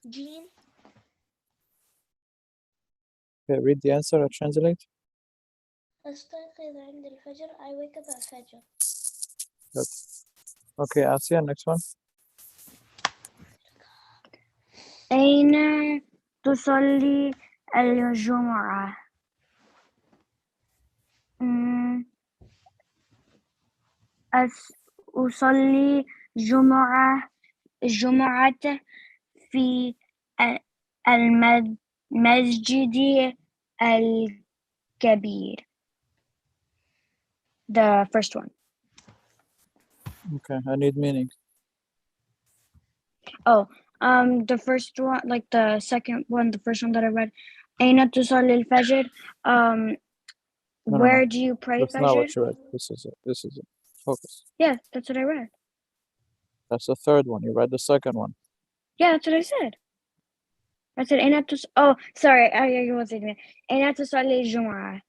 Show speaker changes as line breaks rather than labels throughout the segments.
Jean.
Okay, read the answer and translate.
أستيقظ عند الفجر. I wake up at Fajr.
Good. Okay, Asya, next one.
أين تصلي الجمعة؟ أصلي الجمعة في المسجد الكبير. The first one.
Okay, I need meaning.
Oh, the first one, like the second one, the first one that I read. أين تصلي الفجر? Where do you pray
That's
Fajr?
not what you read. This is it. This is it. Focus.
Yeah, that's what I read.
That's the third one. You read the second one.
Yeah, that's what I said. I said أين oh, sorry. I was thinking أين تصلي الجمعة?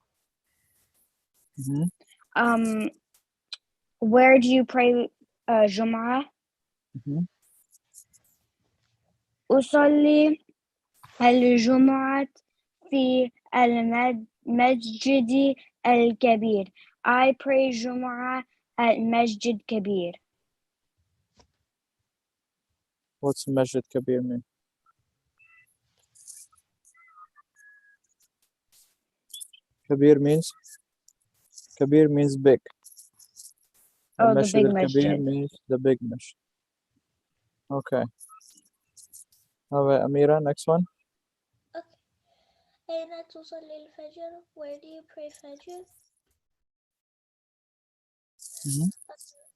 Where do you pray جمعة? أصلي الجمعة في المسجد الكبير. I pray جمعة at Masjid Kabir.
What's Masjid Kabir mean? Kabir means big.
Oh, the
Masjid
big
al-Kabir
masjid.
means the big masjid. Okay. All right, Amira, next one.
Okay. أين تصلي الفجر? Where do you pray Fajr?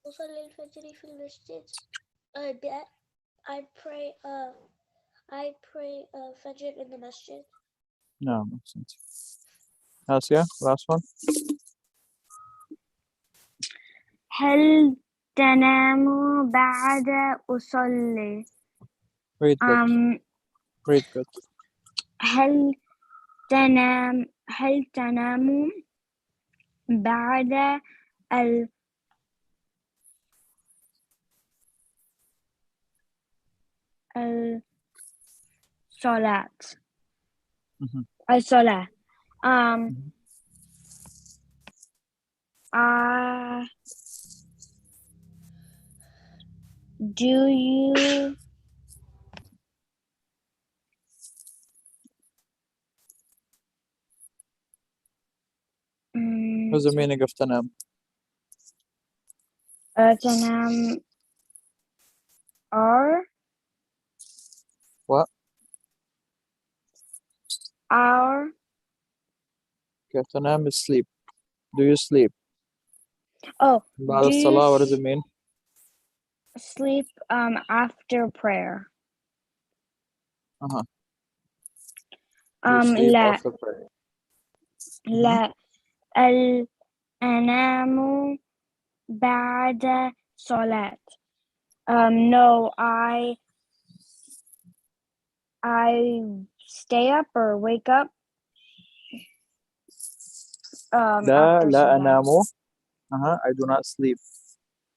أصلي الفجر في المسجد. I pray Fajr in the masjid.
No, makes sense. Asya, last one.
هل تنام بعد أصلي؟
Read good. Read good.
هل تنام بعد الصلاة؟ الصلاة. Do you
What's the meaning of tanam?
تنام or
What?
or
Okay, tanam is sleep. Do you sleep?
oh,
Ba'da
do
salah,
you
what does it mean?
sleep after prayer?
You sleep
لا
after prayer.
لا أنام بعد صلاة. No, I stay up or wake up after
لا
Salah.
أنام. I do not sleep.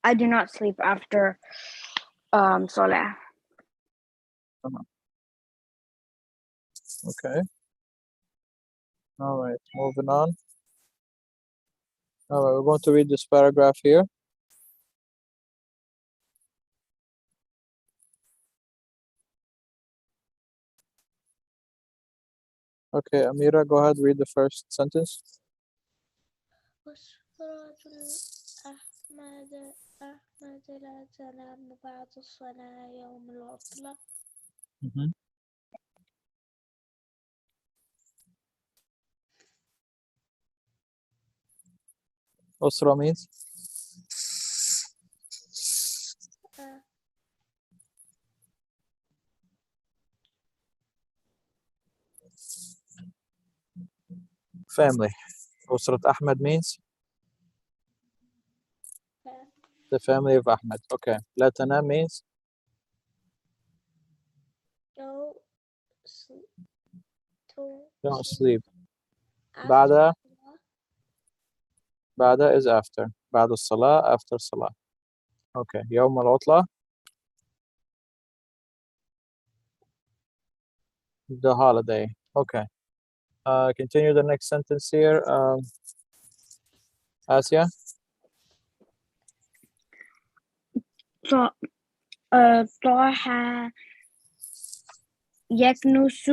I do not sleep after Salah.
Okay. All right, moving on. All right, we're going to read this paragraph here. Okay, Amira, go ahead, read the first sentence.
أحمد لا تنام بعد الصلاة يوم العطلة.
Usra means? Family. Usrat Ahmed means? The family of Ahmed. Okay. La tanam means? Don't sleep. Ba'da is after. Ba'da salah, after salah. Okay. Yawm al-utla. the holiday. Okay. Continue the next sentence here. Asya?
طه يكنس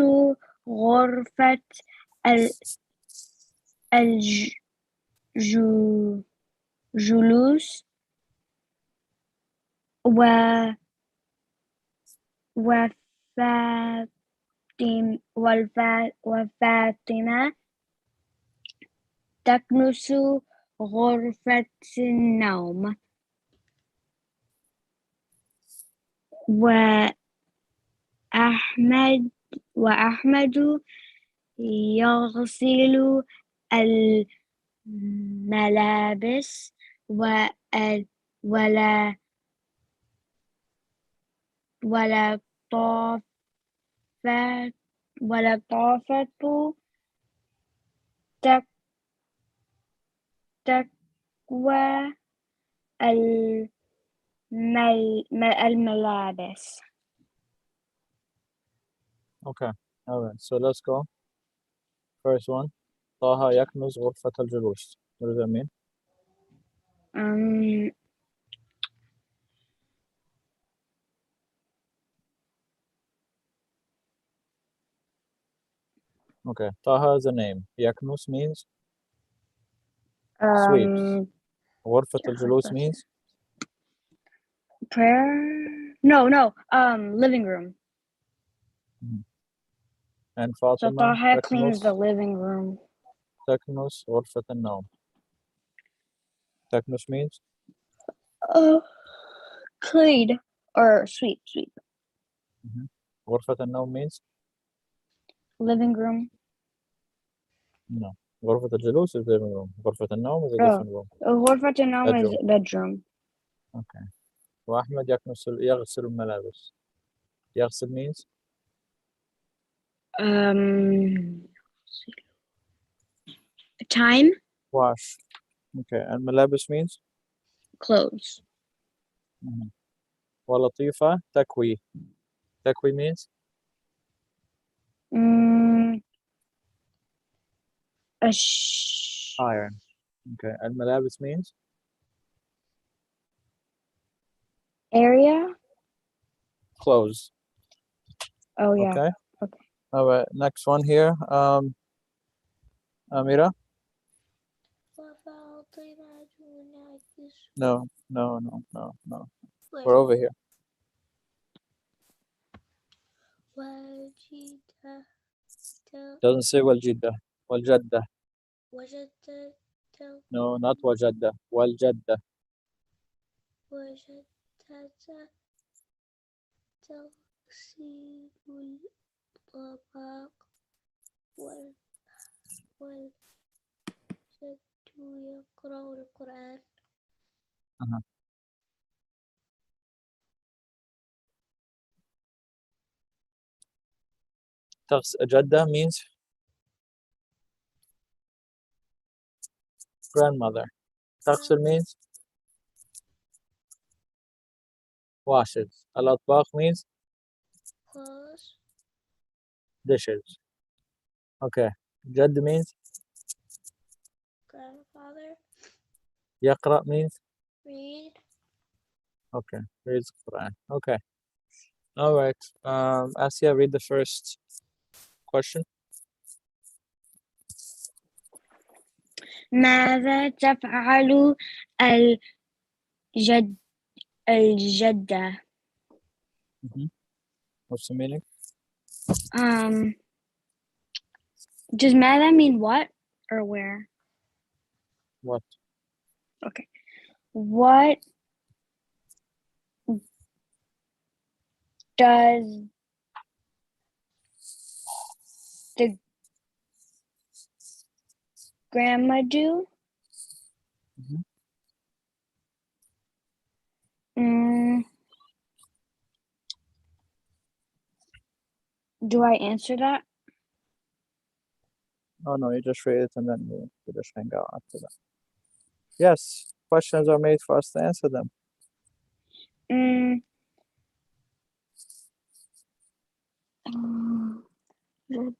غرفة الجلوس وفاطمة تكنس غرفة النوم وأحمد يغسل الملابس ولا طافة تكوى الملابس.
Okay. All right. So let's go. First one. طه يكنس غرفة الجلوس. What does that mean? Okay. Taha is a name. Yaknus means sweeps. غرفة الجلوس means
prayer. No. Living room.
and
So
Fatima
Taha cleans the living room.
تكنس غرفة النوم. تكنس means
Clean or sweep.
غرفة النوم means
Living room.
no. غرفة الجلوس is living room. غرفة النوم is a different room.
غرفة النوم is bedroom.
Okay. وأحمد يغسل الملابس. يغسل means
time.
wash. Okay. And ملابس means
Clothes.
ولطيفة تكوي. تكوي means iron. Okay. And ملابس means
area.
clothes.
Oh yeah.
Okay.
Okay.
All right. Next one here. Amira. No. We're over here. Doesn't say والجدة. والجدة. No, not وجدة. والجدة.
تغسل الطباق والجد يقرأ القرآن.
جدة means grandmother. تغسل means washes. الأطباق means
clothes.
dishes. Okay. جد means
grandfather.
يقرأ means
read.
Okay. Reads Quran. Okay. All right. Asya, read the first question.
ماذا تفعل الجدة؟
What's the meaning?
Does ماذا mean what or where?
What?
Okay. What does the grandma do? Do I answer that?
Oh no, you just read it and then you just hang out after that. Yes, questions are made for us to answer them.
سجدت.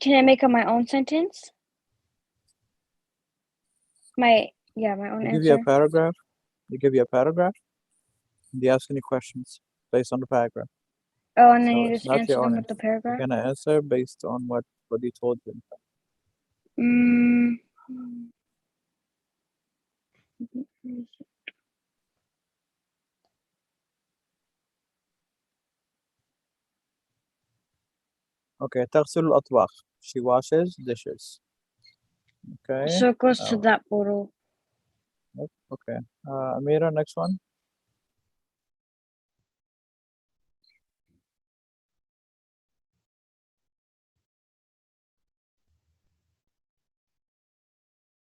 Can I make up my own sentence? My own
They give you a
answer.
paragraph. They give you a paragraph. And they ask any questions based on the paragraph.
Oh, and then
So
you
it's
just
not
answer
your
them
own
with the
answer. You're
paragraph.
gonna answer based on what he told you. Okay. تغسل الأطباق. She washes dishes. Okay.
So close to that photo.
Okay. Amira, next one.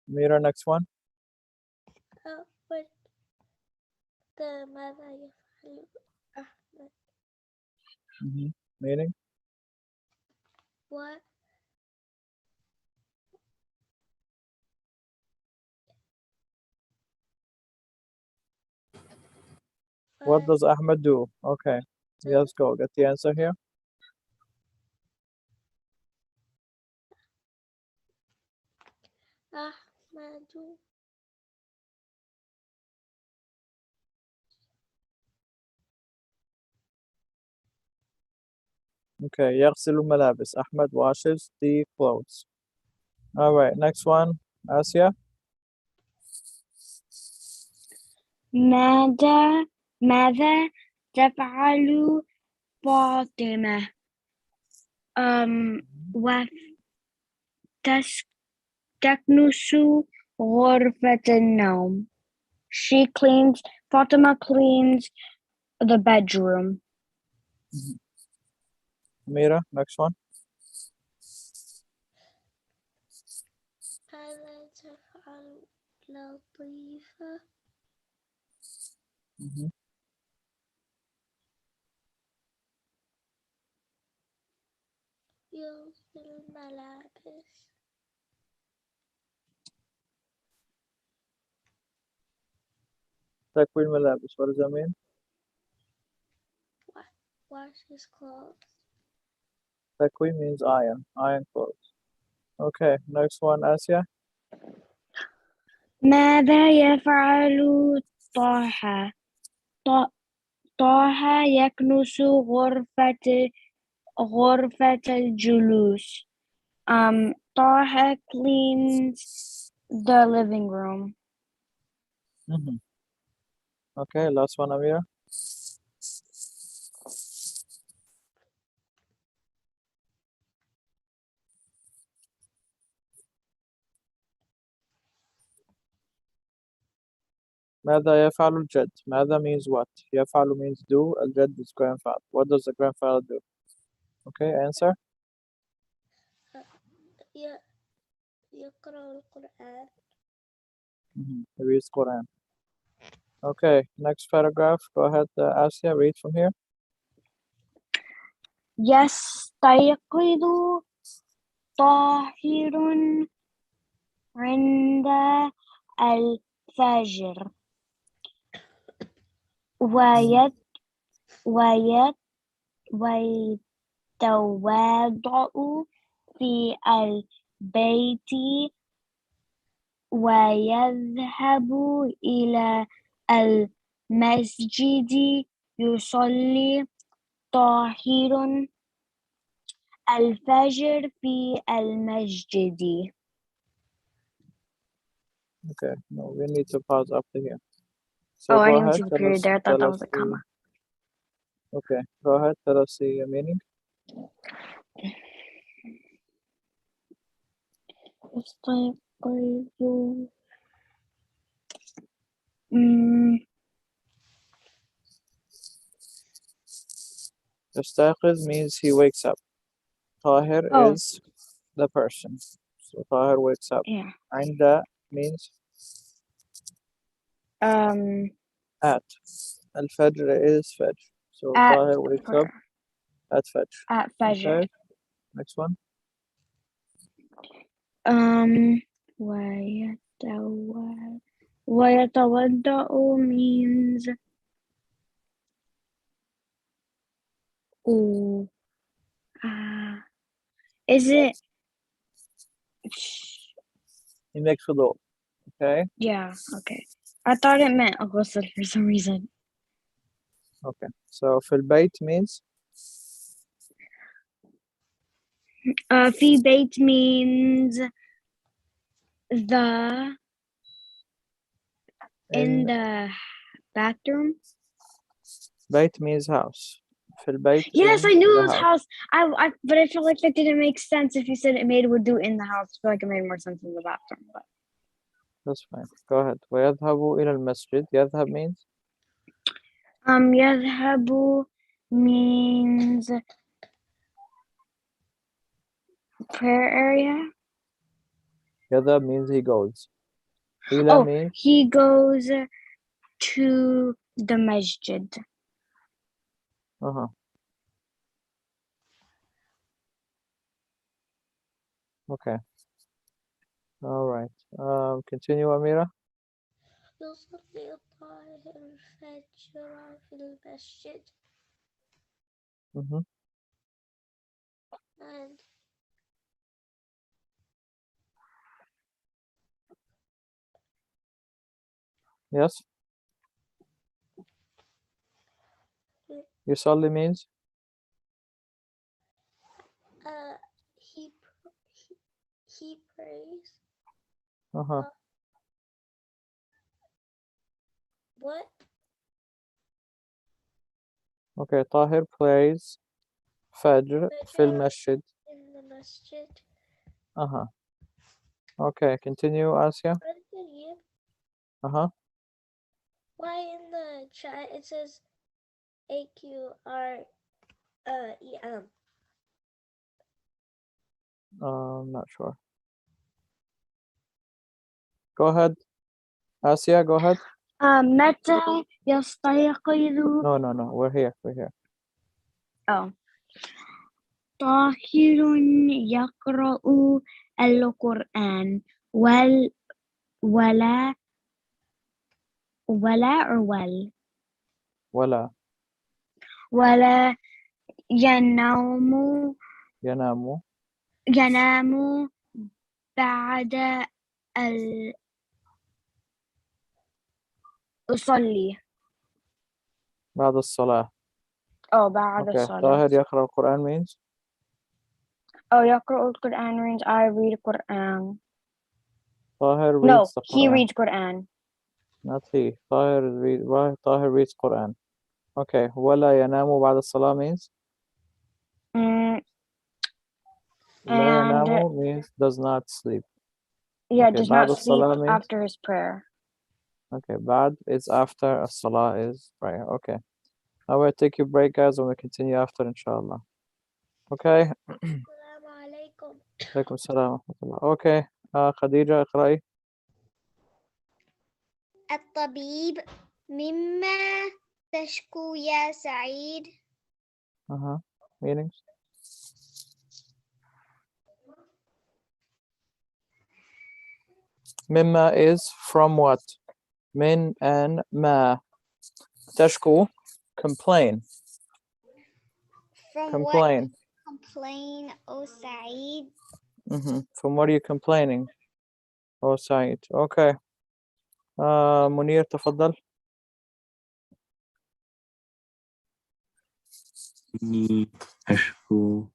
Amira, next one.
But ماذا يفعل أحمد?
Meaning?
What
What does Ahmed do? Okay. Let's go. Get the answer here.
أحمد
Okay. يغسل الملابس. Ahmed washes the clothes. All right. Next one. Asia.
ماذا تفعل فاطمة؟ تكنس غرفة النوم. Fatima cleans the bedroom.
Amira, next one.
ماذا تفعل لطيفة؟ يغسل الملابس.
تكوين ملابس. What does that mean?
Wash his clothes.
Taqweem means iron clothes. Okay, next one, Asia.
ماذا يفعل طه؟ طه يكنس غرفة الجلوس. طه cleans the living room.
Okay, last one, Amira. ماذا يفعل الجد? ماذا means what? يفعل means do. الجد is grandfather. What does the grandfather do? Okay, answer.
يقرأ القرآن.
He reads Quran. Okay, next paragraph. Go ahead, Asia. Read from here.
يستيقظ طاهر عند الفجر. ويتوضأ في البيت ويذهب إلى المسجد يصلي طاهر الفجر في المسجد.
Okay, no, we need to pause after here. So
I
go
didn't
ahead.
see the period there. I thought that was a comma.
Okay, go ahead. Tell us the meaning. Yastayqiz means he wakes up. Tahir is the person. So Tahir wakes up.
Yeah.
Inda means at. Al-Fajr is Fajr. So Tahir wakes up at Fajr.
At Fajr.
Okay. Next one.
Wait. ويتوضأ means is it?
He makes wudu. Okay.
Yeah. Okay. I thought it meant ghusl for some reason.
Okay. So في البيت means
في بيت means the in the bathroom.
بيت means house. في البيت.
Yes,
in
I knew
the
it was house. But I feel like that didn't make sense if you said it made would do in the house. I feel like it made more sense in the bathroom. But
That's fine. Go ahead. ويذهب إلى المسجد. يذهب means
يذهب means prayer area.
يذهب means he goes. إلى means
He goes to the masjid.
Okay. All right. Continue, Amira.
يصلي طاهر الفجر في المسجد. And
Yes. يصلي means
he prays. What?
Okay. طاهر plays Fajr في المسجد.
In the masjid.
Okay. Continue, Asya.
Why in the chat it says AQREM?
I'm not sure. Go ahead. Asya, go ahead.
متى يستيقظ؟
No. We're here.
طاهر يقرأ القرآن ولا ينام بعد أصلي.
بعد الصلاة.
بعد
Okay.
الصلاة.
طاهر يقرأ القرآن means
يقرأ القرآن means I read Quran.
طاهر reads the
he
Quran.
reads Quran.
Not he. طاهر reads Quran. Okay. ولا ينام بعد الصلاة means لا ينام means does not sleep.
Yeah,
okay,
does not sleep
means,
after his prayer.
Okay, bad is after as-salah is prayer. Okay. Now we'll take a break, guys, and we'll continue after, inshallah. Okay.
Assalamu alaikum.
Alaikum salam. Okay. Khadija, اقرأي.
الطبيب مما تشكو يا سعيد.
Meanings. Mimma is from what? Min and ma. Tashku, complain.
From
complain.
What? Complain, O Saeed.
From what are you complaining? Oh, Saeed. Okay. Munir, تفضل.
إني أشكي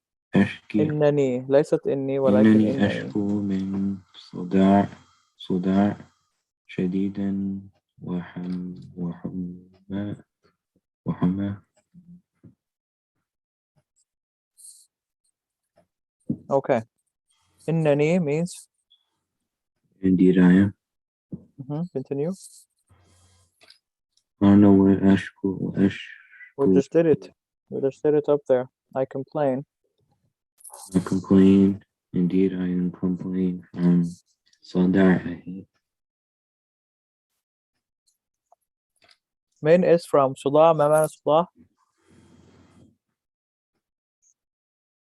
إنني ليست إني ولكن
إنني أشكو من صداع شديدا وحمى.
Okay. إنني means
Indeed I am.
Continue.
I don't know what أشكو.
We just did it. We just did it up there. I complain.
I complain. Indeed I am complain from صداع.
Min is from صداع. ما معنى صداع?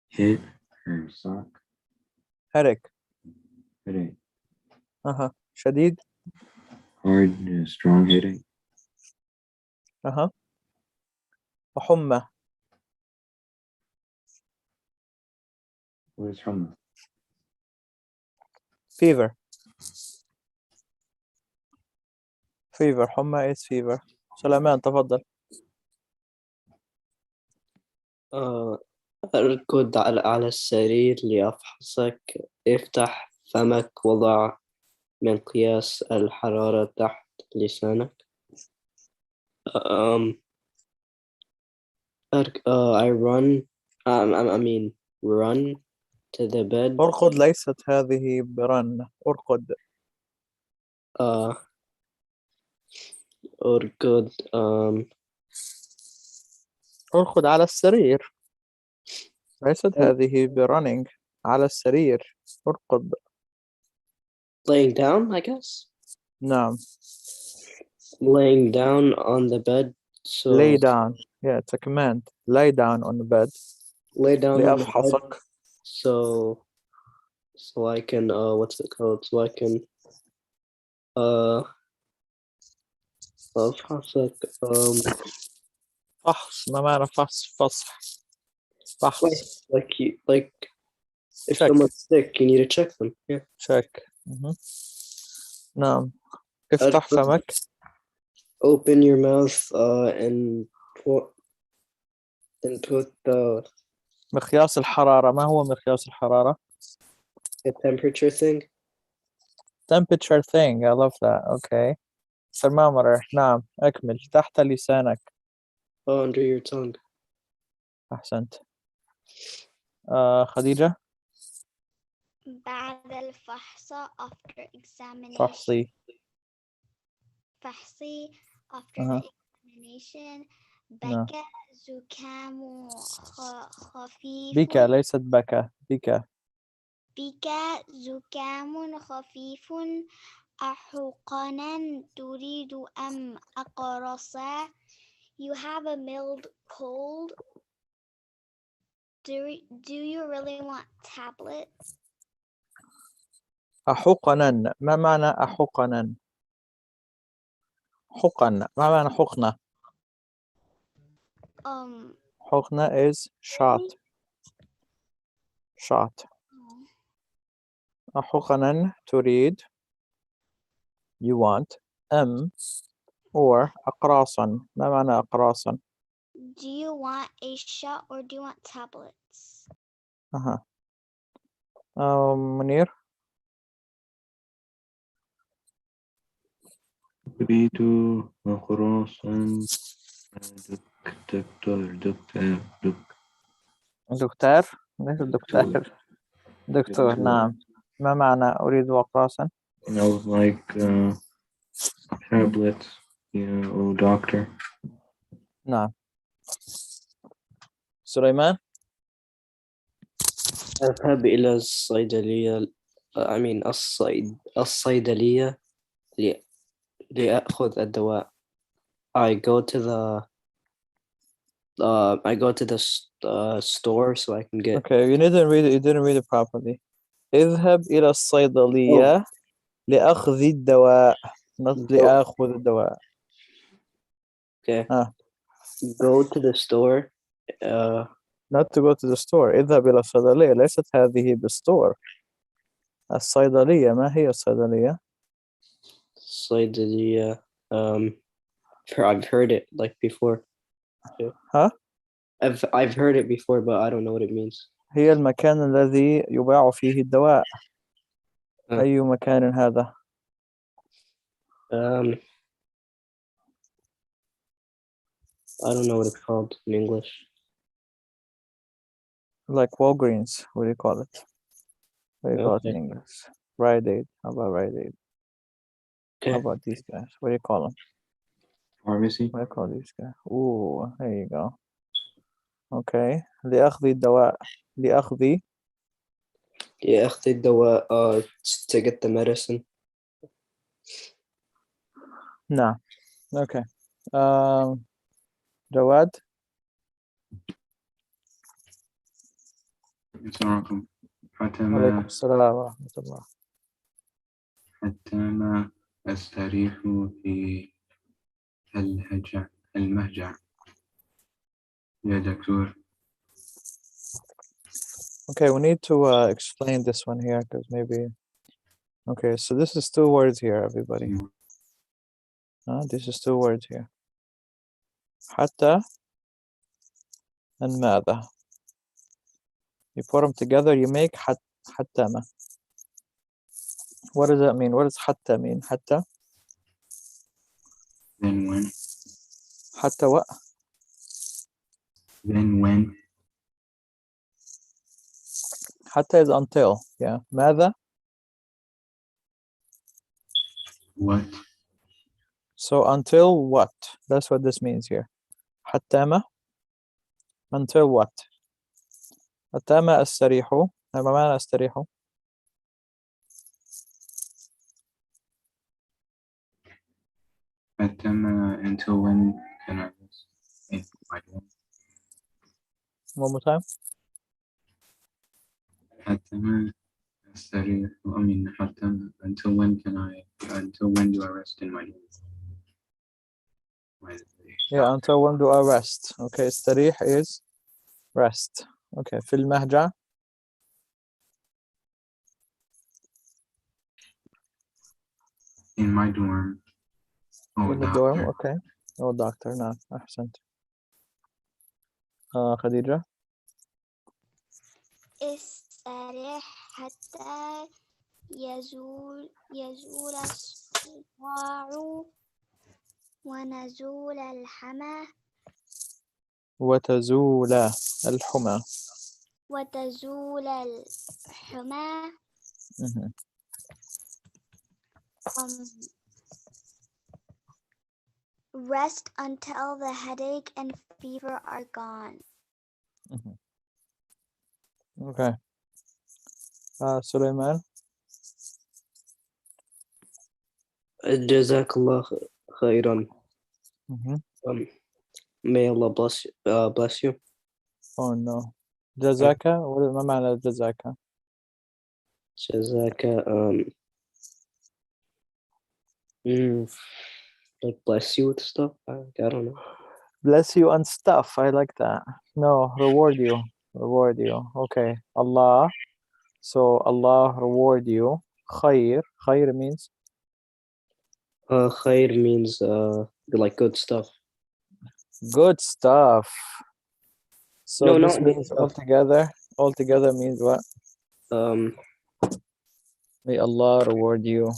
Hit or sock.
Headache.
Headache.
شديد.
hard, strong headache.
أها. وحمى.
What is humma?
fever. fever. حمى is fever. سليمان تفضل.
اركض على السرير لأفحصك. افتح فمك. وضع مقياس الحرارة تحت لسانك. I run to the bed.
أرقد ليست هذه برن. أرقد.
أركض
أرقد على السرير. ليست هذه برننج. على السرير. أرقد.
laying down, I guess.
نعم.
Laying down on the bed. So
lay down. Yeah, it's a command. Lay down on the bed.
lay down on the bed.
لأفحصك.
So I can what's it called? So I can أفحصك.
فحص. ما معنى فحص؟ فحص.
Like if
check.
someone's sick, you need to check them. Yeah.
check. نعم. افتح فمك.
Open your mouth and put the
مقياس الحرارة. ما هو مقياس الحرارة؟
temperature thing.
temperature thing. I love that. Okay. thermometer. نعم. أكمل. تحت لسانك.
Under your tongue.
أحسنت. خديجة.
بعد الفحص after examination.
فحصي.
after the examination. بكى زكام خفيف.
بكى ليست بكى. بكى
زكام خفيف. أحقنا تريد أم أقرصا. You have a mild cold. Do you really want tablets?
أحقنا. ما معنى أحقنا؟ حقن. ما معنى حقنة؟ حقنة is shot. أحقنا تريد. You want. or أقراصا. ما معنى أقراصا؟
Do you want a shot or do you want tablets?
منير.
أريد أقراصا.
دكتور. ليس دكتور. نعم. ما معنى أريد أقراصا؟
I would like tablets, or doctor.
نعم. سليمان.
أذهب إلى الصيدلية. الصيدلية لأخذ الدواء. I go to the store so I can get.
Okay, you didn't read it properly. اذهب إلى الصيدلية لأخذ الدواء. not لأخذ الدواء.
Okay. Go to the store.
not to go to the store. اذهب إلى الصيدلية. ليست هذه بالستور. الصيدلية. ما هي الصيدلية؟
صيدلية. I've heard it like before. I've heard it before, but I don't know what it means.
هي المكان الذي يباع فيه الدواء. أي مكان هذا؟
I don't know what it's called in English.
Like Walgreens. What do you call it? What do you call it in English? Rite Aid. How about Rite Aid?
Okay.
How about these guys? What do you call them?
Pharmacy.
What do you call these guys? Ooh, there you go. Okay. لأخذ الدواء. لأخذ
الدواء. To get the medicine.
نعم. Okay. جواد.
السلام عليكم.
عليكم السلام ورحمة الله.
حتى ما أستريح في المهجع يا دكتور.
Okay, we need to explain this one here because maybe. Okay, so this is two words here, everybody. This is two words here. حتى and ماذا. You put them together, you make حتى ما. What does that mean? What does حتى mean? حتى?
Then when?
حتى what?
Then when?
حتى is until. Yeah. ماذا?
What?
So until what? That's what this means here. حتى ما? Until what? حتى ما أستريح. ما معنى أستريح؟
حتى ما until when can I rest in my dorm?
One more time.
حتى ما أستريح. I mean حتى ما, until when do I rest in my dorm?
Yeah, until when do I rest? Okay, استريح is rest. Okay, في المهجع.
In my dorm. Oh,
In the
doctor.
dorm. Okay. Oh, doctor. نعم. أحسنت. خديجة.
استرح حتى يزول الصداع ونزول الحمى
وتزول الحمى.
وتزول الحمى.
Mhm.
Rest until the headache and fever are gone.
Mhm. Okay. Sulaiman.
جزاك الله خيرا.
Mhm.
May Allah bless you.
Oh no. جزاك. ما معنى جزاك?
جزاك like bless you with stuff. I don't know.
Bless you and stuff. I like that. No, reward you. Reward you. Okay. Allah. So Allah reward you. Khair. Khair means
Khair means like good stuff.
good stuff. So
No,
this
not
means
good stuff.
altogether means what? May Allah reward you.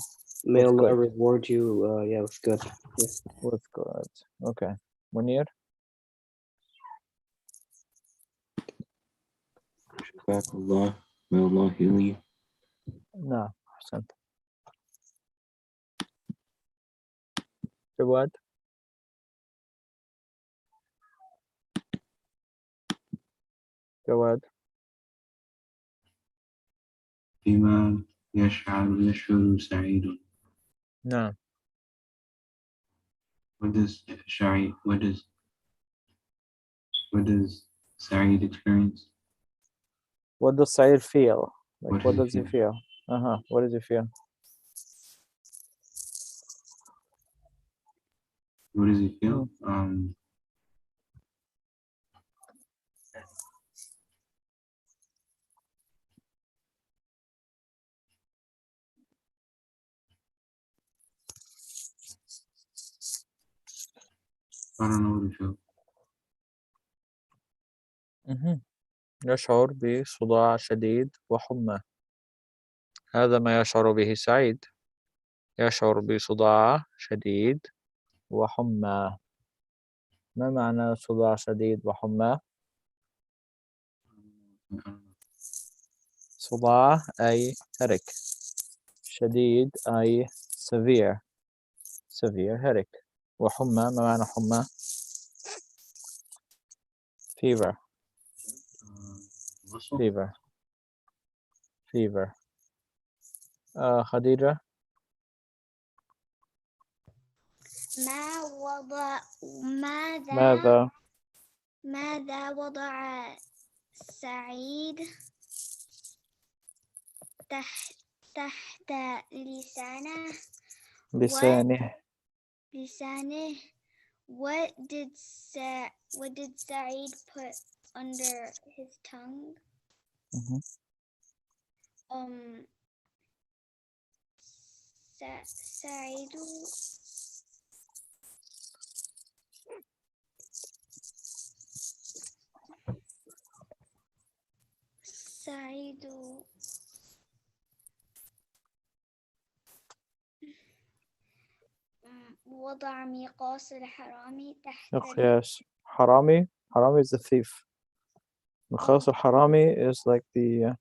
May
with
Allah
good.
reward you. Yeah, with good. Yeah.
With good. Okay. Munir.
Shafakallah. May Allah heal you.
No. أحسنت. Jawad. Jawad.
بما يشعر سعيد.
No.
What does Saeed experience?
What does Saeed feel? Like,
What
what
does
does he feel? What does he feel?
What does he feel? I don't know what he feels.
يشعر بصداع شديد وحمى. هذا ما يشعر به سعيد. يشعر بصداع شديد وحمى. ما معنى صداع شديد وحمى؟ صداع أي headache. شديد أي severe headache. وحمى ما معنى حمى؟ fever. خديجة.
ماذا وضع سعيد تحت لسانه
لسانه.
لسانه. What did Saeed put under his tongue?
Mhm.
Saeed وضع مقاس الحرامي تحت
مقياس. حرامي. حرامي is the thief. مقياس الحرامي is like the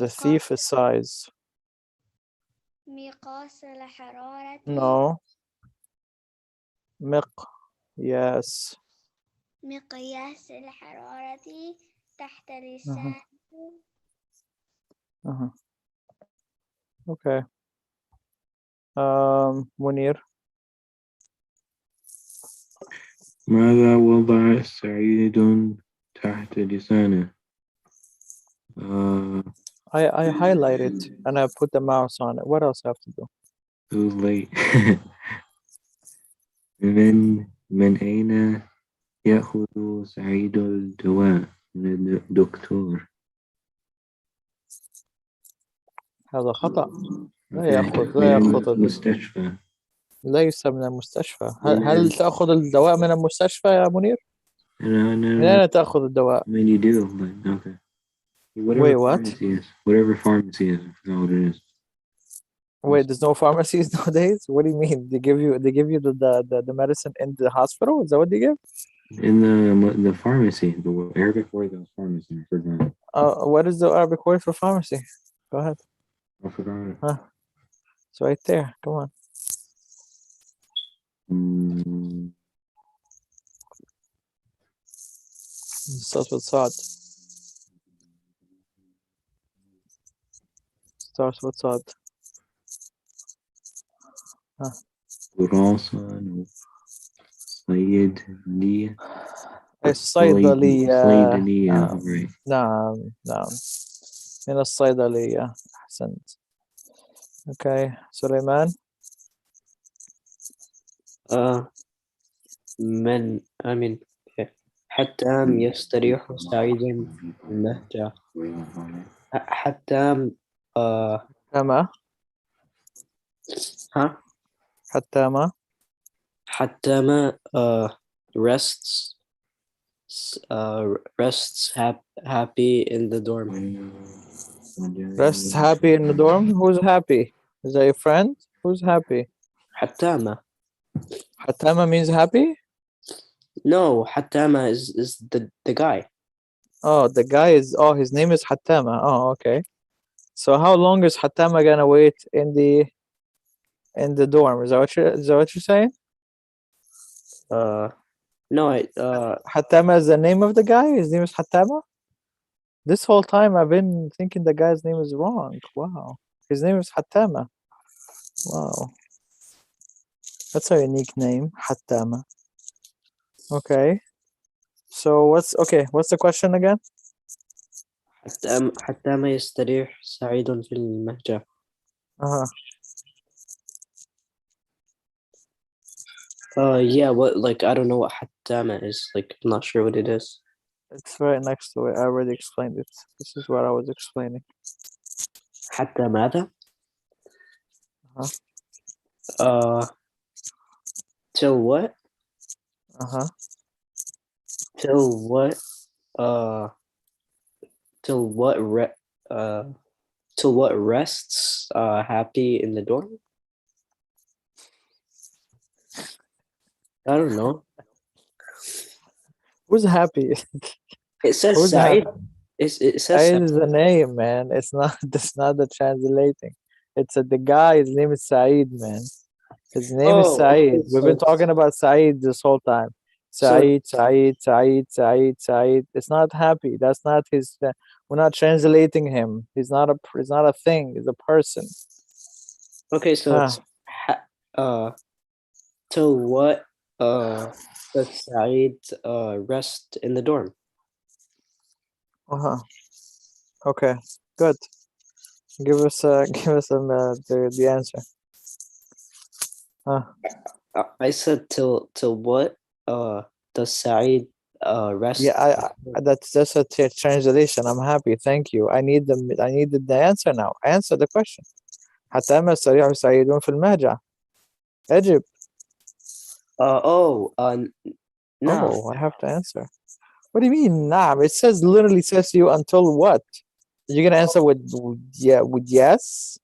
thief is size.
مقاس الحرارة.
No. مقياس.
مقياس الحرارة تحت
Uh-huh.
لسانه.
Uh-huh. Okay. منير.
ماذا وضع سعيد تحت لسانه؟
I highlight it and I put the mouse on it. What else I have to do?
Too late. من أين يأخذ سعيد الدواء؟ من الدكتور.
هذا خطأ. لا
من
يأخذ
المستشفى.
ليس من المستشفى. هل تأخذ الدواء من المستشفى يا منير؟ من أين تأخذ الدواء؟
I mean, you do, but okay. Whatever
Wait, what?
pharmacy is. Whatever pharmacy is, I forgot what it is.
Wait, there's no pharmacies nowadays? What do you mean? They give you the medicine in the hospital? Is that what they give?
In the pharmacy, the Arabic word is pharmacy. I forgot.
What is the Arabic word for pharmacy? Go ahead.
I forgot it.
Huh. It's right there. Come on. Starts with Saad. Starts with Saad. Huh.
دراسة صيدلية.
الصيدلية.
صيدلية. Right.
نعم نعم. من الصيدلية. أحسنت. Okay. سليمان.
حتى يستريح سعيد المهجة. حتى
كما. حتى ما.
حتى ما rests happy in the dorm.
Rests happy in the dorm? Who's happy? Is that your friend? Who's happy?
حتى
Hatama means happy?
No, Hatama is the guy.
Oh, the guy is, his name is Hatama. Oh, okay. So how long is Hatama gonna wait in the dorm? Is that what you're saying?
No,
Hatama is the name of the guy? His name is Hatama? This whole time I've been thinking the guy's name is wrong. Wow. His name is Hatama. Wow. That's a unique name, Hatama. Okay. So what's the question again?
حتى ما يستريح سعيد في المهجة. Yeah, what, like, I don't know what Hatama is, like, I'm not sure what it is.
It's right next to it. I already explained it. This is what I was explaining.
حتى ماذا؟ Till what? Till what? Till what rests happy in the dorm? I don't know.
Who's happy?
It says
Who's
Said.
happy?
It says
Said is the name, man. It's not. That's not the translating. It's the guy. His name is Saeed, man. His name is Saeed.
Okay,
We've been talking about Saeed this whole time. Saeed. It's not happy. That's not his. We're not translating him. He's not a thing. He's a person.
Okay, so till what does Saeed rest in the dorm?
Okay, good. Give us the answer.
I said till what? Does Saeed rest?
Yeah, that's a translation. I'm happy. Thank you. I need the answer now. Answer the question. حتى أما السريع سعيد في المهجع. أجب.
No.
Oh, I have to answer. What do you mean, نعم? It literally says to you until what? You're gonna answer with yes.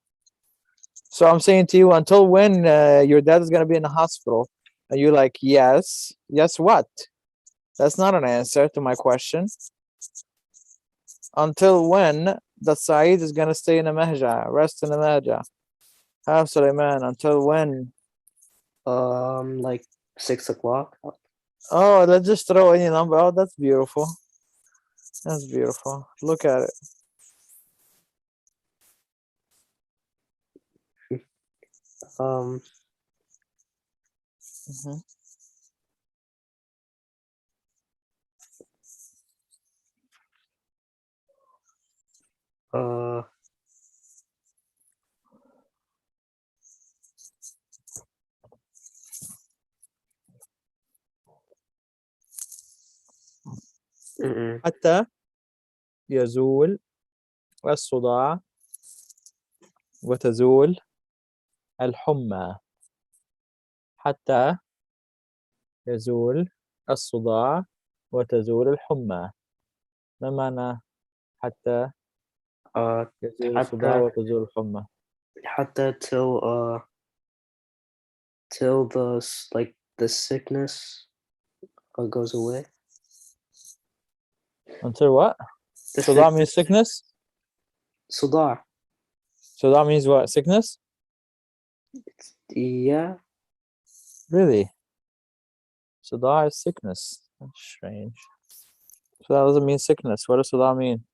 So I'm saying to you, until when your dad is gonna be in the hospital, and you're like, yes. Yes, what? That's not an answer to my question. Until when the Sa'id is gonna stay in the mahja, rest in the mahja? Have Sulaiman, until when?
Like 6 o'clock.
Oh, let's just throw any number. Oh, that's beautiful. That's beautiful. Look at it.
Um.
Mhm. حتى يزول الصداع وتزول الحمى. حتى يزول الصداع وتزول الحمى. ما معنى حتى يزول الصداع وتزول الحمى؟
حتى till the sickness goes away.
Until what?
The
صداع means sickness?
صداع.
صداع means what? Sickness?
Yeah.
Really? صداع is sickness. That's strange. So that doesn't mean sickness. What does صداع mean?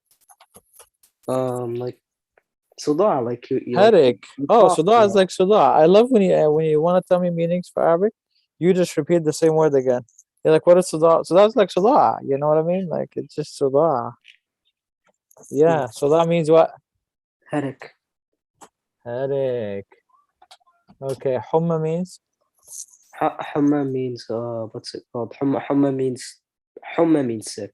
Like صداع, like you
Headache.
you
Oh,
cough
صداع
a
is
lot.
like صداع. I love when you want to tell me meanings for Arabic, you just repeat the same word again. You're like, what is صداع? So that's like صداع. You know what I mean? Like it's just صداع. Yeah. So that means what?
Headache.
Headache. Okay. حمى means?
حمى means what's it called? حمى means sick.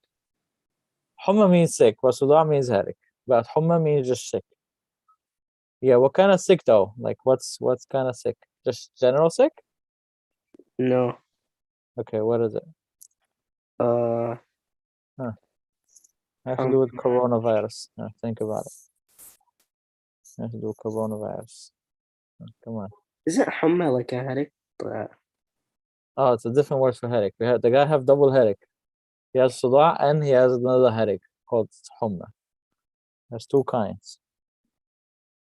حمى means sick, but صداع means headache. But حمى means just sick. Yeah. What kind of sick though? Like what's kind of sick? Just general sick?
No.
Okay. What is it? Has to do with coronavirus. Think about it. Has to do with coronavirus. Come on.
Isn't حمى like a headache? But
Oh, it's a different word for headache. The guy have double headache. He has صداع and he has another headache called حمى. There's two kinds.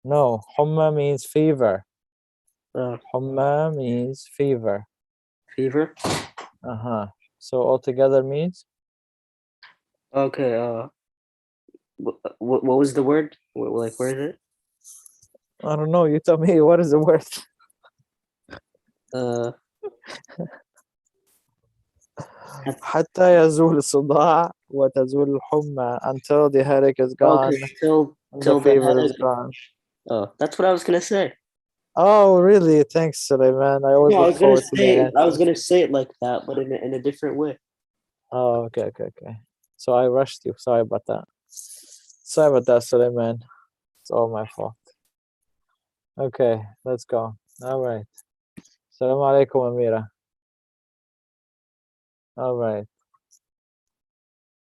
No, حمى means fever. حمى means fever.
Fever?
So altogether means?
Okay, what was the word? Like, where is it?
I don't know. You tell me. What is the word? حتى يزول الصداع وتزول الحمى, until the headache is gone.
Okay, till
the fever is gone.
Oh, that's what I was gonna say.
Oh, really? Thanks, Sulaiman. I always look forward to the answer.
I was gonna say it like that, but in a different way.
Oh, okay. So I rushed you. Sorry about that. Sorry about that, Sulaiman. It's all my fault. Okay, let's go. All right. Assalamu alaikum, Amira. All right.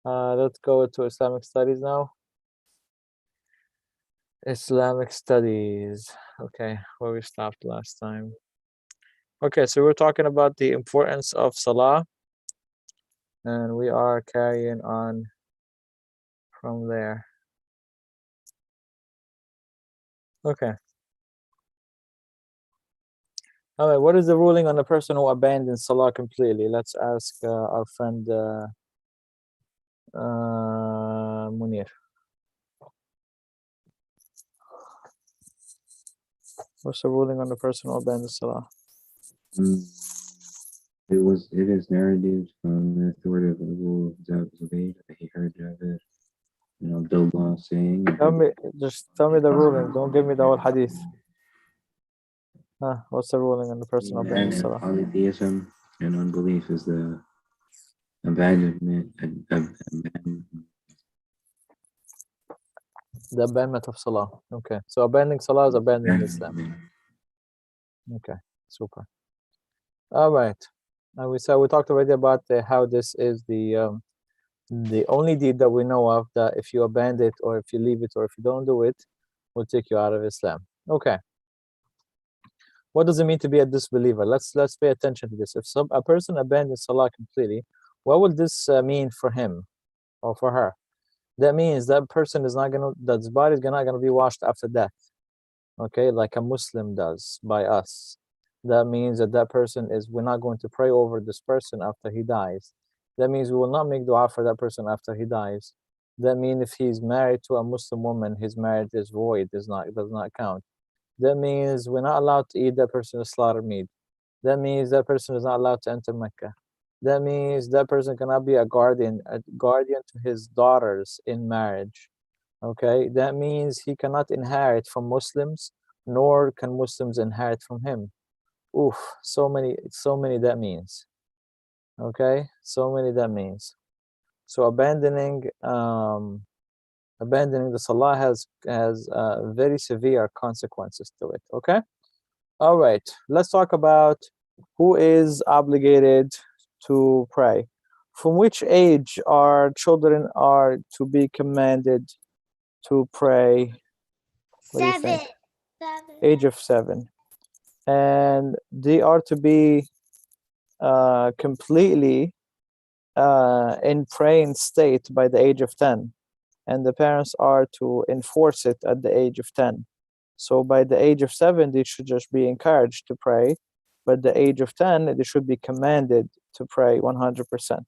Let's go to Islamic Studies now. Islamic Studies. Okay, where we stopped last time. Okay, so we're talking about the importance of Salah, and we are carrying on from there. Okay. All right, what is the ruling on a person who abandons Salah completely? Let's ask our friend Munir. What's the ruling on the person who abandons Salah?
It is narrated from the authority of Abu Zubayr that he heard Jabir Abdullah saying.
Just tell me the ruling. Don't give me the whole hadith. What's the ruling on the person abandoning salah?
Polytheism and unbelief is the abandonment.
The abandonment of salah. Okay. So abandoning salah is abandoning Islam. Okay. Super. All right. Now we talked already about how this is the only deed that we know of that if you abandon it or if you leave it or if you don't do it will take you out of Islam. Okay. What does it mean to be a disbeliever? Let's pay attention to this. If a person abandons salah completely, what would this mean for him or for her? That means that person is not gonna, that his body is not gonna be washed after death. Okay, like a Muslim does by us. That means that person is, we're not going to pray over this person after he dies. That means we will not make dua for that person after he dies. That means if he's married to a Muslim woman, his marriage is void, does not count. That means we're not allowed to eat that person's slaughtered meat. That means that person is not allowed to enter Mecca. That means that person cannot be a guardian to his daughters in marriage. Okay, that means he cannot inherit from Muslims, nor can Muslims inherit from him. Oof, so many that means. Okay, so many that means. So abandoning the salah has very severe consequences to it. Okay. All right, let's talk about who is obligated to pray. From which age are children are to be commanded to pray? What do you think?
7.
Age of 7. And they are to be completely in praying state by the age of 10. And the parents are to enforce it at the age of 10. So by the age of 7, they should just be encouraged to pray. But the age of 10, they should be commanded to pray 100%.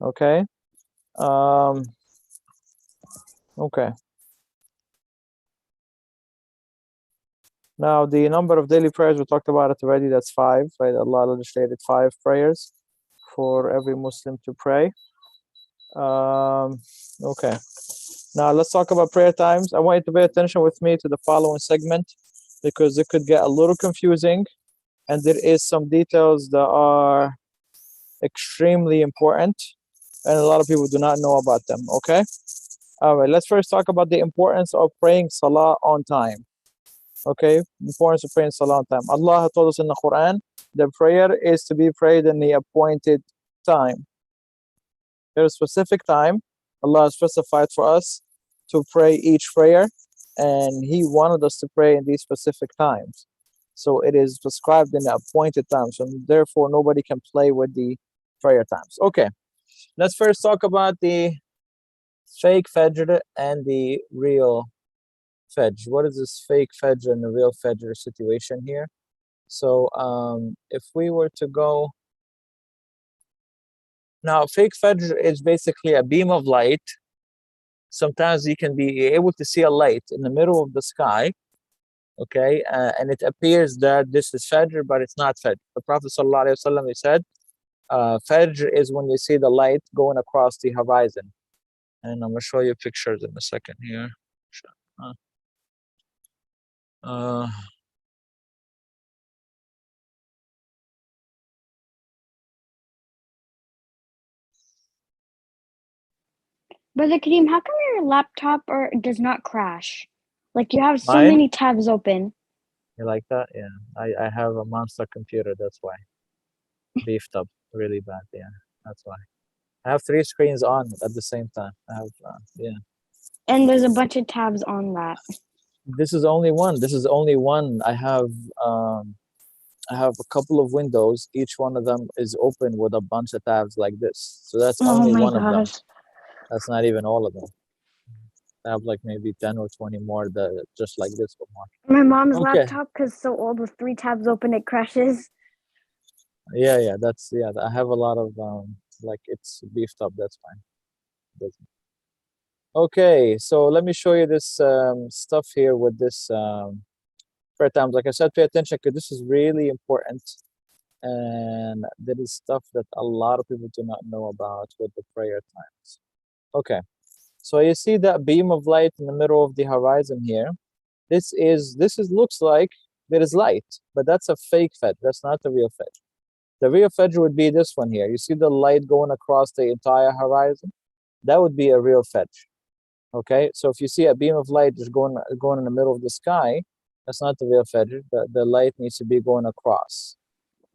Okay? Okay. Now, the number of daily prayers, we talked about it already, that's 5, right? Allah legislated 5 prayers for every Muslim to pray. Okay. Now, let's talk about prayer times. I want you to pay attention with me to the following segment because it could get a little confusing and there is some details that are extremely important and a lot of people do not know about them, okay? All right, let's first talk about the importance of praying Salah on time. Okay, importance of praying Salah on time. Allah told us in the Quran, the prayer is to be prayed in the appointed time. There's a specific time Allah has specified for us to pray each prayer, and He wanted us to pray in these specific times. So it is prescribed in the appointed time. So therefore, nobody can play with the prayer times. Okay, let's first talk about the fake Fajr and the real Fajr. What is this fake Fajr and the real Fajr situation here? So if we were to go now, fake Fajr is basically a beam of light. Sometimes you can be able to see a light in the middle of the sky, okay, and it appears that this is Fajr, but it's not Fajr. The Prophet ﷺ, he said, Fajr is when you see the light going across the horizon. And I'm going to show you pictures in a second here.
Brother Kareem, how come your laptop does not crash? Like you have so
Mine?
many tabs open.
You like that? Yeah. I have a monster computer, that's why. Beefed up really bad, yeah. That's why. I have 3 screens on at the same time. I have, yeah.
And there's a bunch of tabs on that.
This is only one. This is only one. I have a couple of windows. Each one of them is open with a bunch of tabs like this. So that's
Oh
only
my
one of them.
gosh.
That's not even all of them. I have like maybe 10 or 20 more that just like this one.
My mom's
Okay.
laptop, because so old with 3 tabs open, it crashes.
Yeah, that's, yeah, I have a lot of, like it's beefed up, that's fine. Doesn't. Okay, so let me show you this stuff here with this prayer times. Like I said, pay attention because this is really important. And there is stuff that a lot of people do not know about with the prayer times. Okay, So you see that beam of light in the middle of the horizon here. This looks like there is light, but that's a fake Fajr. That's not the real Fajr. The real Fajr would be this one here. You see the light going across the entire horizon? That would be a real Fajr. Okay, so if you see a beam of light just going in the middle of the sky, that's not the real Fajr. The light needs to be going across.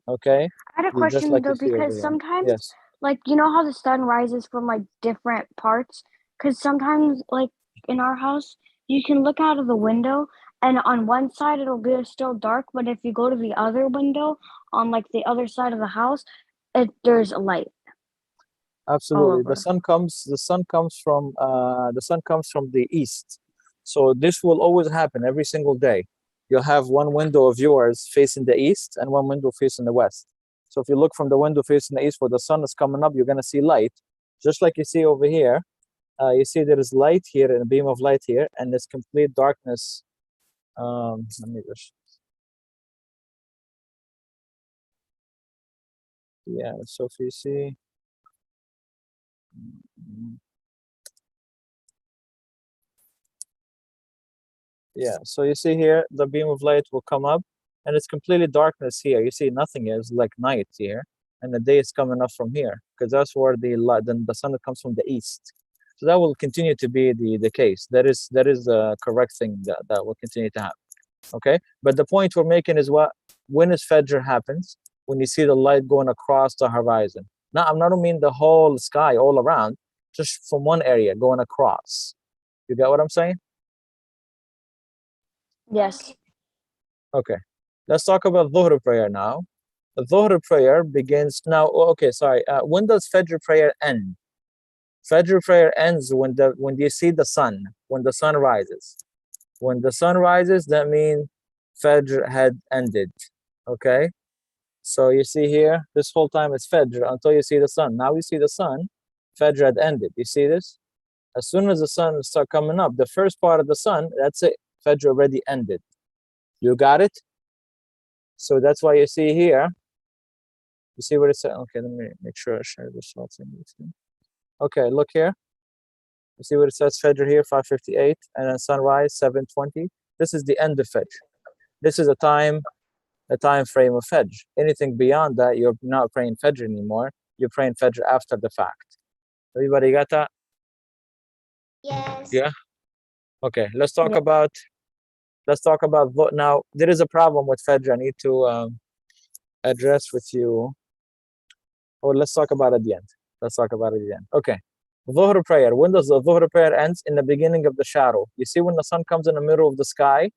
Okay,
I had a
just
question
like
though,
you see over
because
here.
sometimes,
Yes.
like, you know how the sun rises from like different parts? Because sometimes, like in our house, you can look out of the window, and on one side it'll be still dark, but if you go to the other window on like the other side of the house, there's a light all
Absolutely.
over.
The sun comes from the east. So this will always happen every single day. You'll have one window of yours facing the east and one window facing the west. So if you look from the window facing the east where the sun is coming up, you're going to see light. Just like you see over here, you see there is light here and a beam of light here, and there's complete darkness. Let me just, yeah, so if you see, yeah, so you see here, the beam of light will come up, and it's completely darkness here. You see nothing is like night here, and the day is coming up from here, because that's where the light, then the sun comes from the east. So that will continue to be the case. That is the correct thing that will continue to happen. Okay, but the point we're making is when is Fajr happens? When you see the light going across the horizon. Now, I'm not mean the whole sky all around, just from one area going across. You get what I'm saying?
Yes.
Okay, let's talk about Dhuhr prayer now. The Dhuhr prayer begins now. Okay, sorry. When does Fajr prayer end? Fajr prayer ends when you see the sun, when the sun rises. When the sun rises, that means Fajr had ended. Okay, so you see here, this whole time it's Fajr until you see the sun. Now you see the sun, Fajr had ended. You see this? As soon as the sun start coming up, the first part of the sun, that's it. Fajr already ended. You got it? So that's why you see here. You see what it says? Okay, let me make sure I share this whole thing with you. Okay, look here. You see what it says? Fajr here, 5:58, and then sunrise, 7:20. This is the end of Fajr. This is a time frame of Fajr. Anything beyond that, you're not praying Fajr anymore. You're praying Fajr after the fact. Everybody got that?
Yes.
Yeah. Okay. Let's talk
Yeah.
about now. There is a problem with Fajr. I need to address with you. Or let's talk about it at the end. Okay. Dhuhr prayer. When does the Dhuhr prayer ends? In the beginning of the shadow. You see when the sun comes in the middle of the sky,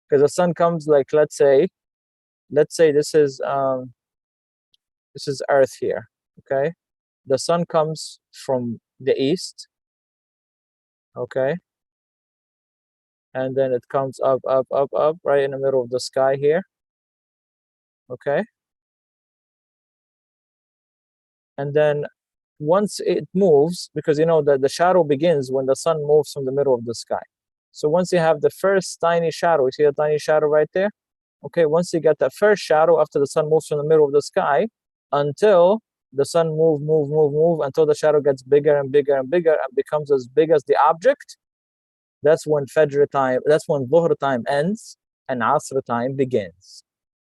because the sun comes like let's say this is Earth here. Okay, the sun comes from the east. Okay, and then it comes up, right in the middle of the sky here. Okay, and then once it moves, because you know that the shadow begins when the sun moves from the middle of the sky. So once you have the first tiny shadow, you see a tiny shadow right there? Okay, once you get that first shadow after the sun moves from the middle of the sky, until the sun move until the shadow gets bigger and bigger and bigger and becomes as big as the object, that's when Fajr time, that's when Dhuhr time ends and Asr time begins.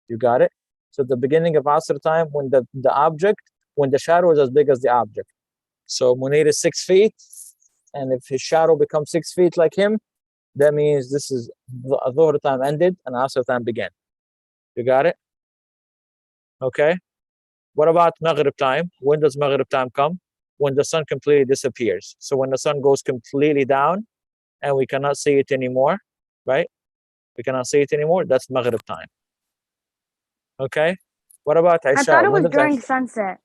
You got it? So the beginning of Asr time, when the shadow is as big as the object. So Munir is 6 feet, and if his shadow becomes 6 feet like him, that means this is Dhuhr time ended and Asr time began. You got it? Okay. What about Maghrib time? When does Maghrib time come? When the sun completely disappears. So when the sun goes completely down and we cannot see it anymore, right? We cannot see it anymore. That's Maghrib time. Okay. What about Isha?
I thought it was during sunset.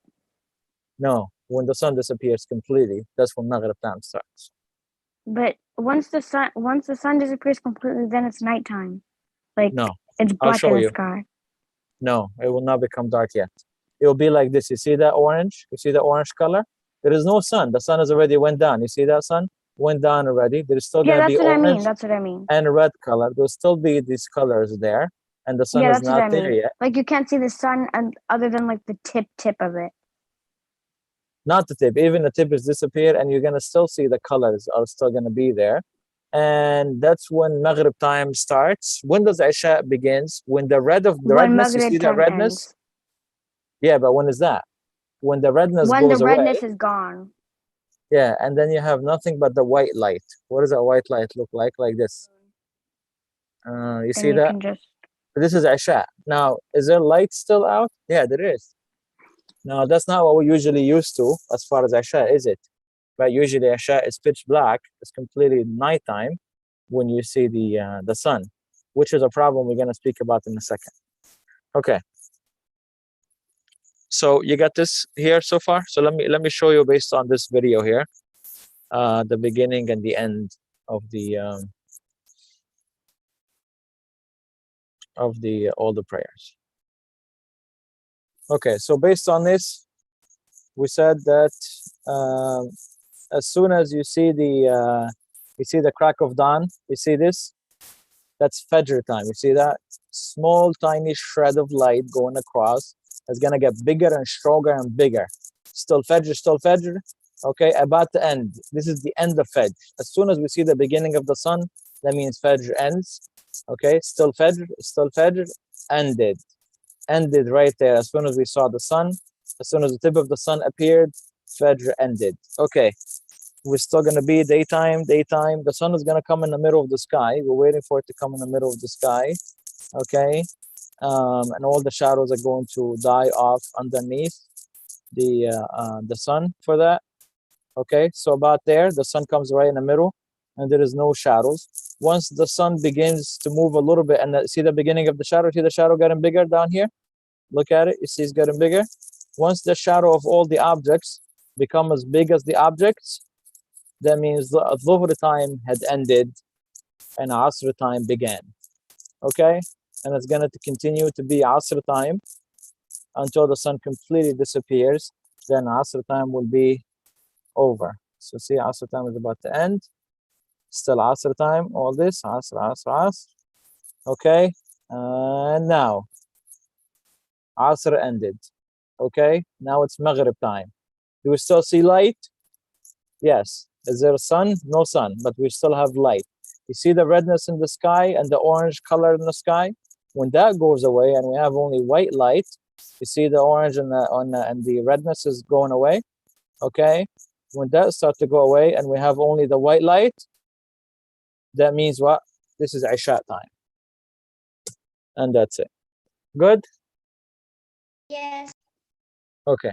No, when the sun disappears completely, that's when Maghrib time starts.
But once the sun disappears completely, then it's nighttime. Like
No,
it's
I'll
black
show
in the
you.
sky.
No, it will not become dark yet. It will be like this. You see that orange? You see the orange color? There is no sun. The sun has already went down. You see that sun? Went down already. There's still
Yeah,
going to be
that's what I mean.
orange
That's what I mean.
and red color. There'll still be these colors there. And the sun
Yeah,
is
that's what I
not there
mean.
yet.
Like you can't see the sun and other than like the tip of it.
not the tip, even the tip is disappeared, and you're gonna still see the colors are still gonna be there. And that's when Maghrib time starts. When does Isha begins? When the
When
redness, you
Maghrib
see the
time
redness?
ends.
Yeah, but when is that? When the redness
When the
goes away.
redness is gone.
Yeah, and then you have nothing but the white light. What does that white light look like? Like this. You
And
see
you
that?
can just
This is Isha. Now, is there light still out? Yeah, there is. Now, that's not what we usually used to as far as Isha, is it? But usually Isha is pitch black. It's completely nighttime when you see the sun, which is a problem we're going to speak about in a second. Okay. So you got this here so far? So let me show you based on this video here, the beginning and the end of the all the prayers. Okay, so based on this, we said that as soon as you see the crack of dawn, you see this, that's Fajr time. You see that small tiny shred of light going across. It's gonna get bigger and stronger and bigger. Still Fajr, still Fajr. Okay, about to end. This is the end of Fajr. As soon as we see the beginning of the sun, that means Fajr ends. Okay, still Fajr, ended. Ended right there. As soon as we saw the sun, as soon as the tip of the sun appeared, Fajr ended. Okay, we're still gonna be daytime. The sun is gonna come in the middle of the sky. We're waiting for it to come in the middle of the sky. Okay, and all the shadows are going to die off underneath the sun for that. Okay, so about there, the sun comes right in the middle, and there is no shadows. Once the sun begins to move a little bit, and see the beginning of the shadow, see the shadow getting bigger down here? Look at it, you see it's getting bigger. Once the shadow of all the objects become as big as the objects, that means the Dhuhr time had ended and Asr time began. Okay, and it's going to continue to be Asr time until the sun completely disappears. Then Asr time will be over. So see, Asr time is about to end. Still Asr time, all this, Asr. Okay, and now Asr ended. Okay, now it's Maghrib time. Do we still see light? Yes. Is there a sun? No sun, but we still have light. You see the redness in the sky and the orange color in the sky? When that goes away and we have only white light, you see the orange and the redness is going away. Okay, when that starts to go away and we have only the white light, that means what? This is Isha time. And that's it. Good?
Yes.
Okay.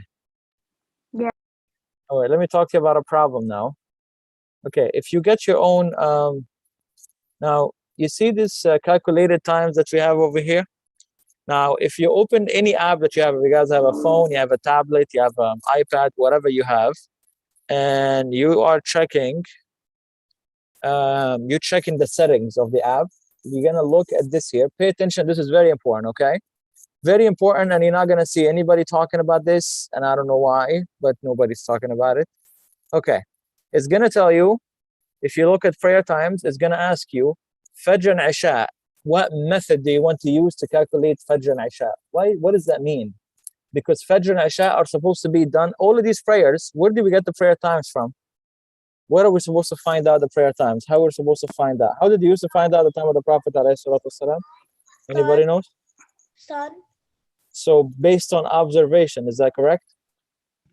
Yeah.
All right, let me talk to you about a problem now. Okay, if you get your own, now you see this calculated times that we have over here? Now, if you open any app that you have, if you guys have a phone, you have a tablet, you have an iPad, whatever you have, and you are checking, you're checking the settings of the app, you're gonna look at this here. Pay attention, this is very important, okay? Very important, and you're not gonna see anybody talking about this, and I don't know why, but nobody's talking about it. Okay, it's gonna tell you, if you look at prayer times, it's gonna ask you, Fajr and Isha, what method do you want to use to calculate Fajr and Isha? Why? What does that mean? Because Fajr and Isha are supposed to be done, all of these prayers, where do we get the prayer times from? Where are we supposed to find out the prayer times? How are we supposed to find out? How did you used to find out the time of the Prophet ﷺ? Anybody knows?
Sun.
So based on observation, is that correct?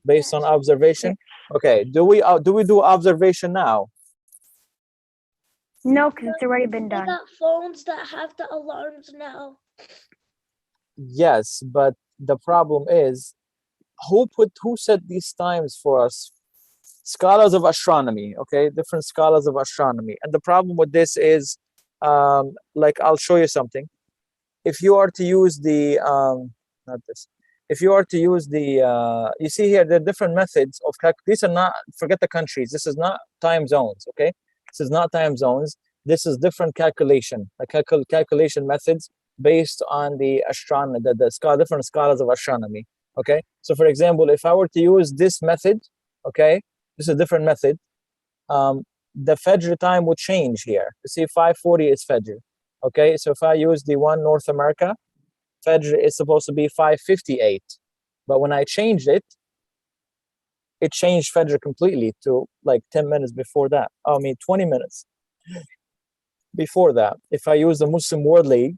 Based on
Yes.
observation? Okay, do we do observation now?
no, because it's already been
We
done.
got phones that have the alarms now.
Yes, but the problem is, who set these times for us? Scholars of astronomy, okay, different scholars of astronomy. And the problem with this is, like, I'll show you something. If you are to use the not this, if you are to use the you see here, there are different methods of these are not, forget the countries, this is not time zones, okay? This is not time zones. This is different calculation, calculation methods based on the astronomy, different scholars of astronomy. Okay, so for example, if I were to use this method, okay, this is a different method, the Fajr time would change here. You see, 5:40 is Fajr. Okay, so if I use the one North America, Fajr is supposed to be 5:58, but when I changed it, it changed Fajr completely to like 10 minutes before that. I mean, 20 minutes before that. If I use the Muslim World League,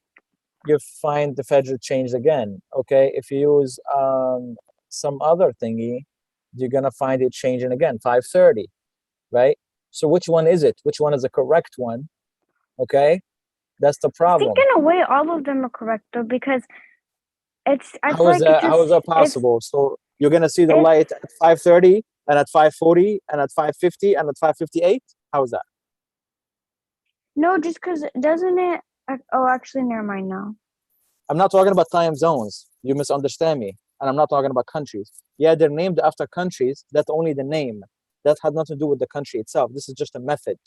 you find the Fajr changed again. Okay, if you use some other thingy, you're gonna find it changing again, 5:30, right? So which one is it? Which one is the correct one? Okay, that's the
I
problem.
think in a way all of them are correct though, because it's I feel
How is
like
that?
it's
How is that
just
possible? So you're gonna see the
if
light at 5:30 and at 5:40 and at 5:50 and at 5:58. How is that?
no, just because doesn't it? Oh, actually, never mind now.
I'm not talking about time zones. You misunderstand me. And I'm not talking about countries. Yeah, they're named after countries. That's only the name. That had nothing to do with the country itself. This is just a method.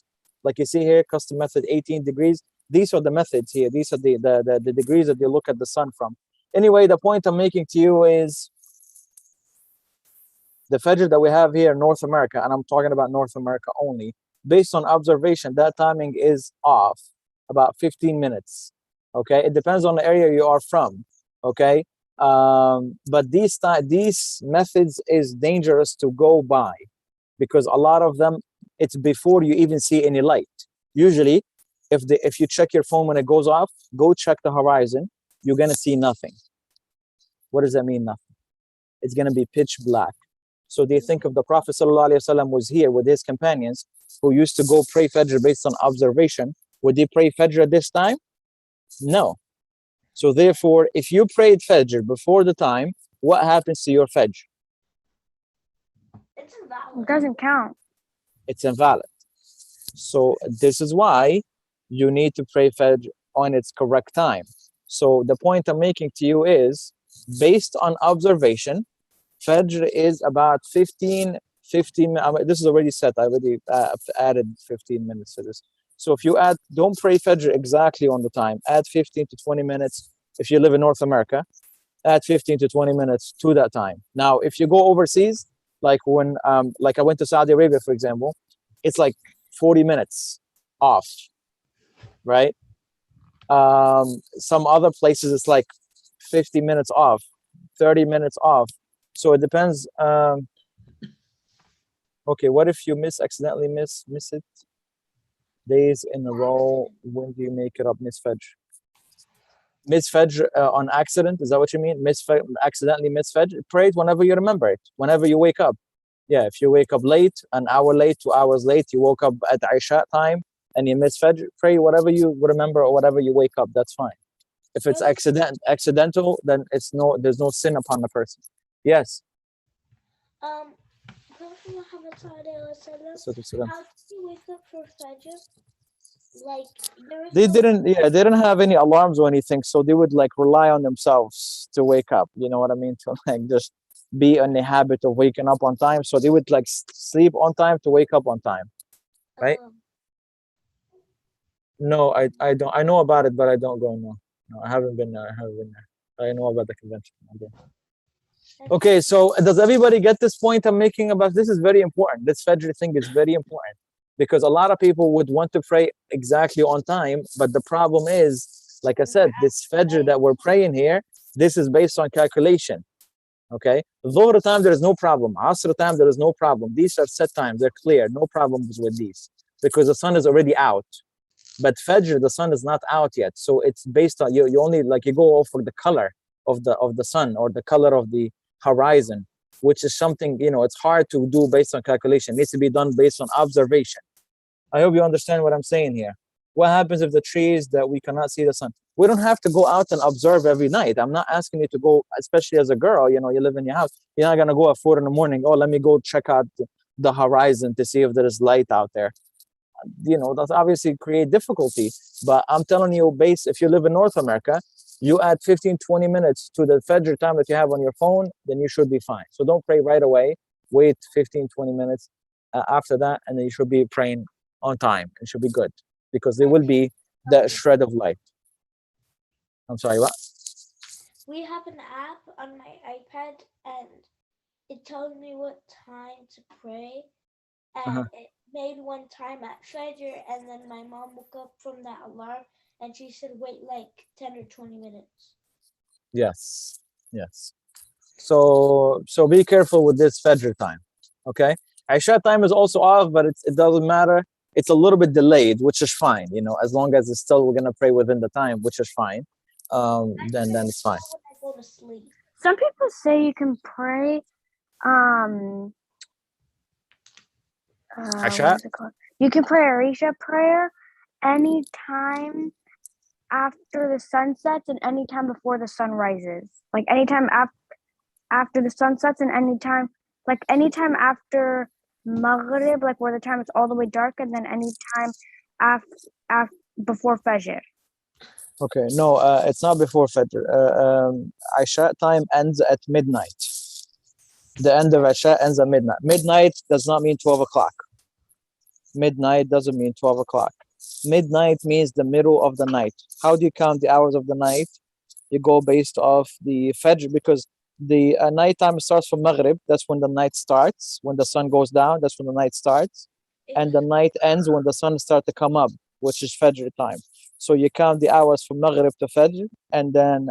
Like you see here, custom method 18 degrees. These are the methods here. These are the degrees that they look at the sun from. Anyway, the point I'm making to you is the Fajr that we have here in North America, and I'm talking about North America only, based on observation, that timing is off about 15 minutes. Okay, it depends on the area you are from. Okay, but these methods is dangerous to go by because a lot of them, it's before you even see any light. Usually, if you check your phone when it goes off, go check the horizon. You're gonna see nothing. What does that mean? Nothing. It's gonna be pitch black. So they think of the Prophet ﷺ was here with his companions who used to go pray Fajr based on observation. Would they pray Fajr at this time? No. So therefore, if you prayed Fajr before the time, what happens to your Fajr?
It's
It
invalid.
doesn't count.
It's invalid. So this is why you need to pray Fajr on its correct time. So the point I'm making to you is, based on observation, Fajr is about 15. This is already set. I already added 15 minutes to this. So if you add, don't pray Fajr exactly on the time. Add 15 to 20 minutes. If you live in North America, add 15 to 20 minutes to that time. Now, if you go overseas, like when, like I went to Saudi Arabia, for example, it's like 40 minutes off, right? Some other places it's like 50 minutes off, 30 minutes off. So it depends. Okay, what if you accidentally miss it days in a row? When do you make it up? Miss Fajr. Miss Fajr on accident? Is that what you mean? Accidentally miss Fajr? Pray it whenever you remember it. Whenever you wake up. Yeah, if you wake up late, an hour late, 2 hours late, you woke up at Isha time and you miss Fajr, pray whatever you remember or whatever you wake up. That's fine. If it's accidental, then there's no sin upon the person. Yes.
Prophet Muhammad ﷺ,
So
how did you wake up for Fajr? Like
they didn't have any alarms or anything, so they would like rely on themselves to wake up. You know what I mean? To like just be in the habit of waking up on time. So they would like sleep on time to wake up on time. Right? No, I don't. I know about it, but I don't go. No, I haven't been there. I know about the convention. Okay, so does everybody get this point I'm making about this? Is very important. This Fajr thing is very important because a lot of people would want to pray exactly on time, but the problem is, like I said, this Fajr that we're praying here, this is based on calculation. Okay, Dhuhr time there is no problem. Asr time there is no problem. These are set times; they're clear. No problems with these because the sun is already out. But Fajr, the sun is not out yet, so it's based on you only like you go for the color of the sun or the color of the horizon, which is something it's hard to do based on calculation. It needs to be done based on observation. I hope you understand what I'm saying here. What happens if the trees that we cannot see the sun? We don't have to go out and observe every night. I'm not asking you to go, especially as a girl. You live in your house. You're not gonna go at 4 a.m. Oh, let me go check out the horizon to see if there is light out there. That's obviously create difficulty. But I'm telling you, if you live in North America, you add 15-20 minutes to the Fajr time that you have on your phone, then you should be fine. So don't pray right away. Wait 15-20 minutes after that, and then you should be praying on time. It should be good because there will be that shred of light. I'm sorry, what?
We have an app on my iPad, and it tells me what time to pray, and it made one time at Fajr, and then my mom woke up from that alarm, and she said, wait like 10 or 20 minutes.
Yes. So be careful with this Fajr time. Okay, Isha time is also off, but it doesn't matter. It's a little bit delayed, which is fine. As long as it's still we're gonna pray within the time, which is fine. Then it's fine.
When I go to sleep.
Some people say you can pray. What
Isha.
is it called? You can pray a Isha prayer anytime after the sun sets and anytime before the sun rises. Like anytime after the sun sets and anytime after Maghrib, like where the time is all the way dark, and then anytime before Fajr.
Okay, no, it's not before Fajr. Isha time ends at midnight. The end of Isha ends at midnight. Midnight does not mean 12 o'clock. Midnight doesn't mean 12 o'clock. Midnight means the middle of the night. How do you count the hours of the night? You go based off the Fajr, because the nighttime starts from Maghrib. That's when the night starts. When the sun goes down, that's when the night starts. And the night ends when the sun starts to come up, which is Fajr time. So you count the hours from Maghrib to Fajr, and then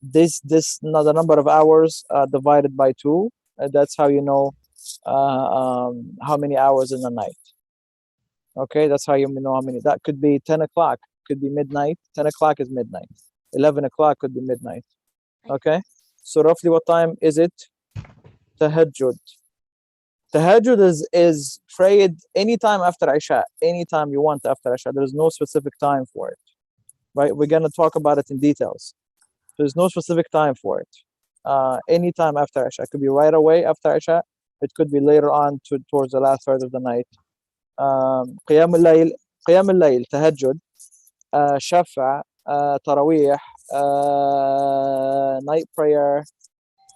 the number of hours divided by 2. That's how you know how many hours in the night. Okay, that's how you know how many. That could be 10 o'clock, could be midnight. 10 o'clock is midnight. 11 o'clock could be midnight. Okay, so roughly what time is it? Tahajjud. Tahajjud is prayed anytime after Isha, anytime you want after Isha. There is no specific time for it, right? We're going to talk about it in details. There's no specific time for it. Anytime after Isha. It could be right away after Isha. It could be later on towards the last part of the night. قيام الليل تهجد شفع تراويح night prayer,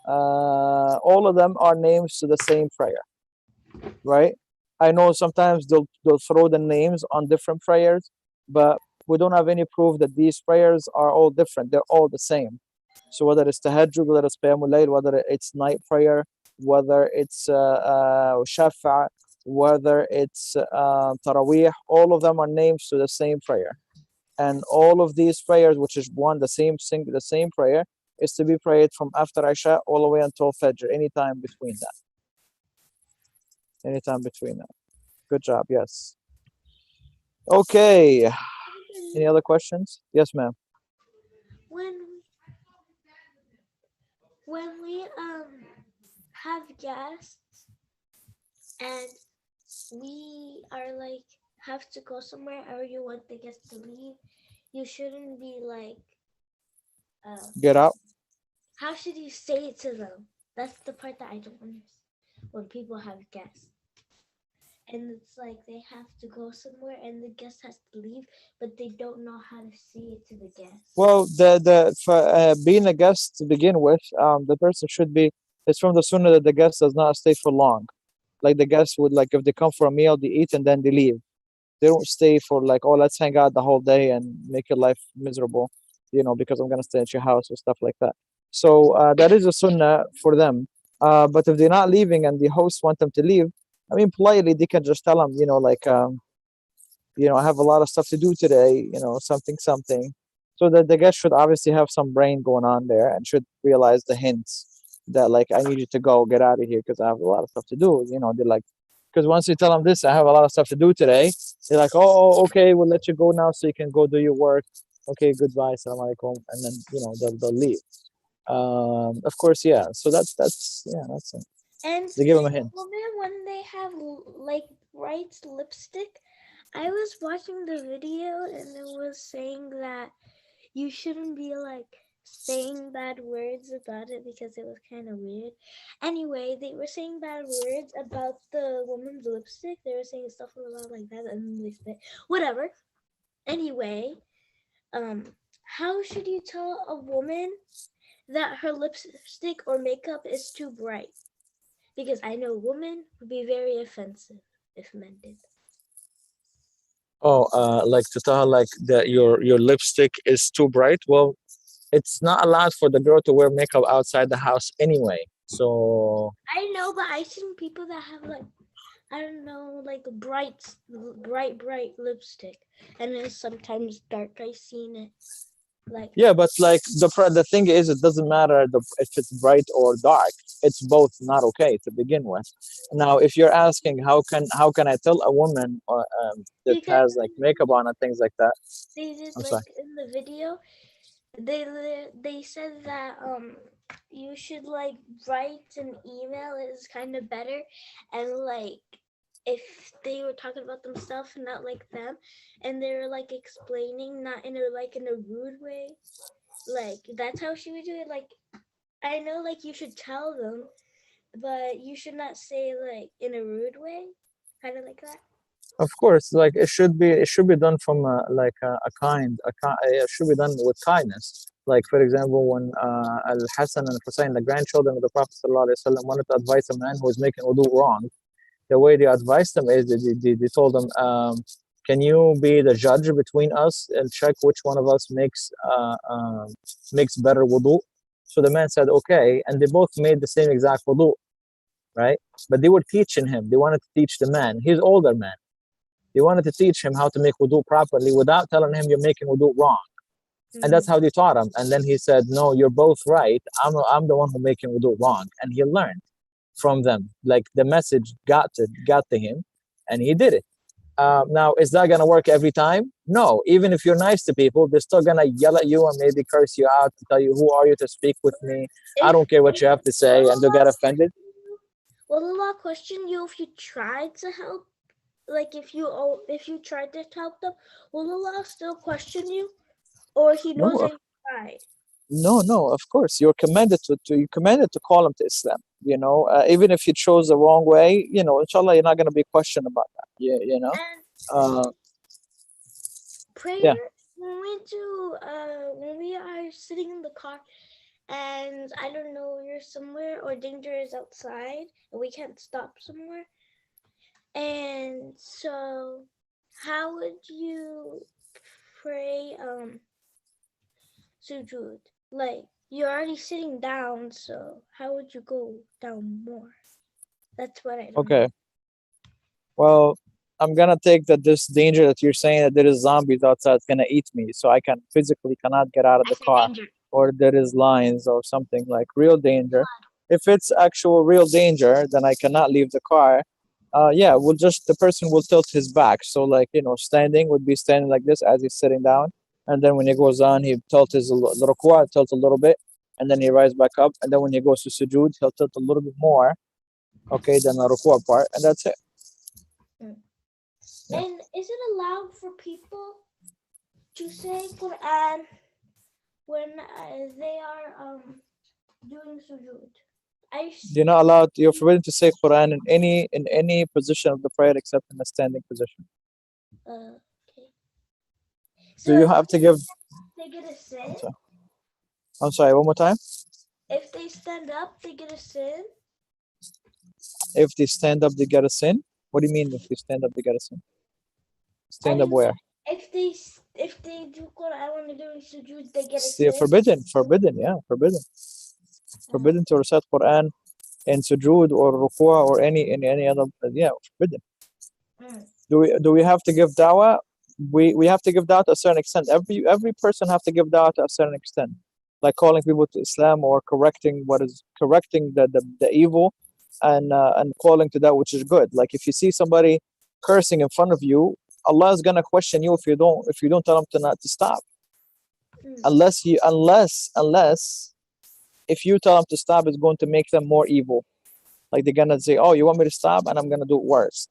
all of them are names to the same prayer, right? I know sometimes they'll throw the names on different prayers, but we don't have any proof that these prayers are all different. They're all the same. So whether it's tahajjud, whether it's qiyamul layl, whether it's night prayer, whether it's shafa, whether it's taraweeh, all of them are names to the same prayer. And all of these prayers, which is the same prayer, is to be prayed from after Isha all the way until Fajr, anytime between that. Anytime between that. Good job, yes. Okay. Any other questions? Yes, ma'am.
When we have guests and we are like have to go somewhere or you want the guests to leave, you shouldn't be like
get out.
How should you say it to them? That's the part that I don't understand. When people have guests and it's like they have to go somewhere and the guest has to leave, but they don't know how to say it to the guest.
Well, for being a guest to begin with, the person should be. It's from the sunnah that the guest does not stay for long. Like the guests would, like if they come for a meal, they eat and then they leave. They don't stay for like, oh, let's hang out the whole day and make your life miserable, because I'm gonna stay at your house or stuff like that. So that is a sunnah for them. But if they're not leaving and the host want them to leave, I mean, politely they can just tell them, I have a lot of stuff to do today, something. So that the guest should obviously have some brain going on there and should realize the hints that like, I need you to go, get out of here because I have a lot of stuff to do. They're like, because once you tell them this, I have a lot of stuff to do today, they're like, oh, okay, we'll let you go now so you can go do your work. Okay, goodbye, salam alaikum, and then they'll leave. Of course, yeah. So that's it.
And
they give them a hint.
Women, when they have like bright lipstick, I was watching the video and it was saying that you shouldn't be like saying bad words about it because it was kind of weird. Anyway, they were saying bad words about the woman's lipstick. They were saying stuff about like that and they said whatever. Anyway, how should you tell a woman that her lipstick or makeup is too bright? Because I know women would be very offensive if men did.
Oh, like to tell her like that your lipstick is too bright. Well, it's not allowed for the girl to wear makeup outside the house anyway. So
I know, but I've seen people that have like, I don't know, like bright lipstick, and it's sometimes dark. I've seen it. Like,
Yeah, but like the thing is, it doesn't matter if it's bright or dark. It's both not okay to begin with. Now, if you're asking how can I tell a woman that
because
has like makeup on and things like that?
they did
I'm sorry.
like in the video, they said that you should like write an email is kind of better, and like if they were talking about themselves and not like them, and they were like explaining not in a rude way, like that's how she would do it. Like I know like you should tell them, but you should not say like in a rude way, kind of like that.
Of course, like it should be done from it should be done with kindness. Like for example, when Al Hassan and Hussein, the grandchildren of the Prophet ﷺ, wanted to advise a man who was making wudu wrong, the way they advised them is they told them, can you be the judge between us and check which one of us makes better wudu? So the man said okay, and they both made the same exact wudu, right? But they were teaching him. They wanted to teach the man. He's older man. They wanted to teach him how to make wudu properly without telling him you're making wudu wrong. And that's how they taught him. And then he said, no, you're both right. I'm the one who making wudu wrong. And he learned from them. Like the message got to him, and he did it. Now, is that gonna work every time? No. Even if you're nice to people, they're still gonna yell at you and maybe curse you out and tell you, "Who are you to speak with me? I don't care what you have to say," and they'll get offended.
Will Allah question you if you tried to help? Like if you tried to help them, will Allah still question you, or He knows
No,
that you tried?
no. Of course, you're commanded to call them to Islam. Even if you chose the wrong way, inshallah, you're not gonna be questioned about that.
And
Uh,
prayer
yeah.
when we are sitting in the car, and I don't know, we're somewhere or danger is outside and we can't stop somewhere. And so how would you pray sujood? Like you're already sitting down, so how would you go down more? That's what I don't know.
Okay. Well, I'm gonna take that this danger that you're saying that there is zombies outside gonna eat me, so I can physically cannot get out of the car, or there is lions or something like real danger. If it's actual real danger, then I cannot leave the car. Yeah, the person will tilt his back. So like standing would be standing like this as he's sitting down, and then when he goes on, he tilt his the ruku', tilt a little bit, and then he rise back up, and then when he goes to sujood, he'll tilt a little bit more. Okay, then the ruku' part, and that's it. Yeah.
And is it allowed for people to say Quran when they are doing sujood?
You're not allowed. You're forbidden to say Quran in any position of the prayer except in a standing position.
Okay.
So you have to give.
They get a sin.
I'm sorry. One more time.
If they stand up, they get a sin.
If they stand up, they get a sin. What do you mean? If they stand up, they get a sin? Stand up where?
If they do Quran when they're doing sujood, they get a sin.
Forbidden. Yeah, forbidden. Forbidden to recite Quran in sujood or ruku' or any other. Yeah, forbidden. Do we have to give dawah? We have to give dawah to a certain extent. Every person have to give dawah to a certain extent, like calling people to Islam or correcting the evil, and calling to that which is good. Like if you see somebody cursing in front of you, Allah is gonna question you if you don't tell them to stop. Unless if you tell them to stop, it's going to make them more evil. Like they're gonna say, "Oh, you want me to stop?" and I'm gonna do it worse.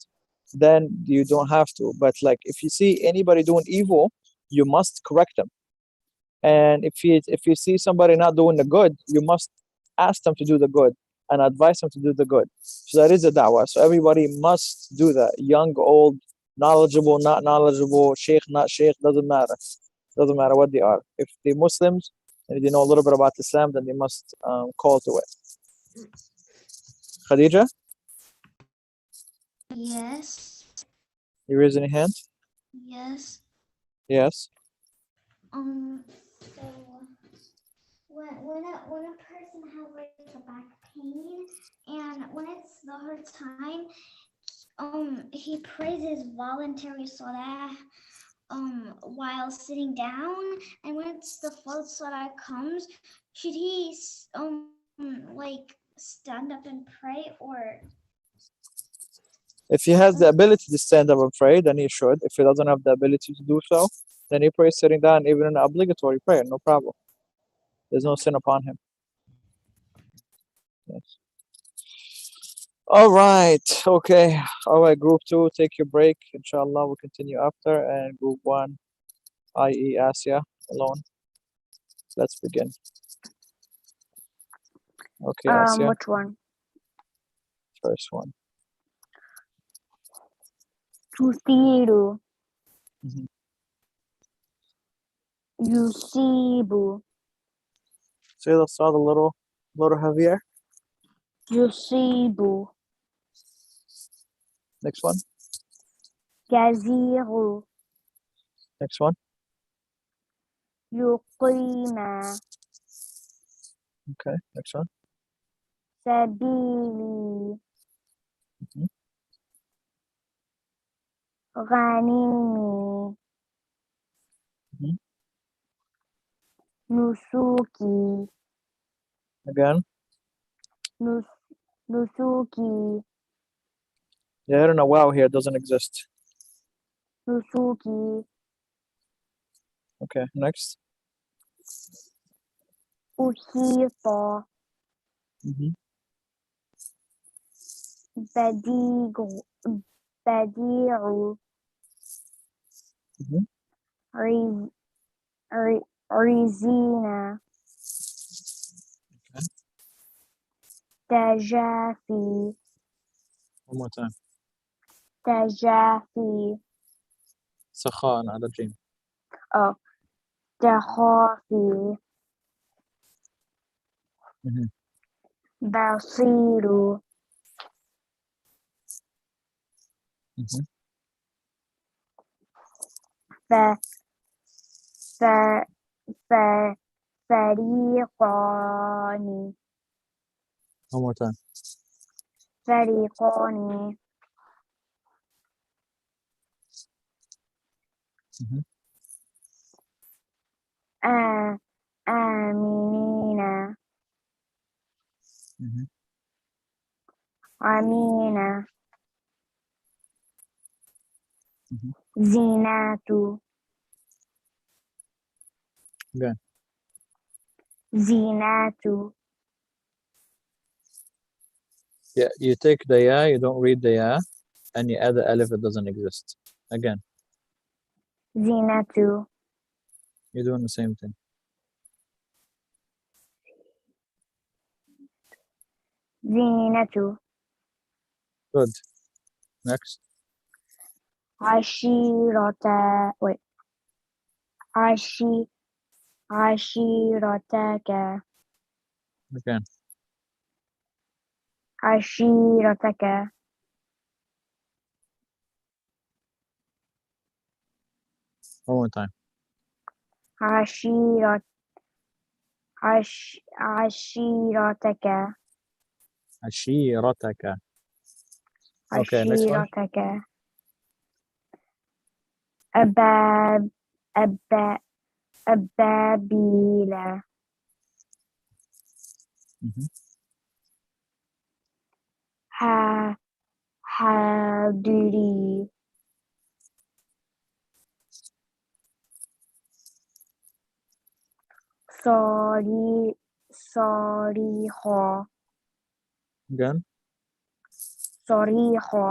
Then you don't have to. But like if you see anybody doing evil, you must correct them. And if you see somebody not doing the good, you must ask them to do the good and advise them to do the good. So that is a da'wah. So everybody must do that. Young, old, knowledgeable, not knowledgeable, sheikh, not sheikh, doesn't matter. Doesn't matter what they are. If they're Muslims and they know a little bit about Islam, then they must call to it. Khadija?
Yes.
You raise any hand?
Yes.
Yes.
So when a person has like a back pain and when it's the hard time, he prays his voluntary salah while sitting down, and once the fourth salah comes, should he like stand up and pray, or
If he has the ability to stand up and pray, then he should. If he doesn't have the ability to do so, then he prays sitting down, even in an obligatory prayer, no problem. There's no sin upon him. Yes. All right. Okay. All right. Group 2, take your break. Inshallah, we'll continue after. And group 1, i.e. Asia, alone. Let's begin. Okay, Asia,
Which one?
first one.
Tusiru.
Mhm.
Yusibu.
Say the start a little heavier.
Yusibu.
Next one.
Yaziru.
Next one.
Yuqima.
Okay. Next one.
Sabili.
Mhm.
Ghanimi.
Mhm.
Nusuki.
Again.
Nusuki.
You're hearing a wow here. It doesn't exist.
Nusuki.
Okay. Next.
Uhita.
Mhm.
Badi'u.
Mhm.
Rizina.
Okay.
Tajafi.
One more time.
Tajafi.
Sakhan على الجيم.
Oh. Takhafi.
Mhm.
Basiru.
Mhm.
Fa. Fariqani.
One more time.
Fariqani.
Mhm.
Aminina.
Mhm.
Amina.
Mhm.
Zinatu.
Again.
Zinatu.
Yeah. You take the ya. You don't read the ya, and you add the alif. It doesn't exist. Again.
Zinatu.
You're doing the same thing.
Zinatu.
Good. Next.
Ashirata. Wait. Ashirataka.
Again.
Ashirataka.
One more time.
Ashirataka.
Ashirataka. Okay. Next one.
Ashirataka. Abab. Ababila.
Mhm.
Hadiri. Sariha.
Again.
Sariha.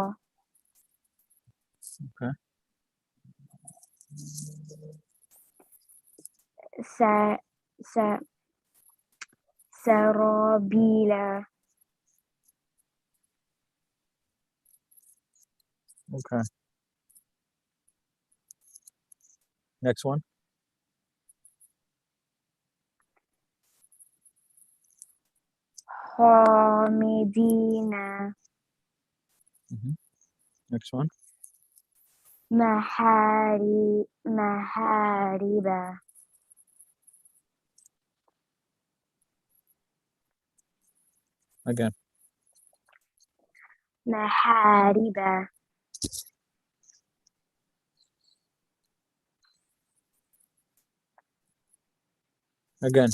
Okay.
Sarabila.
Okay. Next one.
Hamidina.
Mhm. Next one.
Mahariba.
Again.
Mahariba.
Again.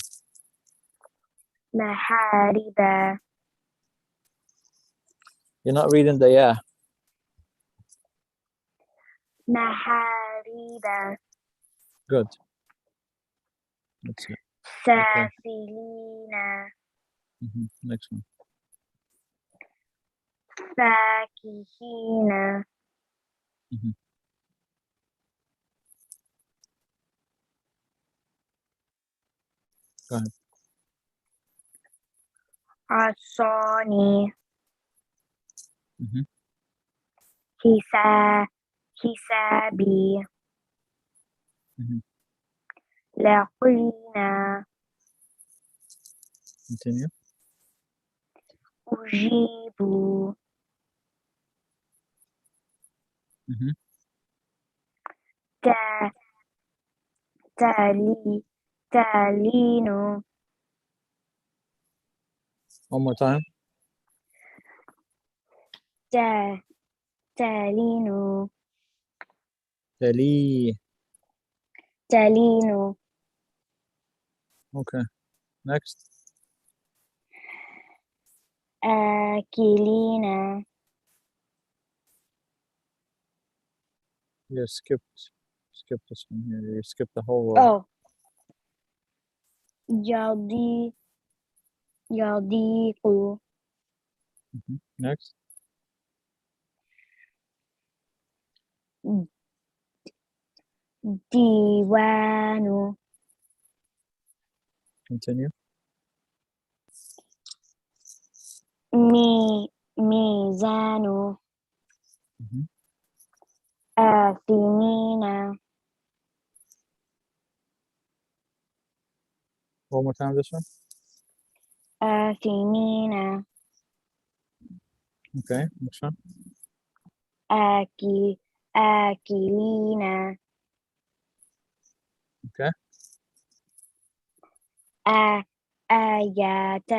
محارب.
You're not reading the yeah.
محارب.
Good. That's it.
سافلين.
Next one.
فاكهين.
Go ahead.
عصاني. حسابي. لقينا.
Continue.
أجيب. تا- تالين.
One more time.
تالين. تالين.
Okay. Next.
آكلين.
You skipped this one here. You skipped the whole word.
Oh. يضيق.
Next.
ديوان.
Continue.
ميزان.
Mhm.
آثمين.
One more time this one.
آثمين.
Okay. Next one.
آكلين.
Okay.
آيات.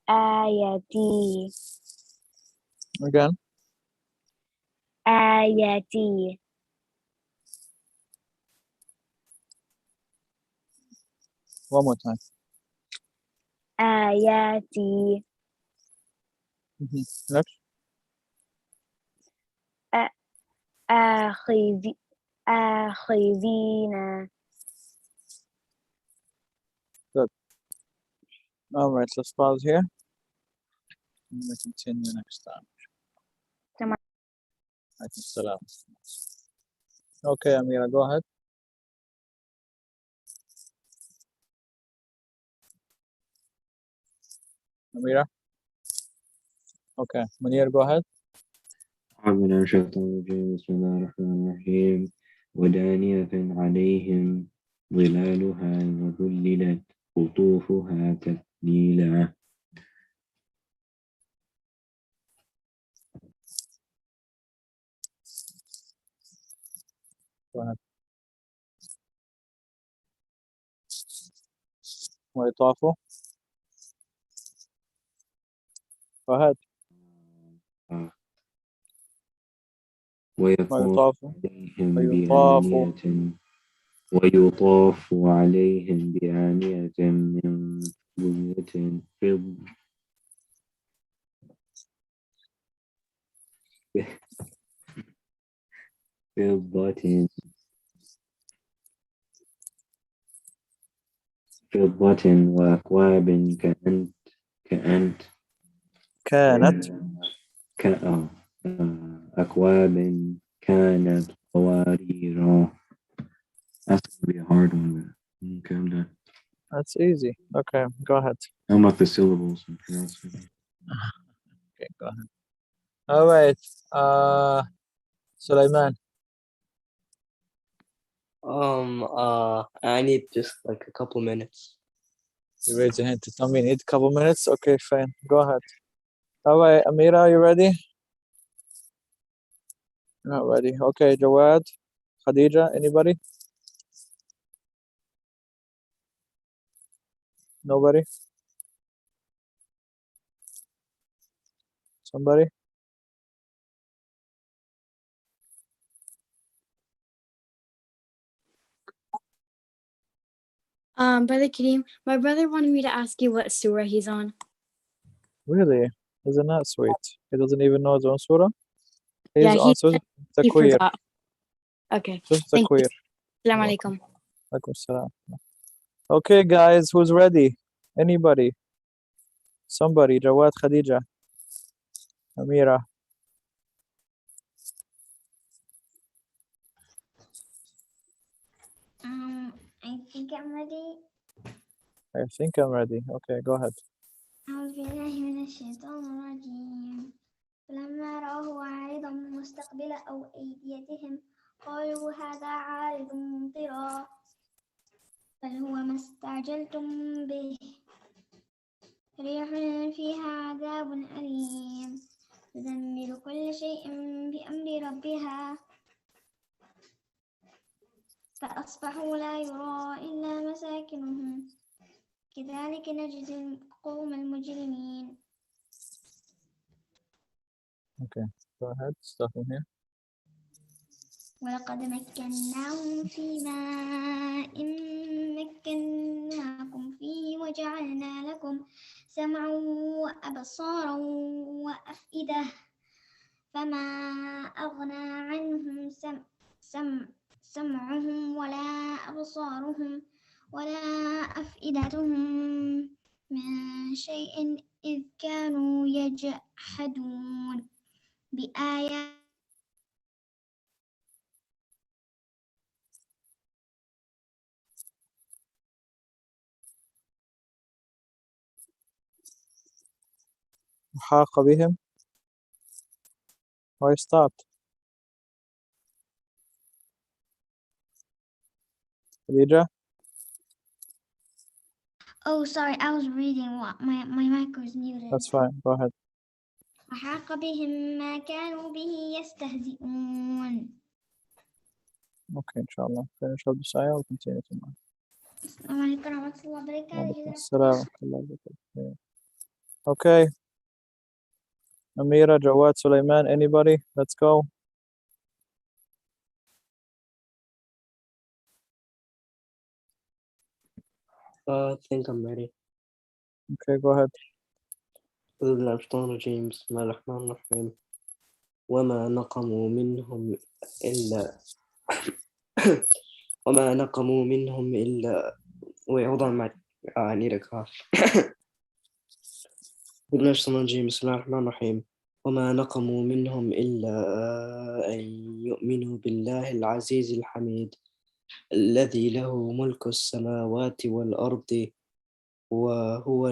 آياتي.
Again.
آياتي.
One more time.
آياتي.
Next.
آخذين.
Good. All right. Let's pause here. And we'll continue next time.
Tamam.
Salam. Okay, Amira, go ahead. Amira. Okay. Munir, go ahead.
أعوذ بالله من الشيطان الرجيم بسم الله الرحمن الرحيم ودانية عليهم ظلالها وذللت قطوفها تذليلا.
Go ahead. ويطافوا. Go ahead.
ويطاف عليهم بآنية من فضة وأكواب
كانت.
أكواب كانت قوارير. That's gonna be a hard one. Okay, I'm done.
That's easy. Okay, go ahead.
How about the syllables and pronouncing?
Okay, go ahead. All right. Sulaiman.
I need just like a couple minutes.
You raise your hand to tell me you need a couple minutes. Okay, fine. Go ahead. All right, Amira, are you ready? Not ready. Okay, Jawad, Khadija, anybody? Nobody? Somebody?
Brother Kareem, my brother wanted me to ask you what surah he's on.
Really? Isn't that sweet? He doesn't even know his own surah? He's
Yeah,
on Surah
he
Takwir.
forgot. Okay.
Surah
Thank you.
Takwir.
Assalamu alaikum.
Alaikum salam. Okay, guys, who's ready? Anybody? Somebody? Jawad, Khadija, Amira.
I think I'm ready.
I think I'm ready. Okay, go ahead.
أعوذ بالله من الشيطان الرجيم فلما رأوه عارضا مستقبل أوديتهم قالوا هذا عارض ممطرنا بل هو ما استعجلتم به ريح فيها عذاب أليم تدمر كل شيء بأمر ربها فأصبحوا لا يرى إلا مساكنهم كذلك نجزي القوم المجرمين.
Okay, go ahead. Start from here.
ولقد مكناهم في ماء مكناكم فيه وجعلنا لكم سمعا وأبصارا وأفئدة فما أغنى عنهم سمعهم ولا أبصارهم ولا أفئدتهم من شيء إذ كانوا يجحدون بآيات
حاق بهم. Why stopped? Khadija?
Oh, sorry, I was reading what my mic was muted.
That's fine. Go ahead.
وحاق بهم ما كانوا به يستهزئون.
Okay, inshallah. Finish up this ayah. We'll continue tomorrow.
السلام عليكم ورحمة الله وبركاته.
Assalamu alaikum. Okay. Amira, Jawad, Sulaiman, anybody? Let's go.
I think I'm ready.
Okay, go ahead.
أعوذ بالله من الشيطان الرجيم بسم الله الرحمن الرحيم وما نقموا منهم إلا وما نقموا منهم إلا Wait, hold on, I need a cough. أعوذ بالله من الشيطان الرجيم بسم الله الرحمن الرحيم وما نقموا منهم إلا أن يؤمنوا بالله العزيز الحميد الذي له ملك السماوات والأرض وهو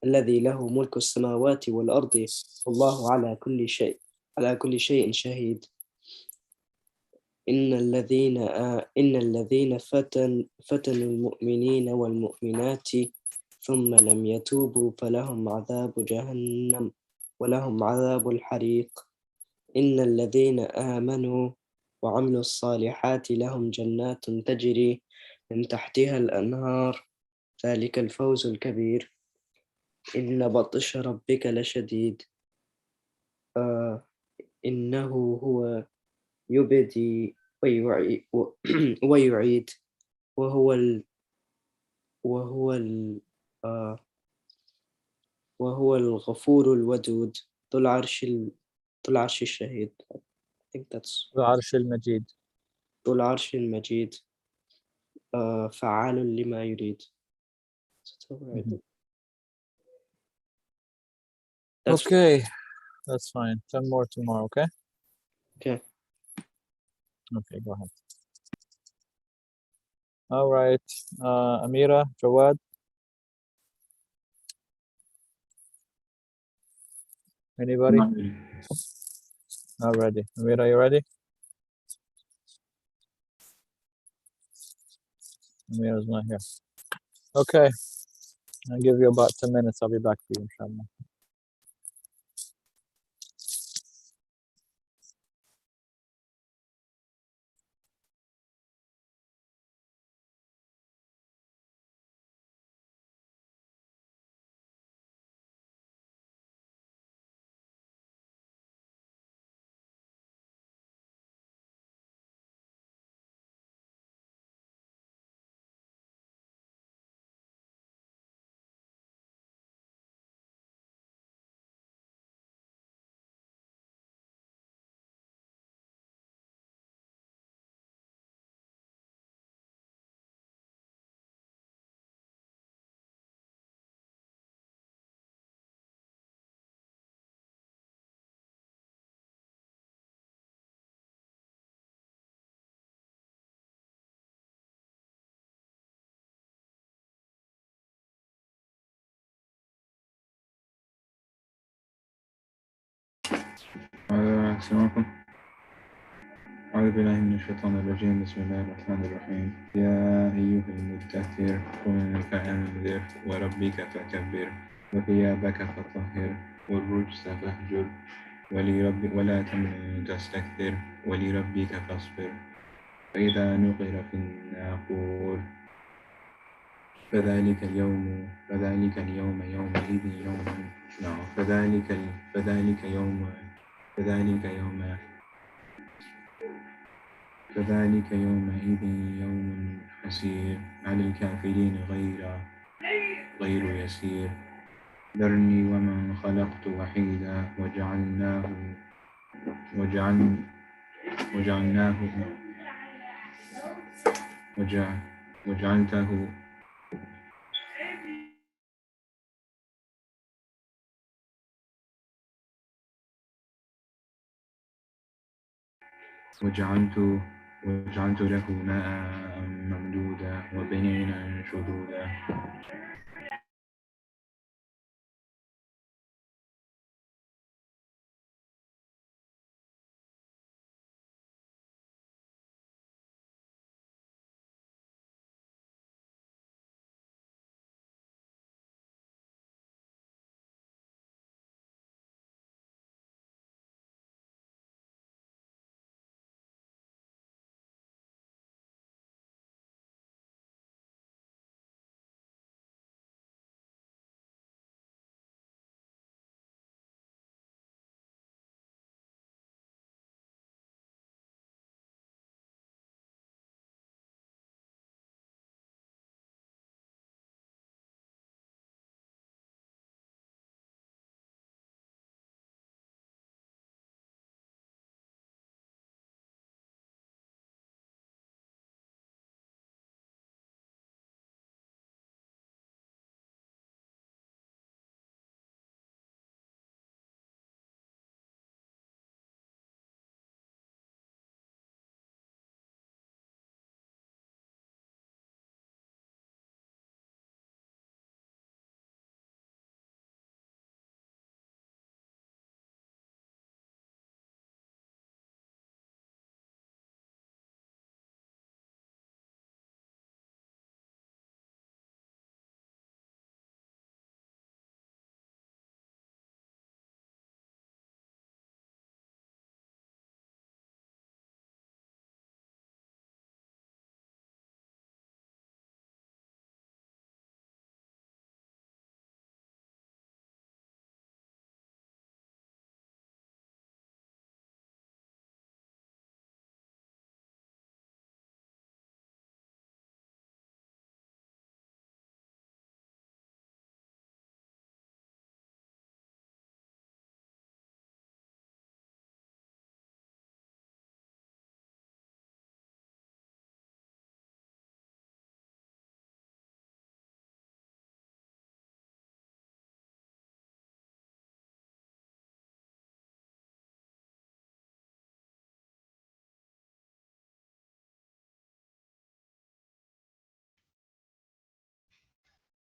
الذي له ملك السماوات والأرض والله على كل شيء شهيد إن الذين فتنوا المؤمنين والمؤمنات ثم لم يتوبوا فلهم عذاب جهنم ولهم عذاب الحريق إن الذين آمنوا وعملوا الصالحات لهم جنات تجري من تحتها الأنهار ذلك الفوز الكبير إن بطش ربك لشديد إنه هو يبدي ويعيد وهو الغفور الودود ذو العرش الشهيد. I think that's
العرش المجيد.
ذو العرش المجيد فعال لما يريد. That's
Okay, that's fine. 10 more tomorrow, okay?
okay.
Okay, go ahead. All right. Amira, Jawad. Anybody? Not ready. Amira, you ready? Amira's not here. Okay. I'll give you about 10 minutes. I'll be back for you, inshallah.
السلام عليكم. أعوذ بالله من الشيطان الرجيم. بسم الله الرحمن الرحيم. يا أيها المدثر قم فأنذر وربك فكبر وثيابك فطهر والرجز فاهجر ولا تمنن تستكثر ولربك فاصبر فإذا نقر في الناقور فذلك اليوم يومئذ يوم فذلك يومئذ يوم حسير على الكافرين غير يسير ذرني ومن خلقت وحيدا وجعلته وجعلت له ماء ممدودا وبنينا شهودا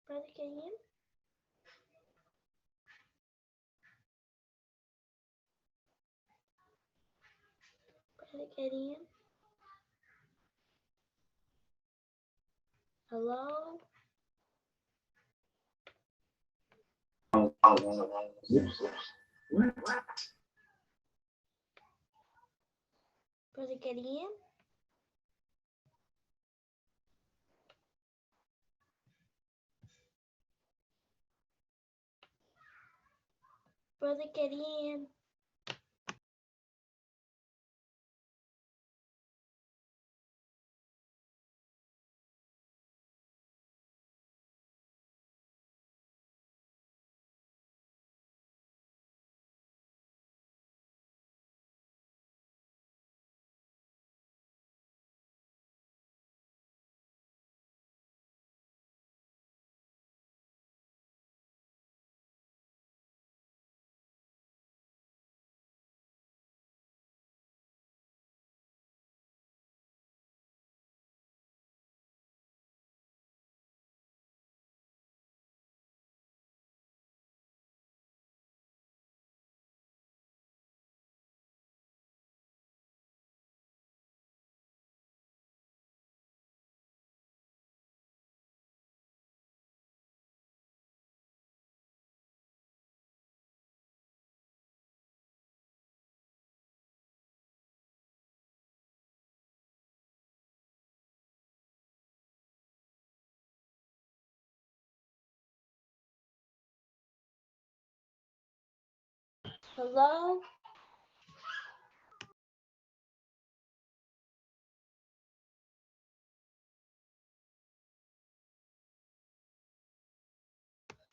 Brother Kareem? Brother Kareem? Hello? Brother Kareem? Brother Kareem? Hello?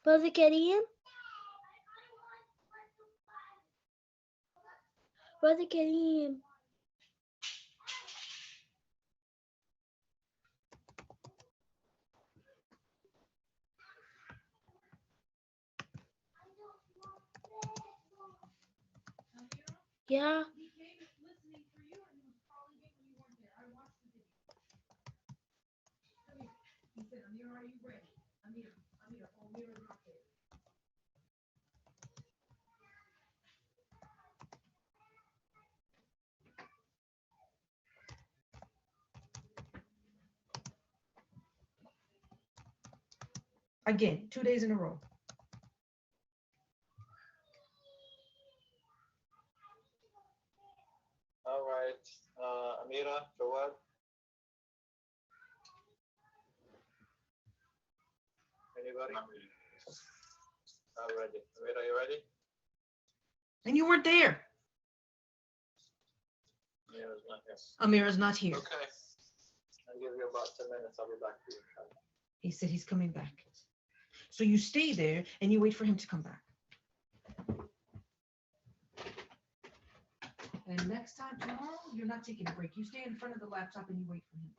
Brother Kareem? Brother Kareem. Yeah.
Again, 2 days in a row.
All right, Amira, Jawad. Anybody? All ready. Amira, you ready?
And you weren't there.
Amira's not here.
Amira's not here.
Okay. I'll give you about 10 minutes. I'll be back to you.
He said he's coming back. So you stay there and you wait for him to come back. And next time, tomorrow, you're not taking a break. You stay in front of the laptop and you wait for him.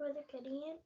Brother Kareem?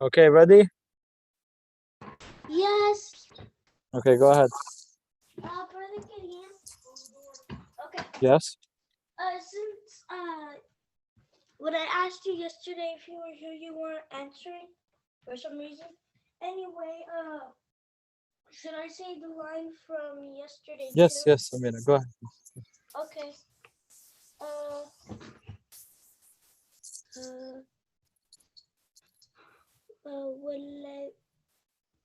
Okay, ready?
Yes.
Okay, go ahead.
Brother Gideon. Okay.
Yes.
Since when I asked you yesterday if you were here, you weren't answering for some reason. Anyway, should I say the line from yesterday
Yes,
too?
yes, Amina, go ahead.
Okay. Uh,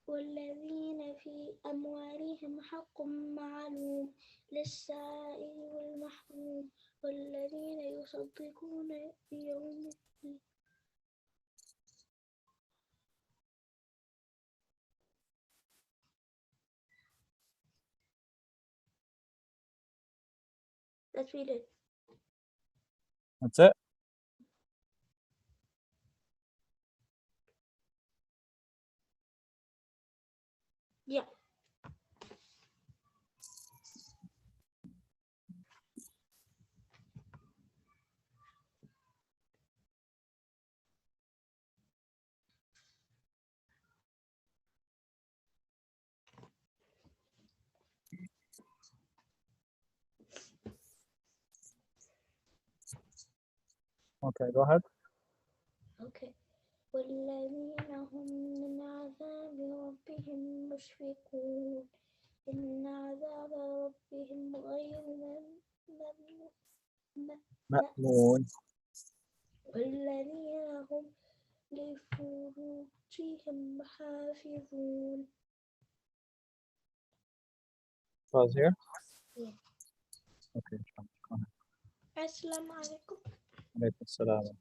والذين في أموالهم حق معلوم للسائل والمحروم والذين يصدقون بيوم الدين. Let's read it.
That's it.
Yeah.
Okay, go ahead.
Okay. والذين هم من عذاب ربهم مشفقون إن عذاب ربهم غير
مأمون.
والذين هم لفروجهم حافظون.
Pause here.
Yeah.
Okay, go ahead.
السلام عليكم.
عليكم السلام.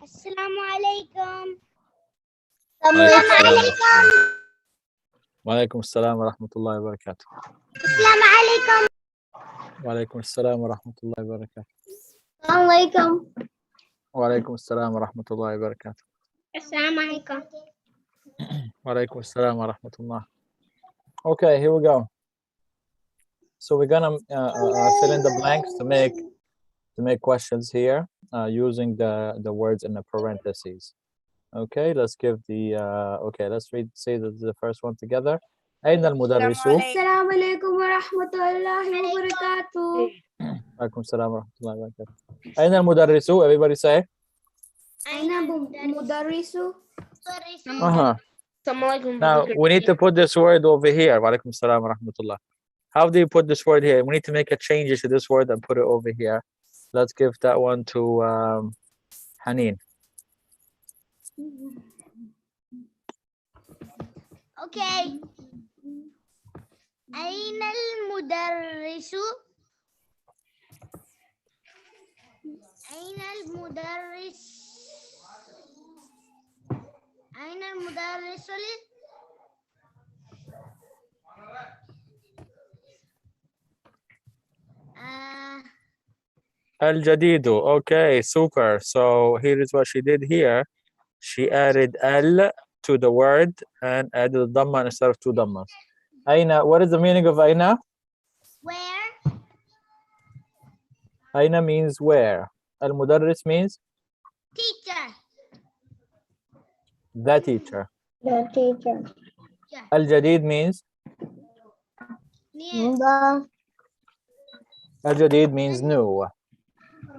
Assalamu alaikum.
وعليكم السلام ورحمة الله وبركاته.
Assalamu alaikum.
وعليكم السلام ورحمة الله وبركاته.
Assalamu alaikum.
وعليكم السلام ورحمة الله وبركاته.
Assalamu alaikum.
وعليكم السلام ورحمة الله. Okay, here we go. So we're gonna fill in the blanks to make questions here using the words in the parentheses. Okay, let's give the okay, let's say the first one together. أين المدرس؟
Assalamu alaikum wa rahmatullahi wa barakatuh.
عليكم السلام ورحمة الله وبركاته. أين المدرس? Everybody say.
Aina mudarrisu?
Now we need to put this word over here. وعليكم السلام ورحمة الله. How do you put this word here? We need to make a change to this word and put it over here. Let's give that one to Haneen.
Okay. Aina al-mudarrisu? Aina al-mudarris? Aina al-mudarrisu?
Al-Jadidu. Okay, super. So here is what she did here. She added al to the word and added a dhamma instead of two dhammas. Aina, what is the meaning of aina?
Where?
Aina means where. Al-Mudarris means
Teacher.
the teacher.
The teacher.
Al-Jadid means
Near.
Al-Jadid means new.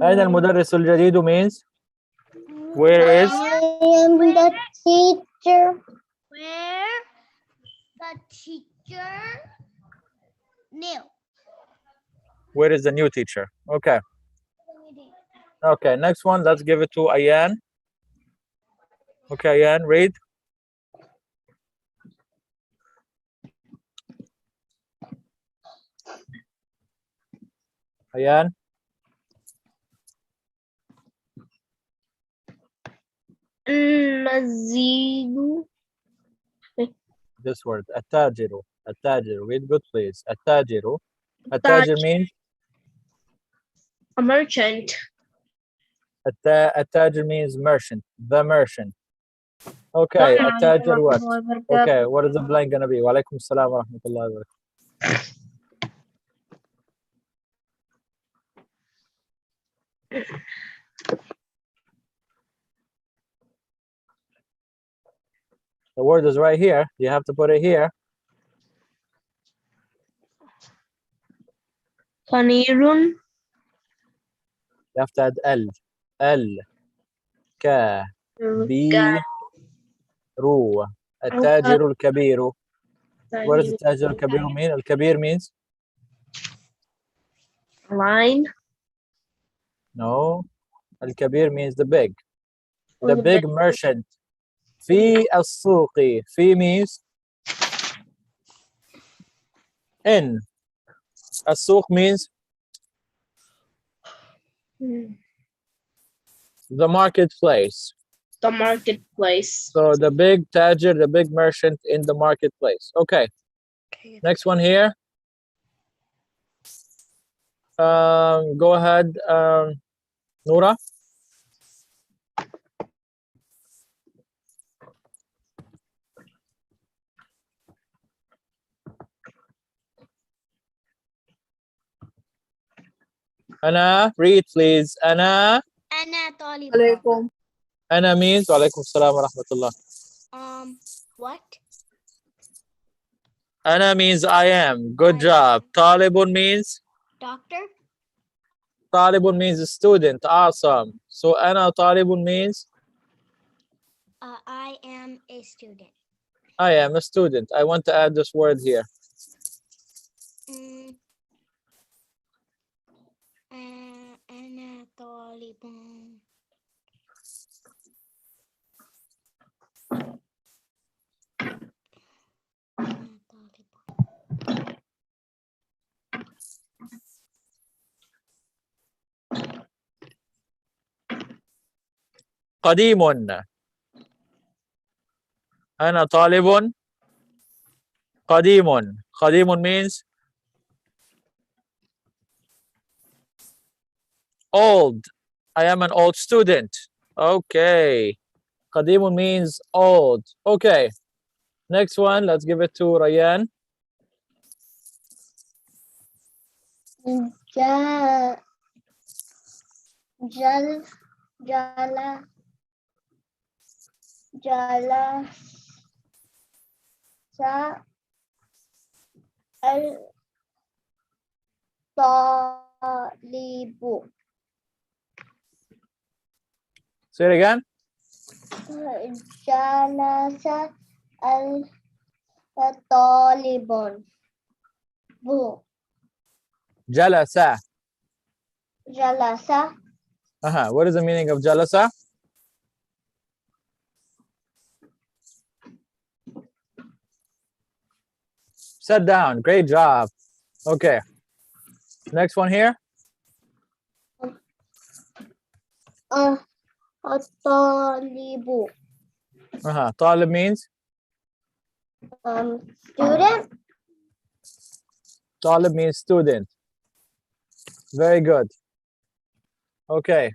Aina al-Mudarris al-Jadidu means where is
I am the teacher.
Where the teacher knew.
where is the new teacher? Okay. Okay, next one, let's give it to Ayan. Okay, Ayan, read. Ayan.
Nazidu.
This word, Atajiru. Atajiru, read good please. Atajiru. Atajir means
A merchant.
Atajir means merchant, the merchant. Okay, Atajir what? Okay, what is the blank gonna be? Wa alaikum salam wa rahmatullahi wa barakatuh. The word is right here. You have to put it here.
Panirun.
You have to add L. L. Ka. B. Ru. Atajir al-kabiru. What does Atajir al-kabiru mean? Al-kabir means?
Line.
No. Al-kabir means the big. The big merchant. Fi as-suqi. Fi means in. As-suq means the marketplace.
The marketplace.
So the big tajir, the big merchant in the marketplace. Okay. Next one here. Go ahead, Noura. Ana, read please. Ana.
Ana talib.
Ana means Walaikum salam wa rahmatullah.
What?
Ana means I am. Good job. Talibun means?
Doctor?
Talibun means student. Awesome. So Ana Talibun means?
I am a student.
I am a student. I want to add this word here.
Ana talibun.
قديم. أنا طالب قديم. قديم means old. I am an old student. Okay. قديم means old. Okay. Next one, let's give it to Rayyan.
جل جل جل جلس الطالب.
Say it again.
جلس الطالب.
جلس.
جلس
What is the meaning of jalasa? Sat down. Great job. Okay. Next one here.
الطالب.
طالب means?
Student.
طالب means student. Very good. Okay.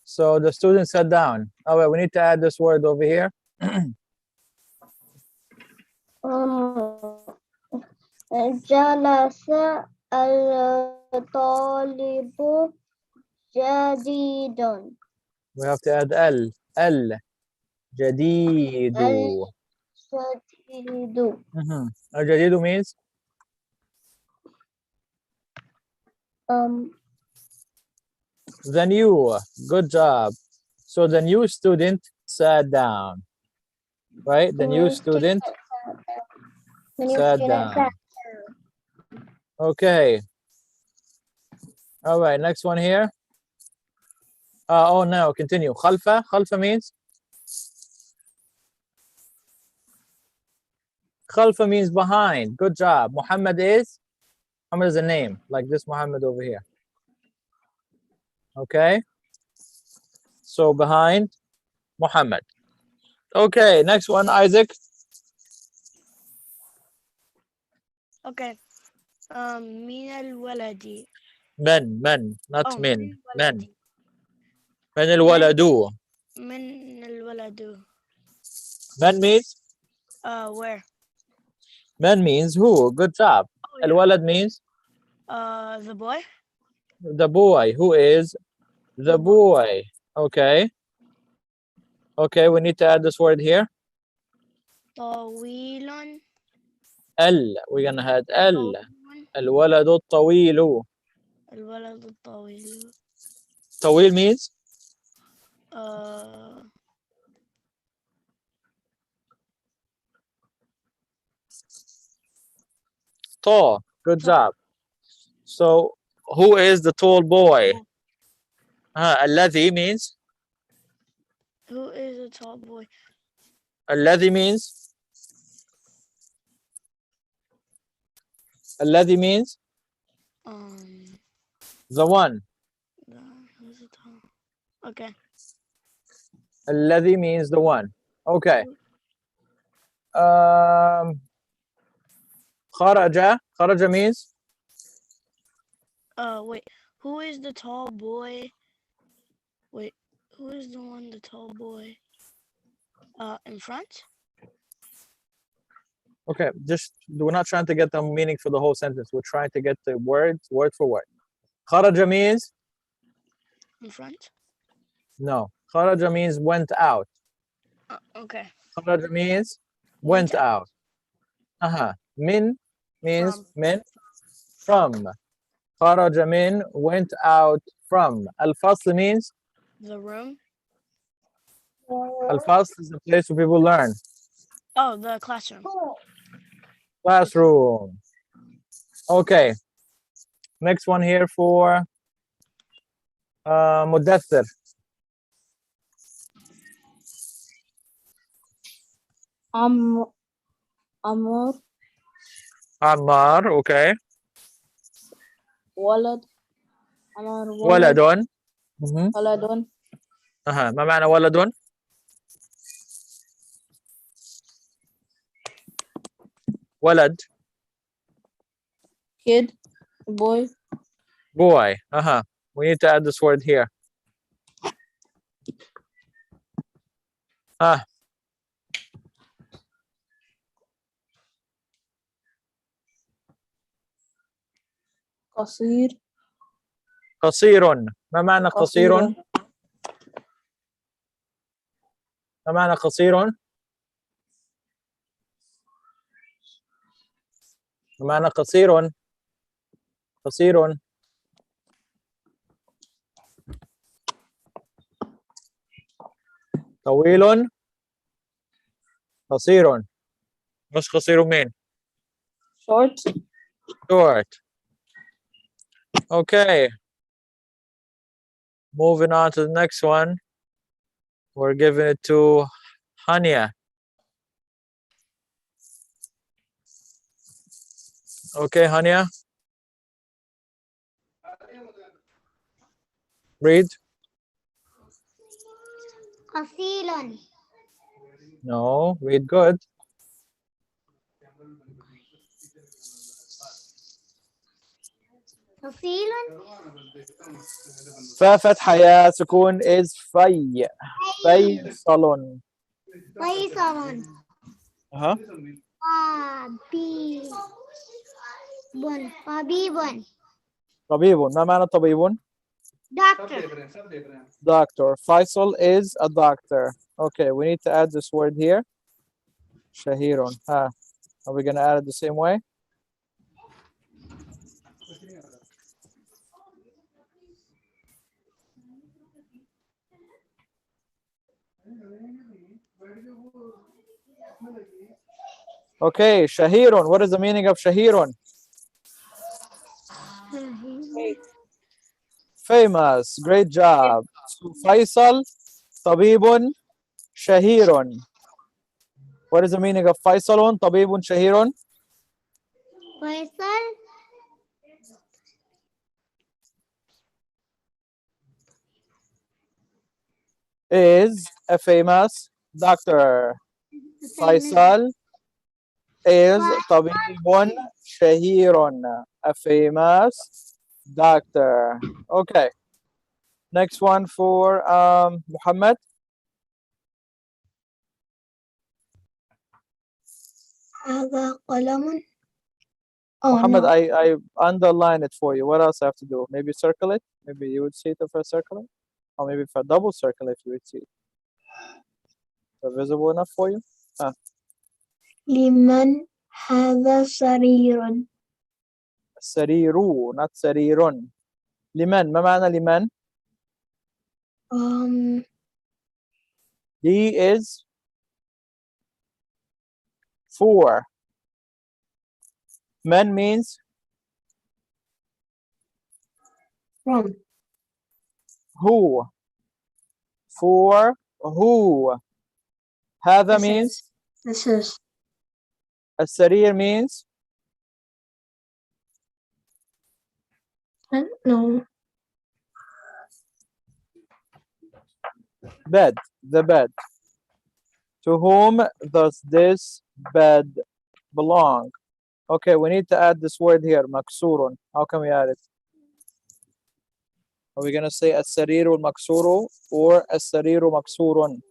So the student sat down. Oh, wait, we need to add this word over here.
جلس الطالب جديد.
We have to add L. جديد.
الجديد.
الجديد means? The new. Good job. So the new student sat down. Right? The new student sat down. Okay. All right, next one here. Oh no, continue. خلفة. خلفة means? خلفة means behind. Good job. Muhammad is? Muhammad is a name, like this Muhammad over here. Okay. So behind Muhammad. Okay, next one, Isaac.
Okay. من الولد.
من, not
Oh,
min.
من
من. من الولد.
من الولد.
من means?
Where?
من means who. Good job.
Oh, yeah.
الولد means?
The boy.
The boy. Who is the boy? Okay. Okay, we need to add this word here.
طويل.
L. We're gonna add L. الولد الطويل.
الولد الطويل.
طويل means? Tall. Good job. So who is the tall boy? الذي means?
Who is a tall boy?
الذي means? الذي means? The one.
Who's a tall? Okay.
الذي means the one. Okay. خرج. خرج means?
Wait. Who is the tall boy? Wait. Who is the one, the tall boy? In front?
Okay, just we're not trying to get the meaning for the whole sentence. We're trying to get the words word for word. خرج means?
In front?
No. خرج means went out.
Okay.
خرج means went out. Min means
From.
min. From. خرج min, went out from. Al-fasl means?
The room?
Al-fasl is the place where people learn.
Oh, the classroom.
Classroom. Okay. Next one here for Mudaththir.
Amr.
Ammar, okay.
ولد. Amr
Waladun.
ولد.
ما معنى ولد؟ ولد.
Kid. Boy.
Boy. We need to add this word here.
قصير.
قصير. ما معنى قصير؟
قصيرة.
ما معنى قصير؟ ما معنى قصير؟ قصير. طويل. قصير. مش قصير مين؟
Short.
Short. Okay. Moving on to the next one. We're giving it to Hania. Okay, Hania. Read.
قصير.
No, read good.
قصير.
ففتح يا سكون is في. فيصل.
فيصل. طبيب.
طبيب. ما معنى طبيب؟
Doctor.
Doctor. Faisal is a doctor. Okay, we need to add this word here. Shahirun. Are we going to add it the same way? Okay, Shahirun. What is the meaning of Shahirun? Famous. Great job. So, Faisal, Tabibun, Shahirun. What is the meaning of Faisalun, Tabibun, Shahirun?
Faisal.
Is a famous doctor. Faisal is Tabibun, Shahirun. A famous doctor. Okay. Next one for Muhammad.
هذا قلم.
Muhammad,
no.
I underline it for you. What else I have to do? Maybe circle it. Maybe you would see it if I circle it. Or maybe if I double circle it, you would see it. Is it visible enough for you?
لمن هذا سرير.
سريرو, not سريرون. لمن. ما معنى لمن? He is for. Man means
from.
who. For who. هذا means
This is.
السرير means
No.
bed. The bed. To whom does this bed belong? Okay, we need to add this word here, maksurun. How can we add it? Are we going to say as-sariru maksuru or as-sariru maksurun?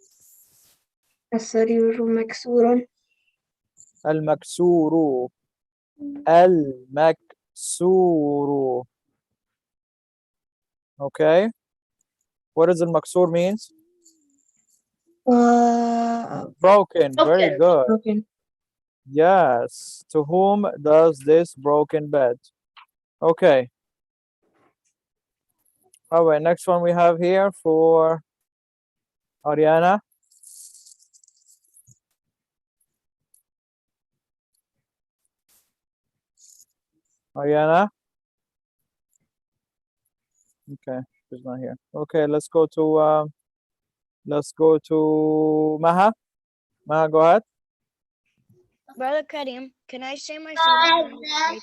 السرير مكسور.
Al-maksuru. Al-maksuru. Okay. What does al-maksur means? Broken. Very good.
Broken.
Yes. To whom does this broken bed? Okay. All right. Next one we have here for Ariana. Ariana. Okay, she's not here. Okay, let's go to Maha. Maha, go ahead.
Brother Karim, can I say my favorite break?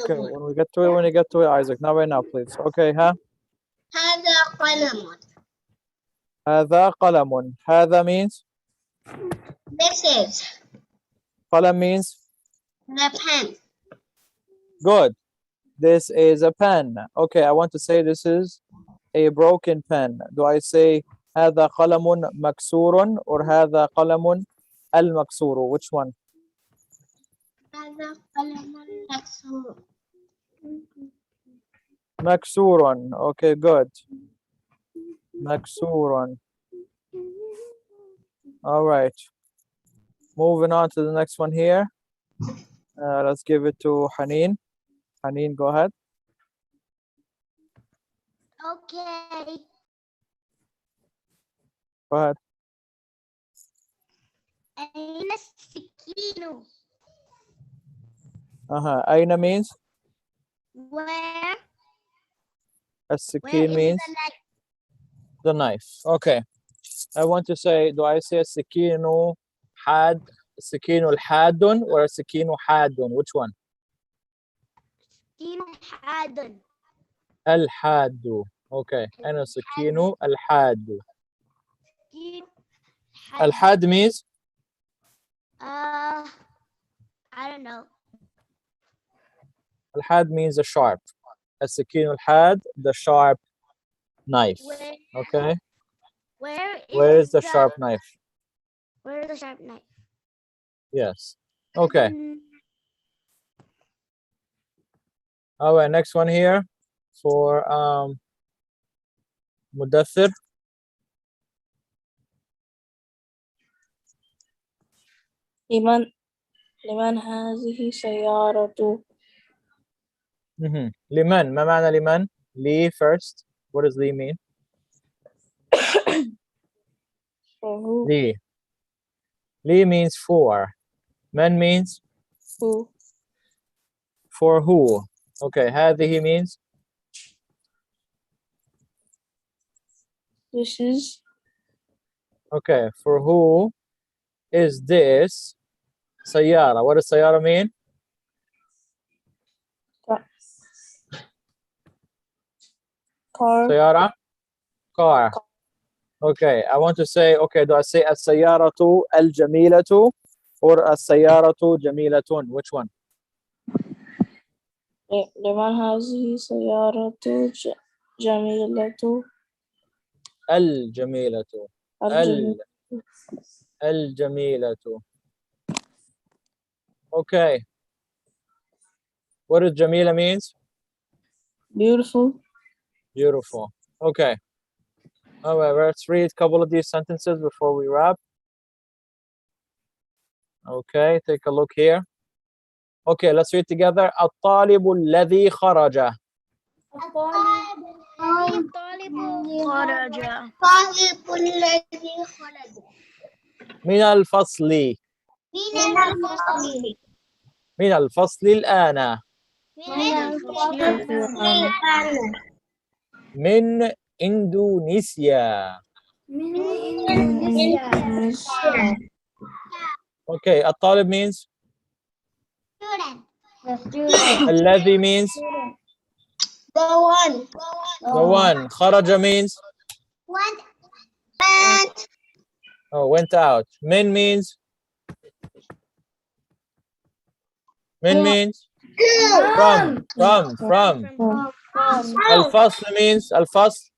Okay, when you get to it, Isaac. Not right now, please. Okay, huh?
هذا قلم.
هذا قلم. هذا means
This is
قلم means
the pen.
good. This is a pen. Okay, I want to say this is a broken pen. Do I say هذا قلم مكسور or هذا قلم المكسور? Which one?
هذا قلم مكسور.
مكسور. Okay, good. مكسور. All right. Moving on to the next one here. Let's give it to Haneen. Haneen, go ahead.
Okay.
Go ahead.
أين السكين?
Aina means?
Where?
As-sikin means? The knife. Okay. I want to say, do I say as-sikinu had, as-sikinu al-hadun or as-sikinu hadun? Which one?
سكين حاد.
Al-hadu. Okay. And as-sikinu al-hadu.
سكين
Al-had means?
I don't know.
Al-had means the sharp. As-sikinu al-had, the sharp knife.
Where?
Okay.
Where
is the sharp knife?
Where is the sharp knife?
Yes. Okay. All right, next one here for Mudathir.
لمن هذه سيارة؟
لمن ما معنى لمن؟ Li first. What does Li mean?
For who?
Li. Li means for. Man means?
Who?
For who? Okay, هذه means?
This is.
Okay, for who is this سيارة? What does سيارة mean?
Car.
سيارة? Car. Okay, I want to say, okay, do I say السيارة الجميلة or السيارة جميلة? Which one?
لمن هذه سيارة جميلة؟
الجميلة.
الجميلة.
الجميلة. Okay. What does Jamila means?
Beautiful.
Beautiful. Okay. All right, let's read a couple of these sentences before we wrap. Okay, take a look here. Okay, let's read together. الطالب الذي خرج. من الفصل. من الفصل الآن. من إندونيسيا. Okay, الطالب means? الذي means?
The
one. خرج means? Went out. Min means? Min means? From. الفصل means? الفصل?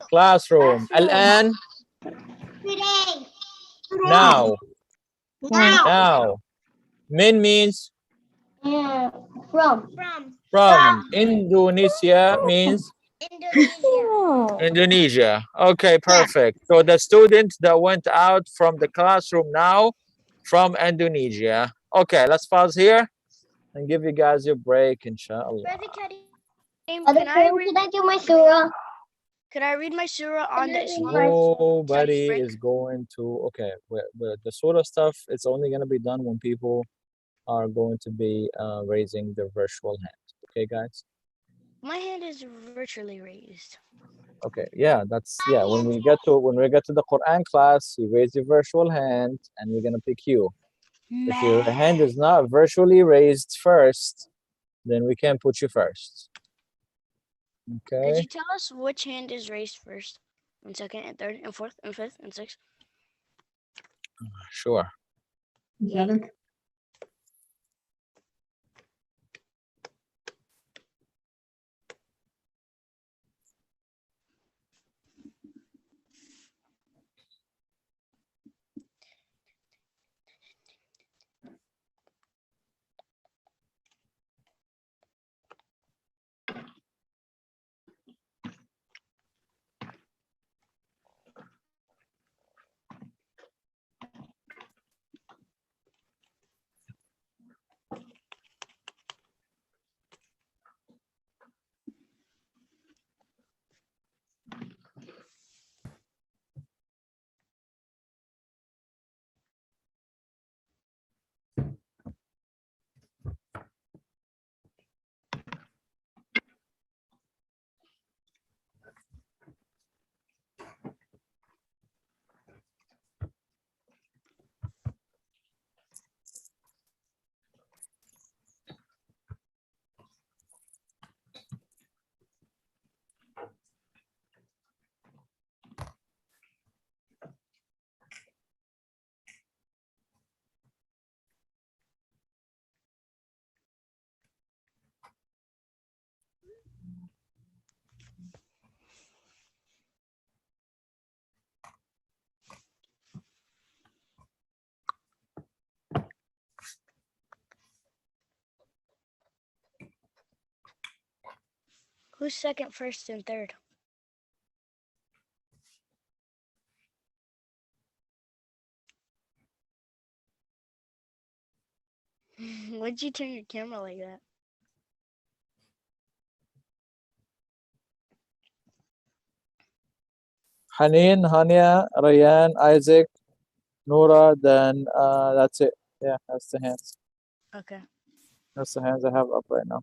Classroom. الآن?
Today.
Now. Min means? From. Indonesia means? Indonesia. Okay, perfect. So the student that went out from the classroom now from Indonesia. Okay, let's pause here and give you guys your break, inshallah.
Can I do my surah? Could I read my surah on the Islamic
Nobody
Studies
is going to, okay, the sort of stuff, it's only going to be done when people are going to be raising their virtual hand. Okay, guys?
My hand is virtually raised.
Okay, yeah, that's, yeah, when we get to the Quran class, you raise your virtual hand and we're going to pick you. If your hand is not virtually raised first, then we can't put you first. Okay.
Could you tell us which hand is raised first? and second and third and fourth and fifth and sixth.
Sure.
Seventh.
Who's second, first, and third? Why'd you turn your camera like that?
Haneen, Hania, Rayyan, Isaac, Nora, then that's it. Yeah, that's the hands.
Okay.
That's the hands I have up right now.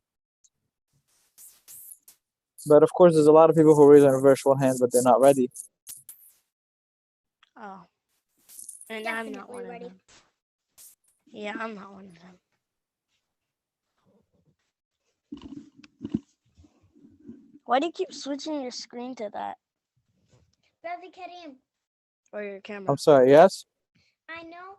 But of course, there's a lot of people who raise a virtual hand, but they're not ready.
Oh. And I'm not one
Definitely ready.
of them. Yeah, I'm not one of them. Why do you keep switching your screen to that?
Brother Karim,
Or your camera?
I'm sorry, yes?
I know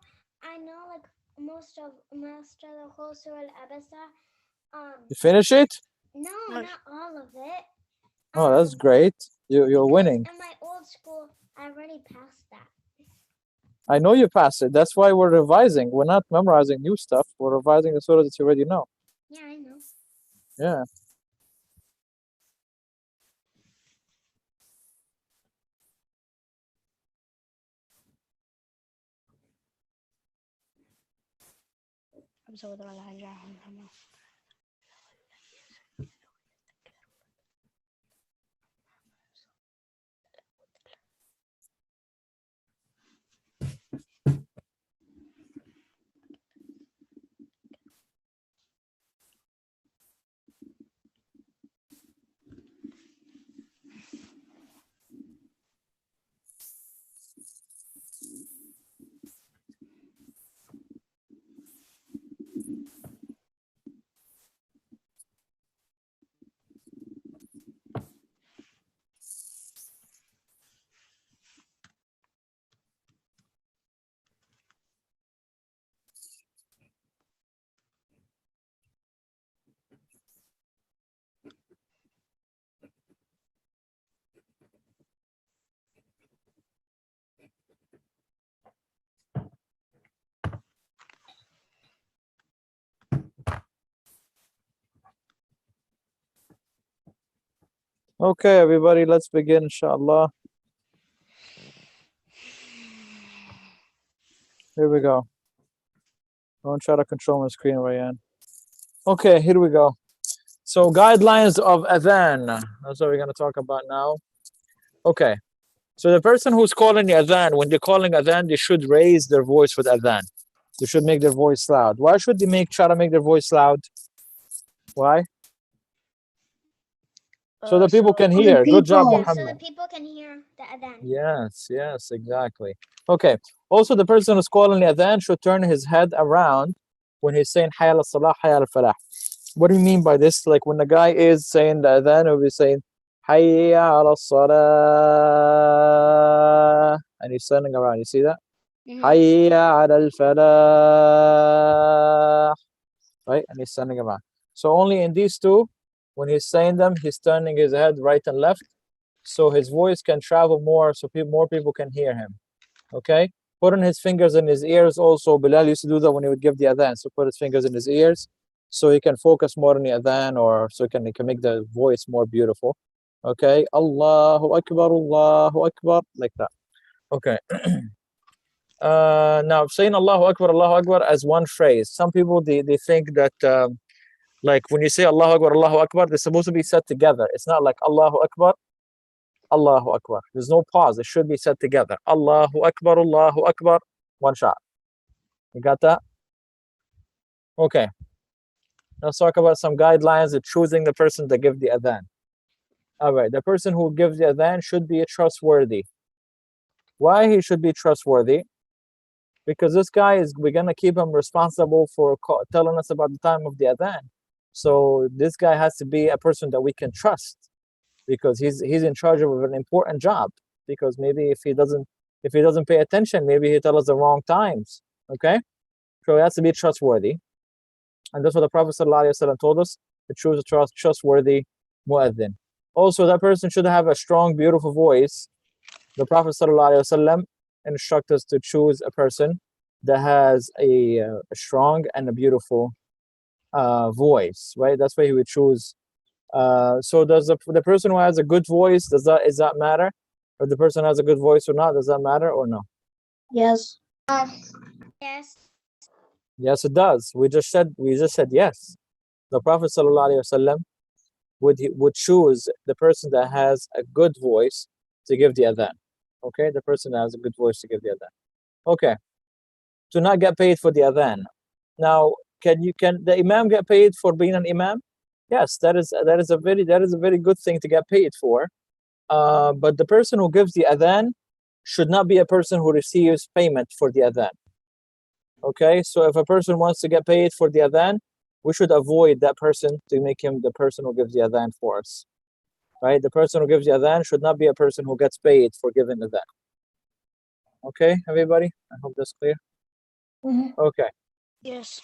like most of the whole Surah Al-Abasa.
You finish it?
No,
No.
not all of it.
Oh, that's great. You're
because
winning.
in my old school, I already passed that.
I know you passed it. That's why we're revising. We're not memorizing new stuff. We're revising the surah that you already know.
Yeah, I know.
Yeah. Okay, everybody, let's begin, inshallah. Here we go. Don't try to control my screen, Rayyan. Okay, here we go. So, guidelines of adhan. That's what we're going to talk about now. Okay. So, the person who's calling the adhan, when they're calling adhan, they should raise their voice with adhan. They should make their voice loud. Why should they try to make their voice loud? Why? So the people can hear. Good job,
Yeah,
Muhammad.
so the people can hear the adhan.
Yes, exactly. Okay. Also, the person who's calling the adhan should turn his head around when he's saying Hayya al-Salah, Hayya al-Falah. What do you mean by this? Like when the guy is saying the adhan, he'll be saying Hayya ala salah. And he's turning around. You see that? Hayya ala al-falah. Right? And he's turning around. So only in these two, when he's saying them, he's turning his head right and left, so his voice can travel more, so more people can hear him. Okay? Putting his fingers in his ears also. Bilal used to do that when he would give the adhan. So put his fingers in his ears so he can focus more on the adhan, or so he can make the voice more beautiful. Okay? Allahu Akbar, like that. Okay. Now, saying Allahu Akbar as one phrase. Some people, they think that like when you say Allahu Akbar, they're supposed to be said together. It's not like Allahu Akbar, Allahu Akbar. There's no pause. It should be said together. Allahu Akbar, one shot. You got that? Okay. Let's talk about some guidelines of choosing the person to give the adhan. All right. The person who gives the adhan should be trustworthy. Why he should be trustworthy? Because this guy we're going to keep him responsible for telling us about the time of the adhan. So this guy has to be a person that we can trust, because he's in charge of an important job. Because maybe if he doesn't pay attention, maybe he tells us the wrong times. Okay, so he has to be trustworthy, and that's what the Prophet ﷺ told us, to choose a trustworthy muezzin. Also, that person should have a strong, beautiful voice. The Prophet ﷺ instructs us to choose a person that has a strong and a beautiful voice, right? That's why he would choose. So does the person who has a good voice, does that matter? Or the person has a good voice or not, does that matter or no?
Yes.
Yes.
Yes, it does. We just said yes. The Prophet ﷺ would choose the person that has a good voice to give the adhan. Okay, the person that has a good voice to give the adhan. Okay, to not get paid for the adhan. Now, can the imam get paid for being an imam? Yes, that is a very good thing to get paid for. But the person who gives the adhan should not be a person who receives payment for the adhan. Okay, so if a person wants to get paid for the adhan, we should avoid that person to make him the person who gives the adhan for us. Right? The person who gives the adhan should not be a person who gets paid for giving the adhan. Okay, everybody? I hope that's clear. Okay.
Yes.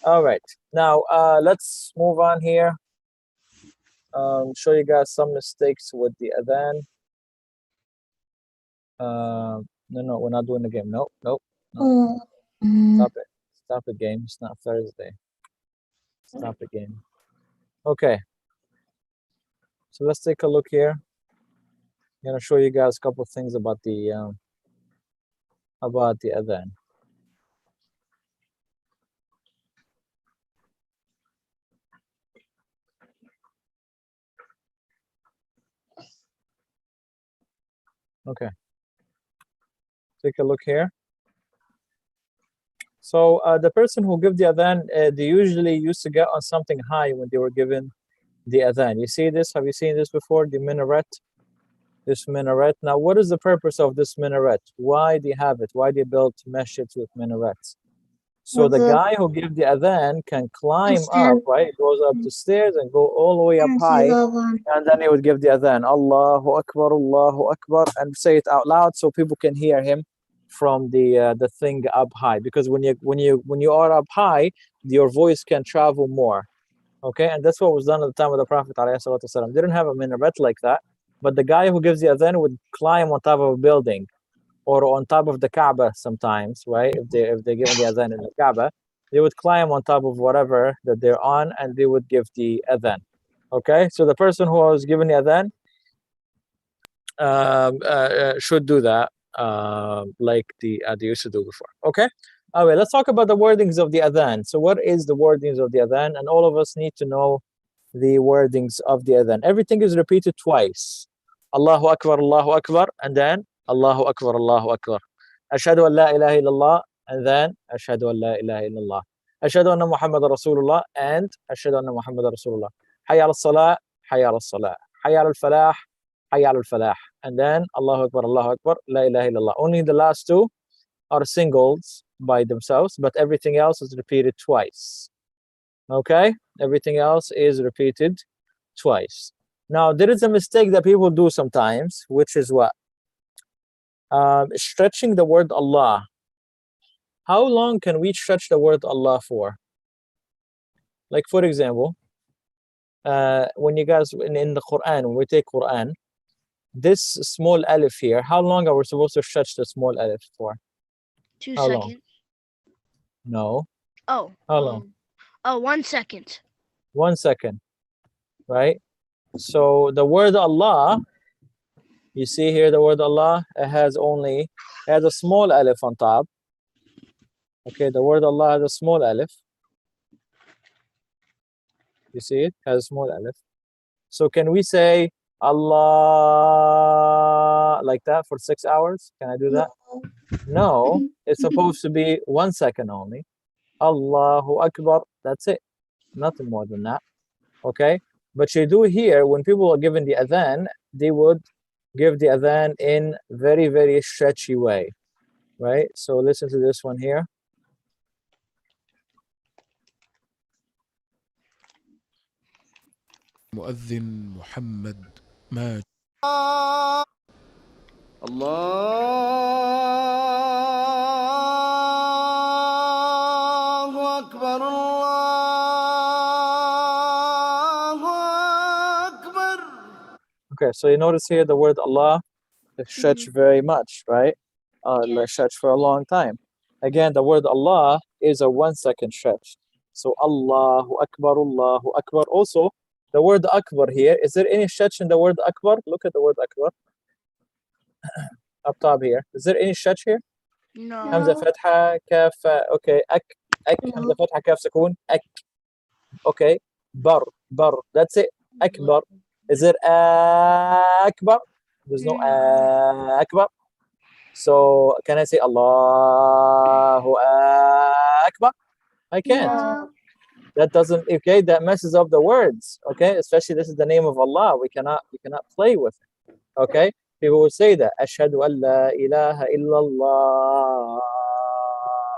All right. Now, let's move on here. Show you guys some mistakes with the adhan. No, we're not doing the game. No. Stop it, game. It's not Thursday. Stop the game. Okay. So let's take a look here. I'm gonna show you guys a couple of things about the adhan. Okay. Take a look here. So the person who gives the adhan, they usually used to get on something high when they were given the adhan. You see this? Have you seen this before? The minaret. This minaret. Now, what is the purpose of this minaret? Why they have it? Why they built masjids with minarets? So the guy who gives the adhan can climb up, right? He goes up the stairs and go all the way up high, and then he would give the adhan, Allahu Akbar, and say it out loud so people can hear him from the thing up high. Because when you are up high, your voice can travel more. Okay, and that's what was done at the time of the Prophet ﷺ. Didn't have a minaret like that, but the guy who gives the adhan would climb on top of a building, or on top of the Kaaba sometimes, right? If they give the adhan in the Kaaba, they would climb on top of whatever that they're on, and they would give the adhan. Okay, so the person who was given the adhan should do that, like they used to do before. Okay. All right, let's talk about the wordings of the adhan. So what is the wordings of the adhan? And all of us need to know the wordings of the adhan. Everything is repeated twice. Allahu Akbar, and then Allahu Akbar, Allahu Akbar. Ashhadu an la ilaha illallah, and then Ashhadu an la ilaha illallah. Ashhadu anna Muhammad Rasulullah, and Ashhadu anna Muhammad Rasulullah. Hayya ala salah, hayya ala salah. Hayya ala falah, hayya ala falah. And then Allahu Akbar, la ilaha illallah. Only the last two are singles by themselves, but everything else is repeated twice. Okay? Everything else is repeated twice. Now, there is a mistake that people do sometimes, which is what? Stretching the word Allah. How long can we stretch the word Allah for? Like, for example, when you guys, in the Quran, when we take Quran, this small alif here, how long are we supposed to stretch the small alif for?
2
How long?
seconds.
No.
Oh.
How long?
1 second.
1 second, right? So the word Allah, you see here the word Allah, it has a small alif on top. Okay, the word Allah has a small alif. You see it has a small alif. So can we say Allah like that for 6 hours? Can I do that? No, it's supposed to be 1 second only. Allahu Akbar, that's it. Nothing more than that. Okay, but you do here, when people are given the adhan, they would give the adhan in very, very stretchy way, right? So listen to this one here.
مؤذن محمد ما الله أكبر الله أكبر.
Okay, so you notice here the word Allah is stretched very much, right? Like stretched for a long time. Again, the word Allah is a 1 second stretch. So Allahu Akbar, Allahu Akbar. Also, the word Akbar here, is there any stretch in the word Akbar? Look at the word Akbar. Up top here. Is there any stretch here?
No.
Hamza Fatha, Kaf, okay, Ak, Hamza Fatha, Kaf, Sukoon, Ak. Okay, Bar, that's it. Akbar. Is it Akbar? There's no Akbar. So can I say Allahu Akbar? I can't.
No.
That doesn't, okay, that messes up the words. Okay, especially this is the name of Allah. We cannot play with it. Okay, people will say that Ashhadu an la ilaha illallah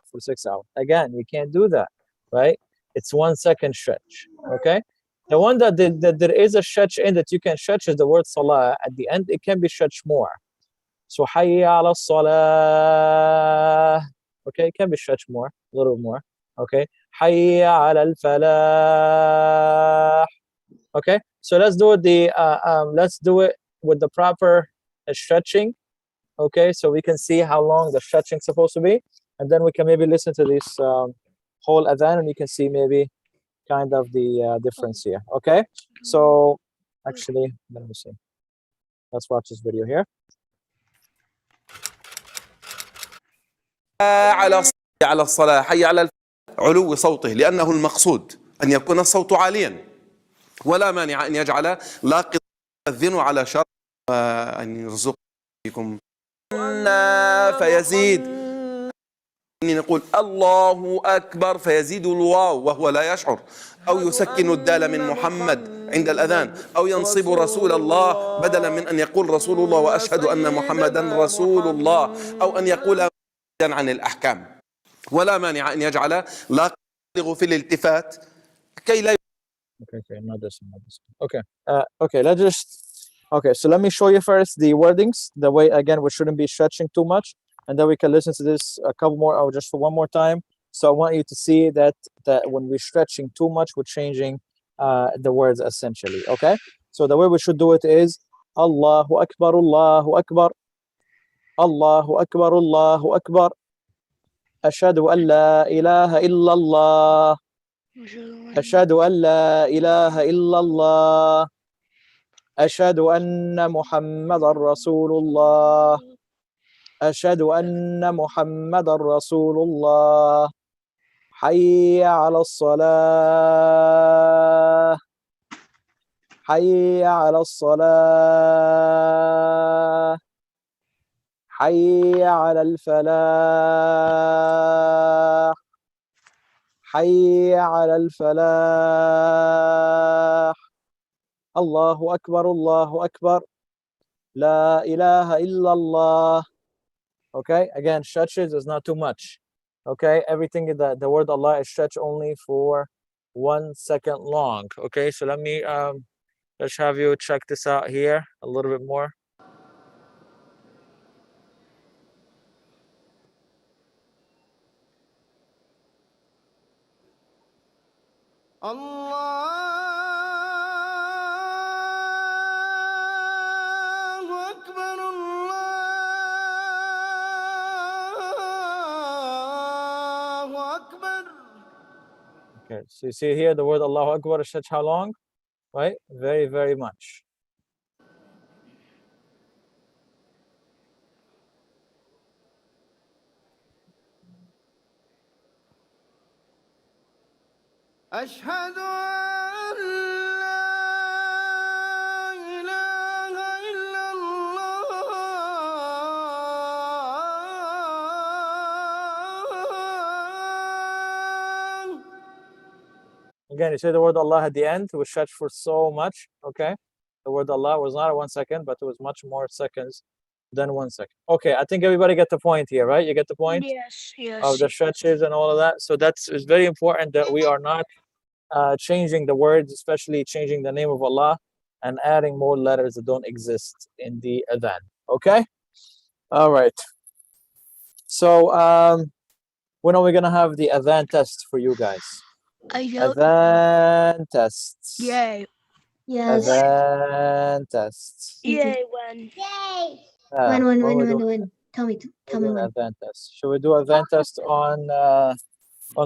for 6 hours. Again, we can't do that, right? It's 1 second stretch. Okay, the one that there is a stretch in that you can stretch is the word Salah. At the end, it can be stretched more. So hayya ala salah. Okay, it can be stretched more, a little more. Okay, hayya ala al falah. Okay, so let's do it with the proper stretching. Okay, so we can see how long the stretching is supposed to be, and then we can maybe listen to this whole adhan, and you can see maybe kind of the difference here. Okay, so actually, let me see. Let's watch this video here.
على الصلاة حي على علو صوته لأنه المقصود أن يكون الصوت عاليا ولا مانع أن يجعل لاقط يؤذن على شرط أن يرزقكم فيزيد نقول الله أكبر فيزيد الواو وهو لا يشعر أو يسكن الدال من محمد عند الأذان أو ينصب رسول الله بدلا من أن يقول رسول الله وأشهد أن محمدا رسول الله أو أن يقول عن الأحكام ولا مانع أن يجعل لا يبالغ في الالتفات كي لا
Okay, not this one. Okay, so let me show you first the wordings, the way, again, we shouldn't be stretching too much, and then we can listen to this a couple more, or just for one more time. So I want you to see that when we're stretching too much, we're changing the words essentially. Okay, so the way we should do it is Allahu Akbar, Allahu Akbar, Allahu Akbar, Allahu Akbar. Ashhadu an la ilaha illallah. أشهد أن لا إله إلا الله أشهد أن محمد رسول الله أشهد أن محمد رسول الله حي على الصلاة حي على الصلاة حي على الفلاح حي على الفلاح الله أكبر الله أكبر لا إله إلا الله. Okay, again, stretches is not too much. Okay, everything in the word Allah is stretched only for 1 second long. Okay, so let me Let's have you check this out here a little bit more.
الله أكبر الله أكبر.
Okay, so you see here the word Allahu Akbar is such how long? Right? Very, very much.
أشهد أن لا إله إلا الله.
Again, you see the word Allah at the end, it was stretched for so much. Okay, the word Allah was not 1 second, but it was much more seconds than 1 second. Okay, I think everybody get the point here, right? You get the point
Yes, yes.
of the stretches and all of that. So it's very important that we are not changing the words, especially changing the name of Allah and adding more letters that don't exist in the adhan. Okay? All right. So when are we gonna have the adhan test for you guys?
I don't.
Adhan tests.
Yay.
Yes.
Adhan tests.
Yay, when?
Yay.
When we do
When? Tell me when.
adhan test? Should we do adhan test on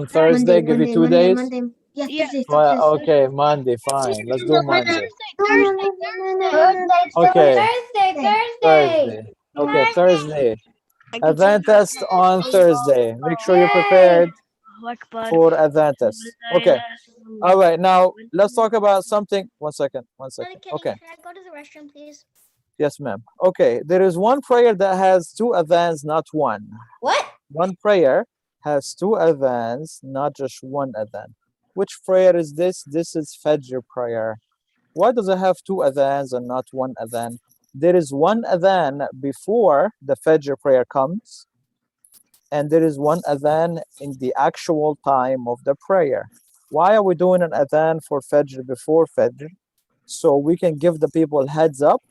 Thursday? Give you 2 days.
Monday. Yeah,
Yeah.
Thursday.
Well, okay, Monday, fine. Let's do Monday.
Thursday.
Okay.
Thursday.
Okay, Thursday.
I can
Adhan test on Thursday. Make sure you're prepared for adhan test. Okay. All right. Now let's talk about something. 1 second. 1 second. Okay.
Can I go to the restroom, please?
Yes, ma'am. Okay. There is one prayer that has 2 adhans, not one.
What?
One prayer has 2 adhans, not just 1 adhan. Which prayer is this? This is Fajr prayer. Why does it have 2 adhans and not 1 adhan? There is 1 adhan before the Fajr prayer comes, and there is 1 adhan in the actual time of the prayer. Why are we doing an adhan for Fajr before Fajr? So we can give the people heads up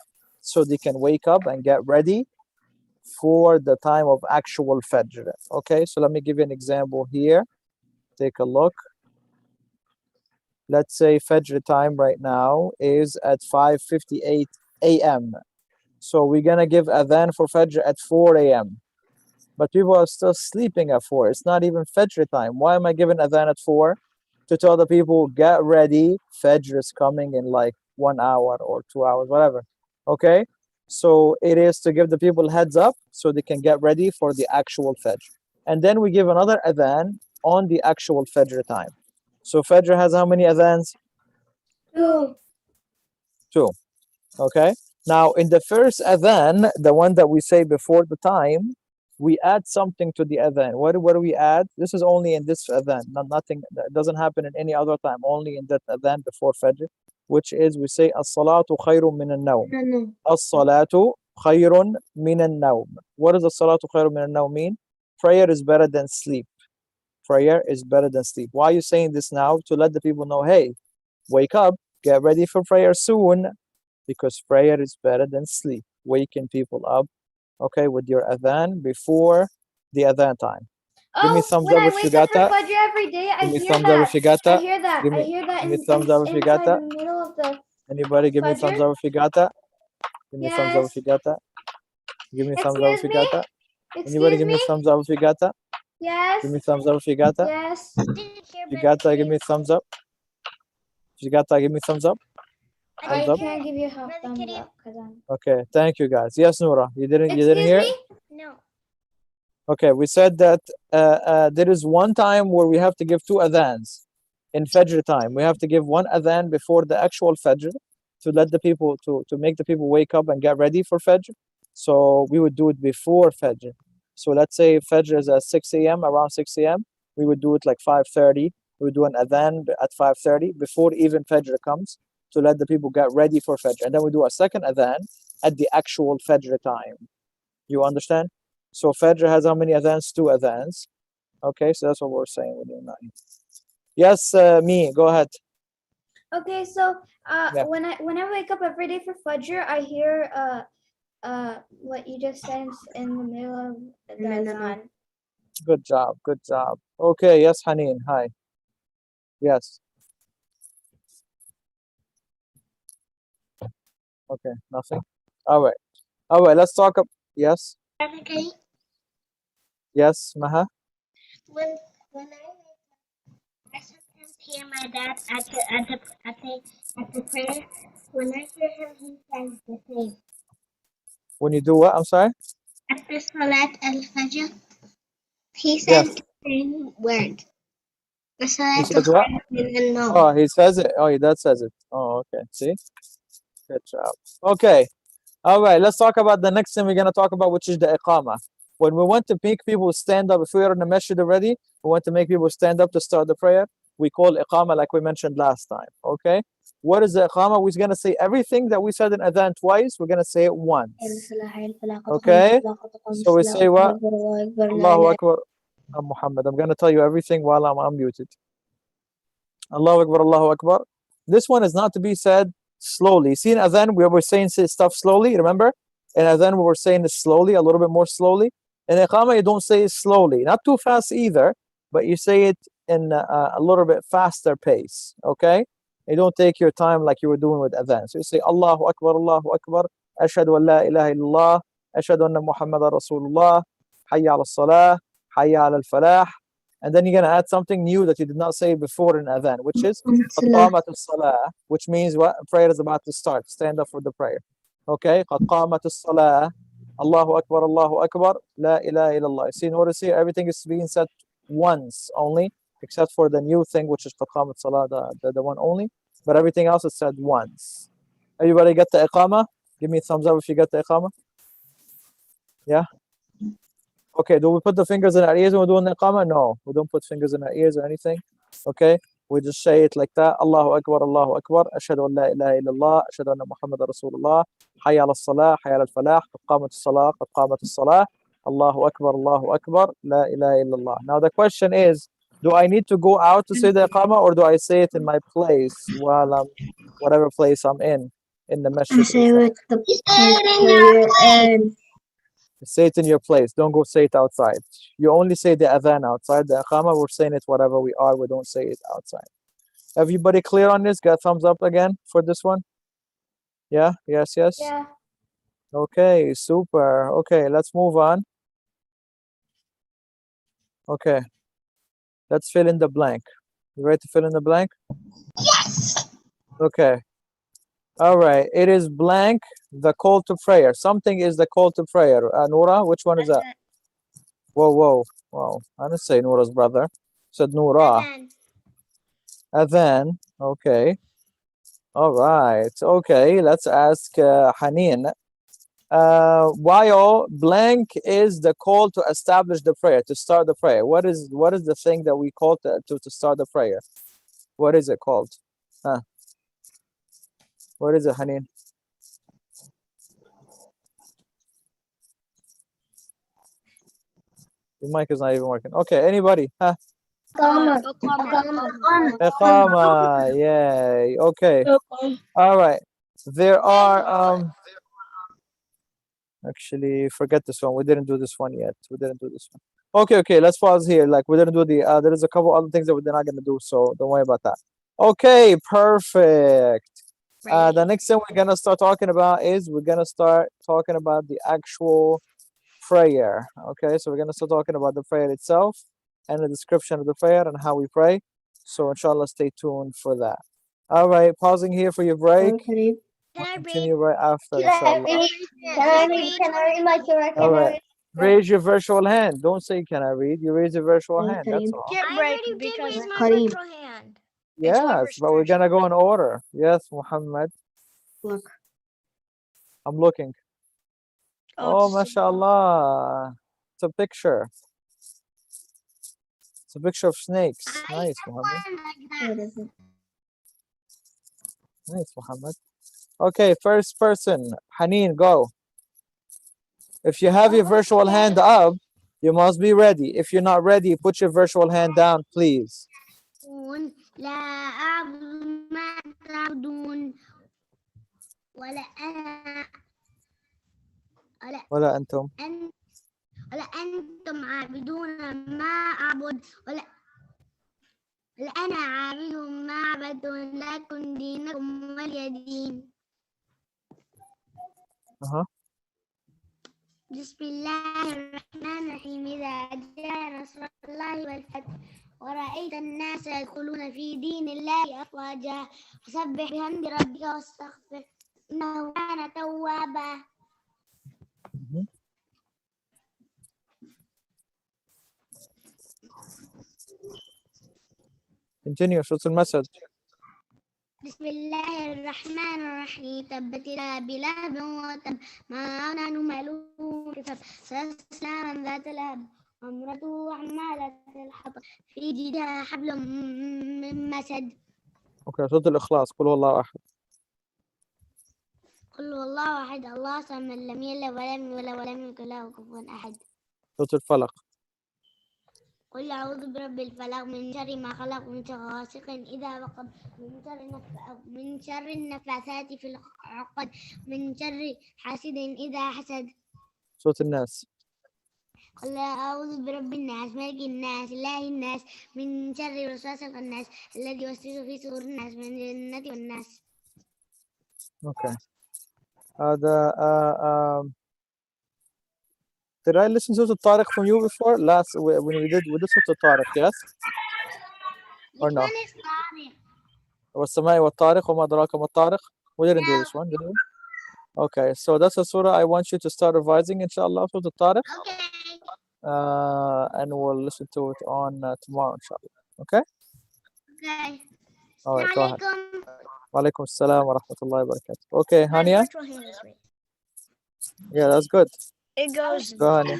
so they can wake up and get ready for the time of actual Fajr. Okay, so let me give you an example here. Take a look. Let's say Fajr time right now is at 5:58 a.m. So we're gonna give adhan for Fajr at 4 a.m. But people are still sleeping at 4. It's not even Fajr time. Why am I giving adhan at 4? To tell the people, get ready, Fajr is coming in like 1 hour or 2 hours, whatever. Okay? So it is to give the people heads up so they can get ready for the actual Fajr. And then we give another adhan on the actual Fajr time. So Fajr has how many adhans?
2.
2. Okay? Now, in the first adhan, the one that we say before the time, we add something to the adhan. What do we add? This is only in this adhan. Nothing, that doesn't happen in any other time, only in that adhan before Fajr, which is we say, As-salatu khayrun min al-nawm. As-salatu khayrun min al-nawm. What does As-salatu khayrun min al-nawm mean? Prayer is better than sleep. Prayer is better than sleep. Why are you saying this now? To let the people know, hey, wake up, get ready for prayer soon, because prayer is better than sleep. Waking people up, okay, with your adhan before the adhan time. Give me thumbs up if you got that.
Every day,
Give me thumbs up if you got that.
I hear that.
Give me thumbs up if you got that.
In the middle of the
Anybody give me thumbs up if you got that? Give me thumbs up if you got that. Give me thumbs up if you got that. Anybody give me thumbs up if you got that?
Yes.
Give me thumbs up if you got that.
Yes.
If you got that, give me thumbs up. If you got that, give me thumbs up. Thumbs up.
Can't give you a thumbs up because I'm.
Okay, thank you guys. Yes, Noura, you didn't hear it?
No.
Okay, we said that there is one time where we have to give 2 adhans in Fajr time. We have to give 1 adhan before the actual Fajr to let the people to make the people wake up and get ready for Fajr. So we would do it before Fajr. So let's say Fajr is at 6 a.m. around 6 a.m. We would do it like 5:30. We would do an adhan at 5:30 before even Fajr comes to let the people get ready for Fajr. And then we do a second adhan at the actual Fajr time. You understand? So Fajr has how many adhans? 2 adhans. Okay, so that's what we're saying with you. Yes, me, go ahead.
Okay, so
Yeah.
When I wake up every day for Fajr, I hear what you just said in the middle of the azan.
Good job. Good job. Okay. Yes, Haneen. Hi. Yes. Okay. Nothing. All right. All right. Let's talk. Yes.
Okay.
Yes, Maha.
When I sometimes hear my dad at the prayer. When I hear him, he says the same.
When you do what? I'm sorry.
At the Salat al-Fajr, he says
Yes.
the same word. The
He
Salat
says what?
al-Fajr.
Oh, he says it. Oh, your dad says it. Oh, okay. See. Good job. Okay. All right. Let's talk about the next thing we're gonna talk about, which is the iqama. When we want to make people stand up, if we are in the masjid already, we want to make people stand up to start the prayer. We call iqama, like we mentioned last time. Okay. What is the iqama? We're gonna say everything that we said in adhan twice. We're gonna say it once. Okay. So we say what? Allahu Akbar. Muhammad. I'm gonna tell you everything while I'm unmuted. Allahu Akbar, Allahu Akbar. This one is not to be said slowly. See, in adhan, we were saying stuff slowly, remember? In adhan, we were saying it slowly, a little bit more slowly. In iqama, you don't say it slowly. Not too fast either, but you say it in a little bit faster pace, okay? You don't take your time like you were doing with adhan. So you say, Allahu Akbar, Ashhadu an la ilaha illallah, Ashhadu anna Muhammadan Rasulullah, Hayya ala salah, Hayya ala al-falah. And then you're going to add something new that you did not say before in adhan, which is qamat as-salah, which means what? Prayer is about to start. Stand up for the prayer. Okay? Qamat as-salah, Allahu Akbar, La ilaha illallah. See, notice here, everything is being said once only, except for the new thing, which is qamat salah, the one only. But everything else is said once. Everybody get the iqama? Give me a thumbs up if you get the iqama. Yeah? Okay, do we put the fingers in our ears when we're doing the iqama? No, we don't put fingers in our ears or anything. Okay, we just say it like that. Allahu Akbar, Ashhadu an la ilaha illallah, Ashhadu anna Muhammadan Rasulullah, Hayya ala salah, Hayya ala falah, qad qamat as-salah, Allahu Akbar, La ilaha illallah. Now the question is, do I need to go out to say the iqama, or do I say it in my place while I'm, whatever place I'm in the masjid?
Say it the place where you're in.
Say it in your place. Don't go say it outside. You only say the adhan outside. The iqama, we're saying it wherever we are. We don't say it outside. Everybody clear on this? Got thumbs up again for this one? Yeah? Yes, yes?
Yeah.
Okay, super. Okay, let's move on. Okay. Let's fill in the blank. You ready to fill in the blank?
Yes.
Okay. All right. It is blank, the call to prayer. Something is the call to prayer. Noura, which one is that? Whoa. I didn't say Noura's brother. I said Noura. Adhan. Okay. All right. Okay. Let's ask Haneen. While blank is the call to establish the prayer, to start the prayer. What is the thing that we call to start the prayer? What is it called? Huh? What is it, Haneen? Your mic is not even working. Okay, anybody? Huh? Akama. Yay. Okay. All right. There are actually forget this one. We didn't do this one yet. Okay, let's pause here. Like we didn't do the there is a couple other things that we're not gonna do, so don't worry about that. Okay, perfect. The next thing we're gonna start talking about is the actual prayer. Okay, so we're gonna start talking about the prayer itself and the description of the prayer and how we pray. So inshallah, stay tuned for that. All right, pausing here for your break. Continue right after, inshallah.
Can I read my surah?
All right. Raise your virtual hand. Don't say, can I read? You raise your virtual hand. That's all.
Get break because my virtual hand.
Yes, but we're going to go in order. Yes, Muhammad.
Look.
I'm looking. Oh, mashallah. It's a picture. It's a picture of snakes. Nice, Muhammad. Nice, Muhammad. Okay, first person. Haneen, go. If you have your virtual hand up, you must be ready. If you're not ready, put your virtual hand down, please.
لا أعبد ما تعبدون
ولا أنا
ولا أنتم
ولا أنتم عابدون ما أعبد ولا أنا عابد ما عبدتم لكم دينكم ولي دين. بسم الله الرحمن الرحيم. إذا جاء نصر الله والفتح ورأيت الناس يدخلون في دين الله أفواجا فسبح بحمد ربك واستغفر إنه كان توابا.
Continue. شوف المسج.
بسم الله الرحمن الرحيم. تبت يدا أبي لهب وتب ما أغنى عنه ماله كسب سيصلى نارا ذات لهب وامرأته حمالة الحطب في جيدها حبل من مسد.
أوكي. صوت الإخلاص. قل هو الله أحد.
قل هو الله أحد الله الصمد لم يلد ولم يولد ولم يكن له كفوا أحد.
صوت الفلق.
قل أعوذ برب الفلق من شر ما خلق من شر غاسق إذا وقب من شر النفاثات في العقد من شر حاسد إذا حسد.
صوت الناس.
قل أعوذ برب الناس ملك الناس إله الناس من شر الوسواس الخناس الذي يوسوس في صدور الناس من الجنة والناس.
Okay. هذا did I listen to the Tariq from you before? Last when we did Surah Tariq, yes? Or no?
Which one is Tariq?
والسماء والطارق وما أدراك ما الطارق. We didn't do this one, did we? Okay, so that's a surah I want you to start revising, inshallah, Surah Tariq.
Okay.
And we'll listen to it on tomorrow, inshallah. Okay?
Okay.
All right, go ahead.
Wa
alaikum assalam wa rahmatullahi wa barakatuh. Okay, Hania? Yeah, that's good.
It goes,
Go, Hania.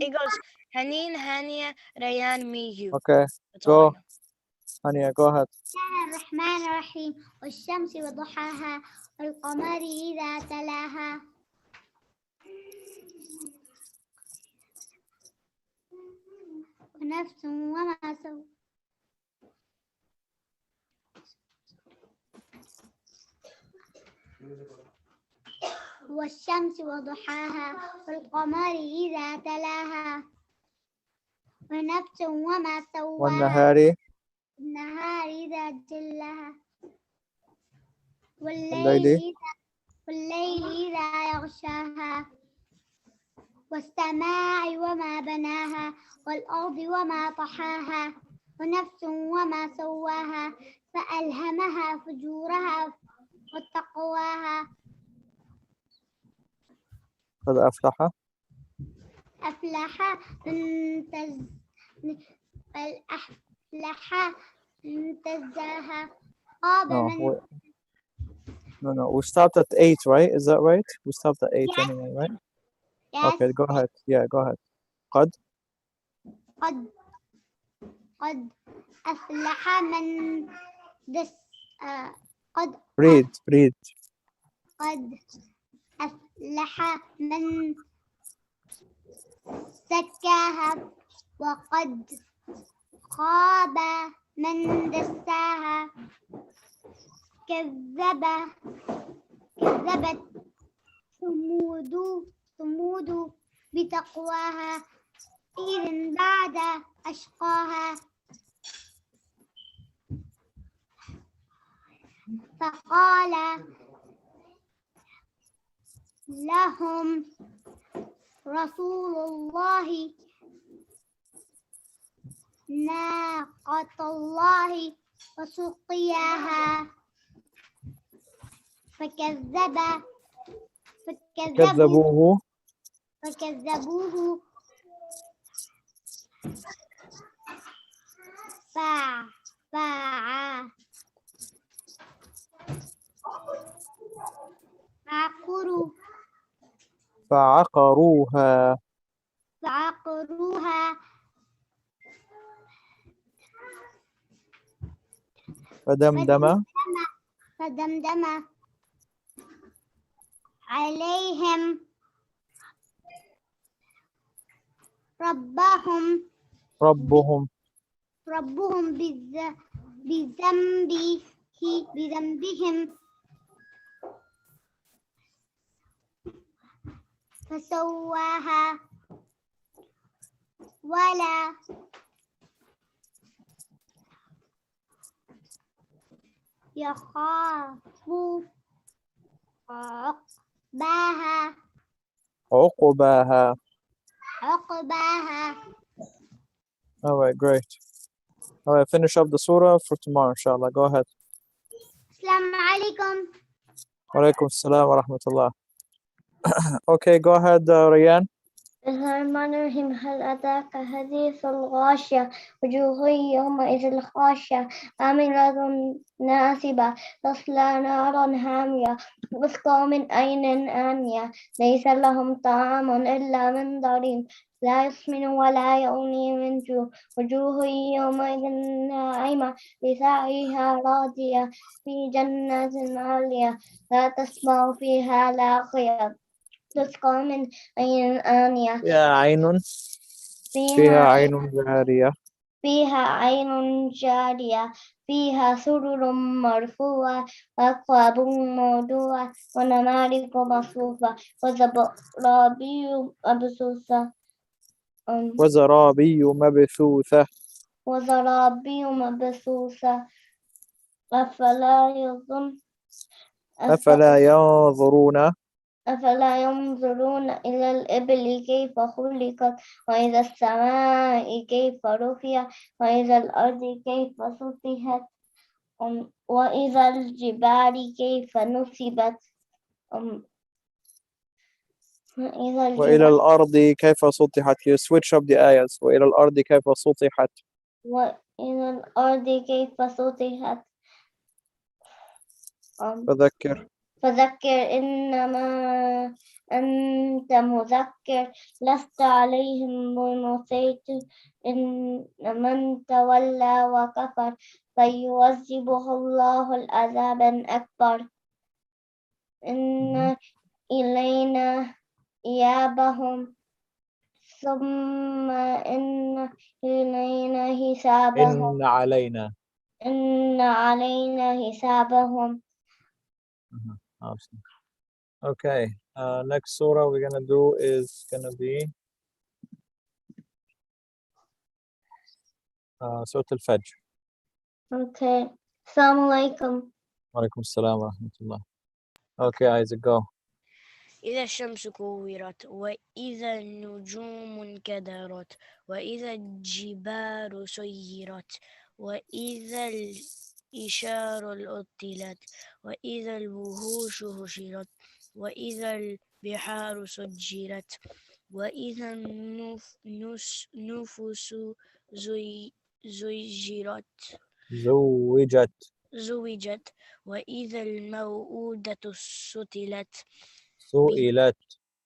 It goes, Haneen, Hania, Rayan, me, you.
Okay, go. Hania, go ahead.
الرحمن الرحيم. والشمس وضحاها والقمر إذا تلاها ونفس وما سوى والشمس وضحاها والقمر إذا تلاها ونفس وما سواها
والنهار
إذا جلها
والليل
إذا يغشاها والسماء وما بناها والأرض وما طحاها ونفس وما سواها فألهمها فجورها وتقواها.
قد أفلح
من تزاها.
No, we stopped at 8, right? Is that right? We stopped at 8
yes.
anyway, right?
Yes.
Okay, go ahead. Yeah, go ahead. قد
أفلح من
read
قد أفلح من زكاها وقد خاب من دساها. كذبت ثمود بتقواها إذ بعد أشقاها فقال لهم رسول الله ناقة الله وسقياها
كذبوه فعقروها فدمدم
عليهم ربهم بذنبهم فسواها ولا يخاف عقباها
عقباها.
عقباها.
All right, great. All right, finish up the surah for tomorrow, inshallah. Go ahead.
السلام عليكم.
Walaikum assalam wa rahmatullah. Okay, go ahead, Rayyan.
Bismillahirrahmanirrahim. هل أتاك حديث الغاشية وجوه يومئذ خاشعة عاملة ناصبة تصلى نارا حامية تسقى من عين آنية ليس لهم طعام إلا من ضريع لا يسمن ولا يغني من جوع وجوه يومئذ ناعمة لسعيها راضية في جنة عالية لا تسمع فيها لاغية تسقى من عين آنية
يا عين فيها
فيها
عين جارية.
عين جارية فيها سرر مرفوعة وأكواب موضوعة ونمارق مصفوفة وزرابي مبثوثة
وزرابي مبثوثة.
وزرابي مبثوثة
أفلا ينظرون
أفلا ينظرون إلى الإبل كيف خلقت وإلى السماء كيف رفعت وإلى الأرض كيف سطحت وإلى الجبال كيف نصبت
وإلى الأرض كيف سطحت. You switch up the ayahs. وإلى الأرض كيف سطحت.
وإلى الأرض كيف سطحت.
فذكر
إنما أنت مذكر لست عليهم بمسيطر إن من تولى وكفر فيعذبه الله العذاب الأكبر إن إلينا إيابهم ثم إن إلينا حسابهم. إن علينا حسابهم.
Awesome. Okay, next surah we're gonna do is gonna be Surah Al-Fajr.
Okay. Assalamu alaikum.
Walaikum assalam wa rahmatullah. Okay, Isaac, go.
إذا الشمس كورت وإذا النجوم انكدرت وإذا الجبال سيرت وإذا الإشار عطلت وإذا الوحوش حشرت وإذا البحار سجرت وإذا النفوس زوجت وإذا الموءودة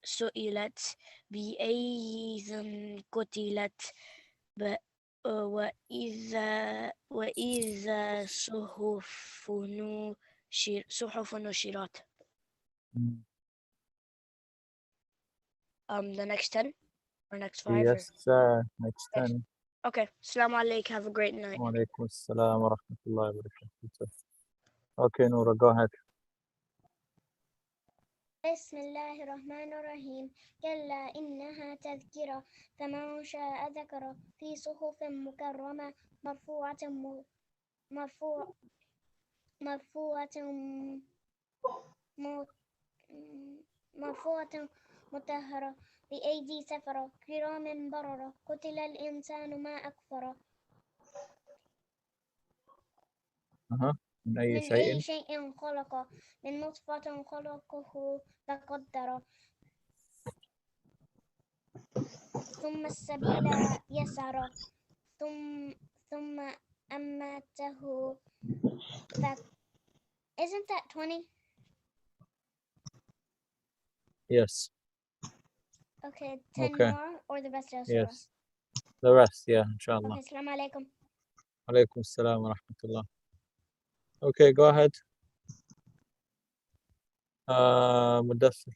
سئلت بأي ذنب قتلت وإذا صحف نشرت. The next 10 or next 5?
Yes, sir. Next 10.
Okay. Assalamu alaikum. Have a great night.
Walaikum assalam wa rahmatullahi wa barakatuh. Okay, Noura, go ahead.
بسم الله الرحمن الرحيم كلا إنها تذكرة فمن شاء ذكر في صحف مكرمة مرفوعة مطهرة بأيدي سفرة كرام بررة قتل الإنسان ما أكفره.
من أي
شيء خلقه من نطفة خلقه فقدره ثم السبيل يسره ثم أماته Isn't that 20?
Yes.
Okay, 10 more or the rest of the surah?
Yes. The rest, yeah, inshallah.
Okay, assalamu alaikum.
Alaikum assalam wa rahmatullah. Okay, go ahead. Mudaththir.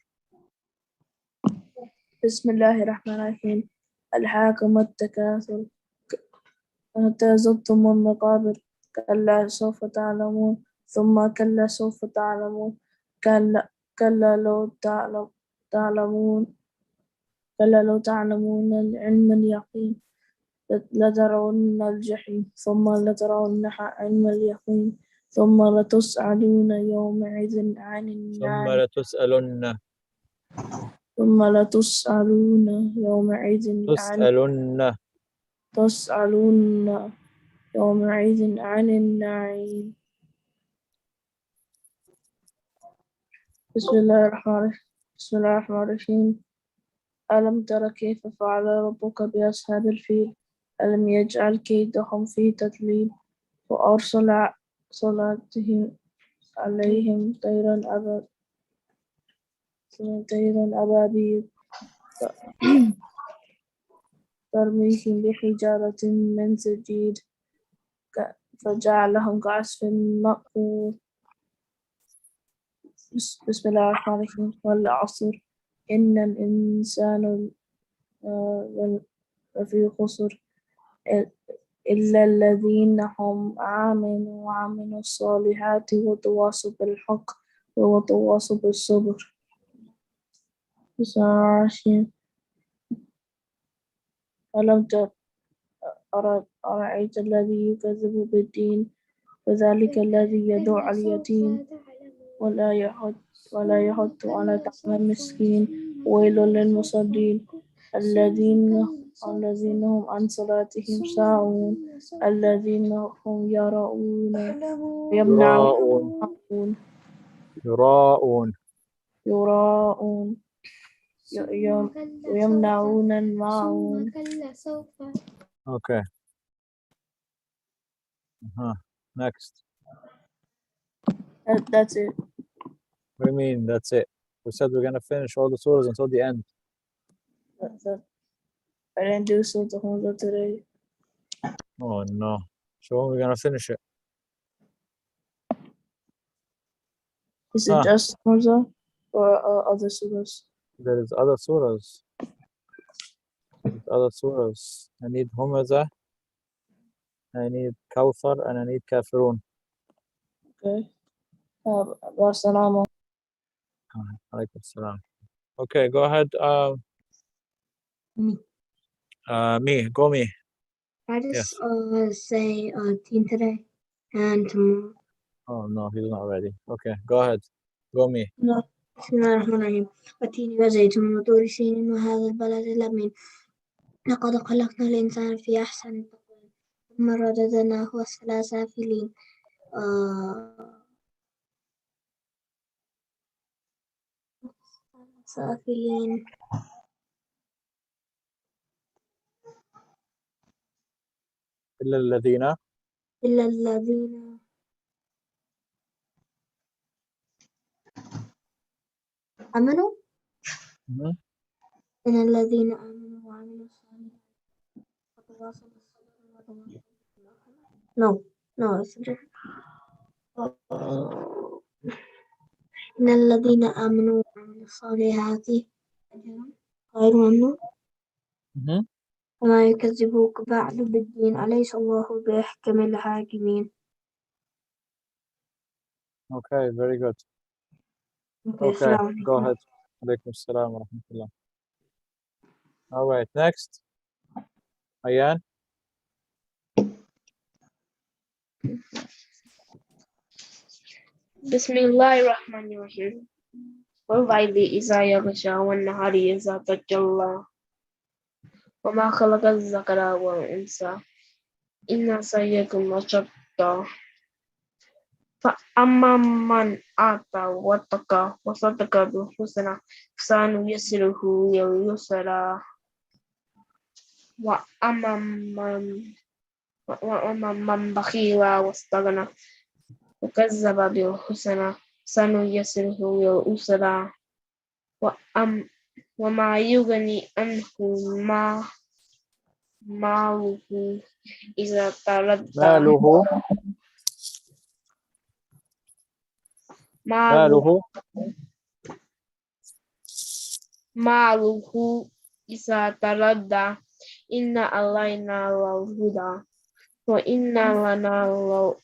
بسم الله الرحمن الرحيم ألهاكم التكاثر حتى زرتم المقابر كلا سوف تعلمون ثم كلا سوف تعلمون كلا لو تعلمون كلا لو تعلمون علم اليقين لترون الجحيم ثم لترونها علم اليقين ثم لتسألون يومئذ عن
ثم
النار
لتسألن
ثم لتسألون يومئذ عن النعيم. بسم الله الرحمن الرحيم. ألم تر كيف فعل ربك بأصحاب الفيل ألم يجعل كيدهم في تضليل وأرسل صلاتهم عليهم طيرا أبابيل ترميهم بحجارة من سجيل فجعلهم كعصف مأكول. بسم الله الرحمن الرحيم. والعصر إن الإنسان لفي خسر إلا الذين هم آمنوا وعملوا الصالحات وتواصوا بالحق وتواصوا بالصبر. بسم الله الرحمن الرحيم. ألم أرأيت الذي يكذب بالدين فذلك الذي يدعو اليتيم ولا يحض على طعام المسكين ويل للمصلين الذين هم عن صلاتهم ساهون الذين هم يراءون ويمنعون الماعون.
Okay. Next.
That's it.
What do you mean? That's it. We said we're gonna finish all the surahs until the end.
I didn't do so the whole today.
Oh no. So when are we gonna finish it?
Is it just Hamza or other surahs?
There's other surahs. I need Humaza, I need Kawthar, and I need Kafirun.
Okay. Wassalamu.
Alaikum salam. Okay, go ahead. Me. Go me.
I just say teen today and tomorrow.
Oh no, he's not ready. Okay, go ahead. Go me.
No. بسم الله الرحمن الرحيم والتين وزيتون وطور سينين وهذا البلد الأمين لقد خلقنا الإنسان في أحسن تقويم ثم رددناه أسفل سافلين
إلا الذين
آمنوا
Mhm.
إن الذين آمنوا وعملوا الصالحات وتواصوا بالصبر وتواصوا بالمرحمة. No, it's different. إن الذين آمنوا وعملوا الصالحات أجر غير ممنون
Mhm.
وما يكذبوك بعد بالدين أليس الله بأحكم الحاكمين.
Okay, very good. Okay, go ahead. Alaikum salam wa rahmatullah. All right, next. Ayan.
بسم الله الرحمن الرحيم والليل إذا يغشى والنهار إذا تجلى وما خلق الذكر والأنثى إن سعيكم لشتى فأما من آتى واتقى وصدق بالحسنى فسنيسره لليسرى وأما من بخيل واستغنى وكذب بالحسنى سنيسره للعسرى وما يغني عنه ماله إذا تردى ماله إذا تردى إن علينا للهدى وإن لنا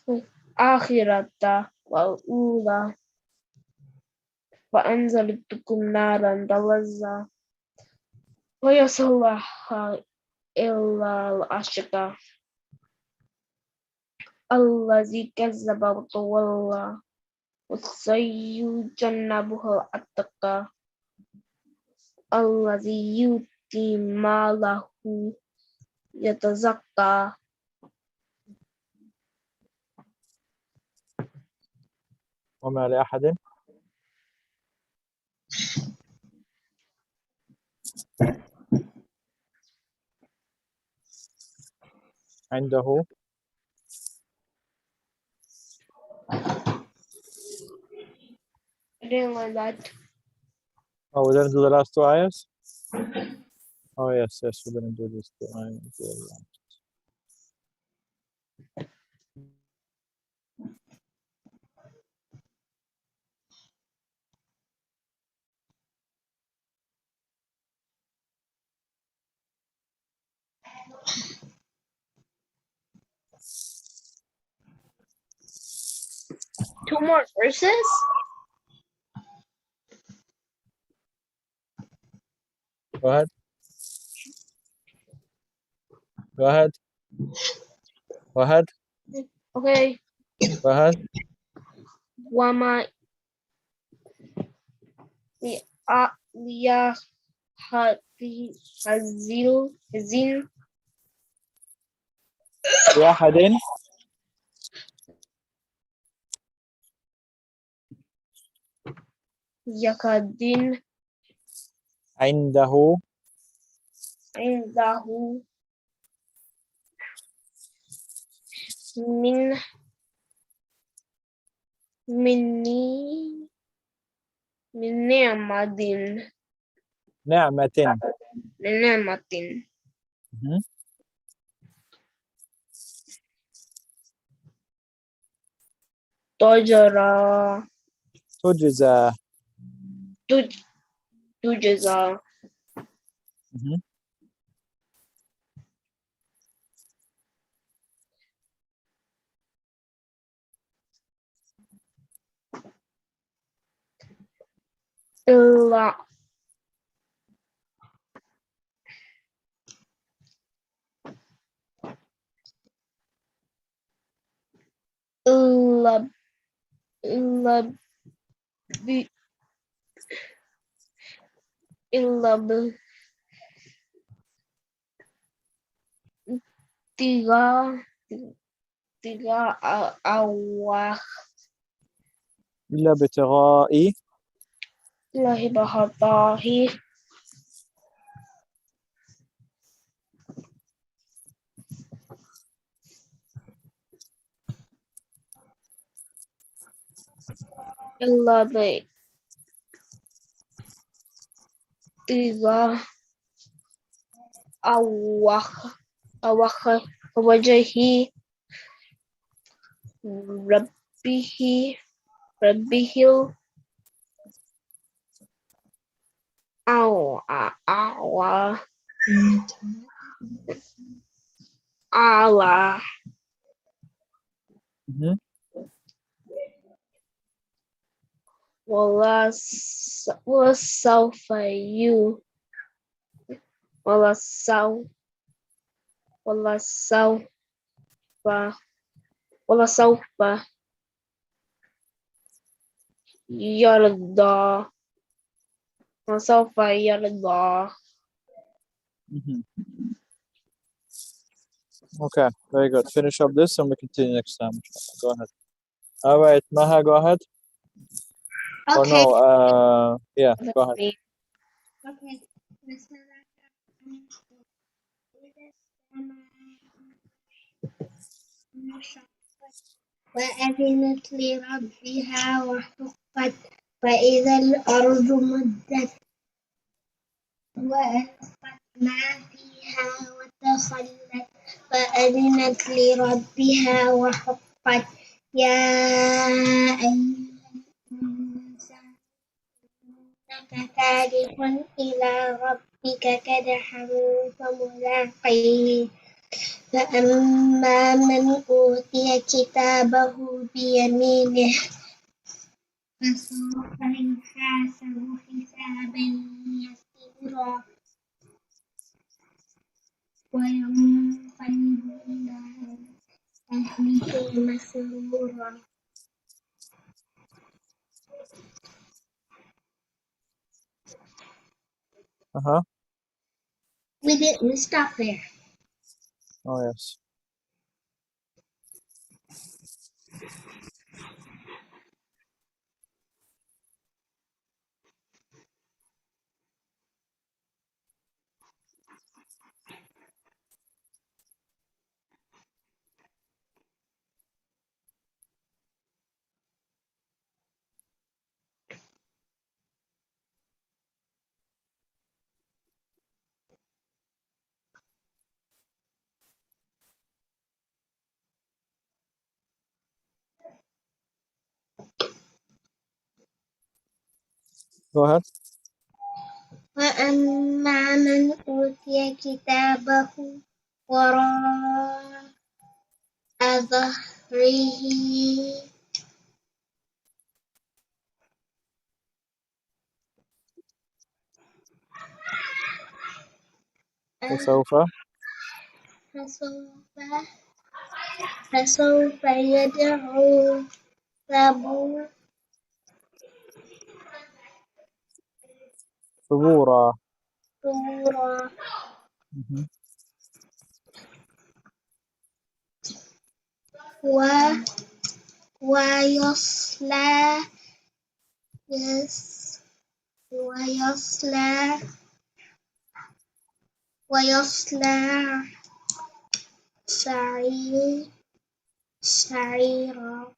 الآخرة والأولى فأنزلتكم نارا تلظى ويصلها إلا الأشقى الذي كذب وتولى وسيجنبها الأتقى الذي يؤتي ماله يتزكى
وما لأحد عنده
I didn't like that.
Oh, we didn't do the last two ayahs? Oh, yes, we didn't do these two ayahs.
Two more verses?
Go ahead. Go ahead. Go ahead.
Okay.
Go ahead.
Wama liya hati hazin
لأحد
yakadin
عنده
indahu min minni min ni'matin
نعمة.
min ni'matin
Mhm.
tajara
تجزى.
tujza
Mhm.
illa illa illa bi illa bi tiga awah
إلا ابتغاء
lahi bahatahi illa bi tiga awah wajahi rabbihil awa ala
Mhm.
wala sawfa you wala sawfa wala sawfa yarda wala sawfa yarda
Mhm. Okay, very good. Finish up this and we continue next time. Go ahead. All right, Maha, go ahead. Or
Okay.
no, yeah, go ahead.
Okay. وأذنت لربها وحقت وإذا الأرض مدت وألقت ما فيها وتخلت وأذنت لربها وحقت يا أيها الإنسان إنك كادح إلى ربك كدحا فملاقيه فأما من أوتي كتابه بيمينه فسوف يحاسب حسابا يسيرا وينقلب إلى أهله مسرورا. We didn't stop there.
Oh, yes. Go ahead.
وأما من أوتي كتابه وراء ظهره
فسوف
فسوف يدعو ثبورا
ثبورا.
ويصلى ويصلى سعيرا.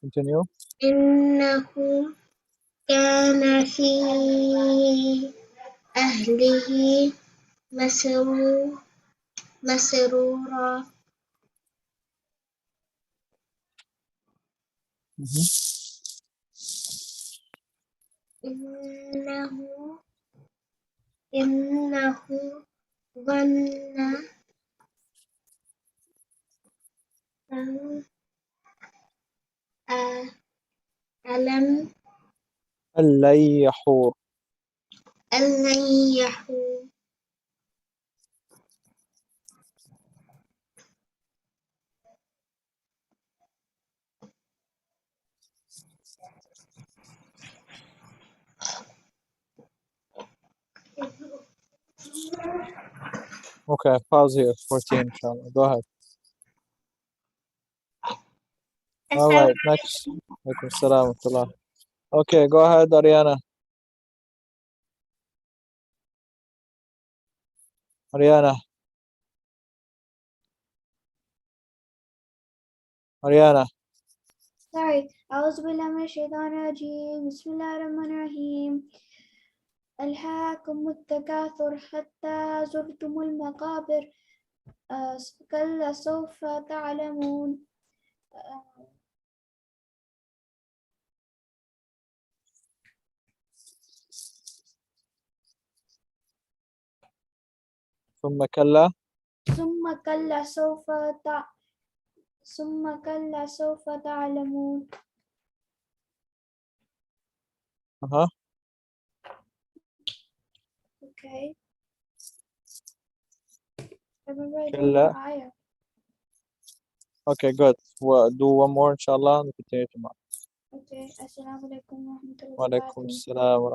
Continue.
إنه كان في أهله مسرورا. إنه ظن ألم
ألن يحور. Okay, pause here. 14, inshallah. Go ahead. All right, next. Alaikum salam wa rahmatullah. Okay, go ahead, Ariana. Ariana.
Sorry. أعوذ بالله من الشيطان الرجيم. بسم الله الرحمن الرحيم. ألهاكم التكاثر حتى زرتم المقابر كلا سوف تعلمون.
ثم كلا
سوف تعلمون. Okay.
كلا. Okay, good. Well, do one more, inshallah, and continue tomorrow.
Okay. Assalamu alaikum wa rahmatullahi wa
Wa alaikum
barakatuh.
assalam wa rahmatullah.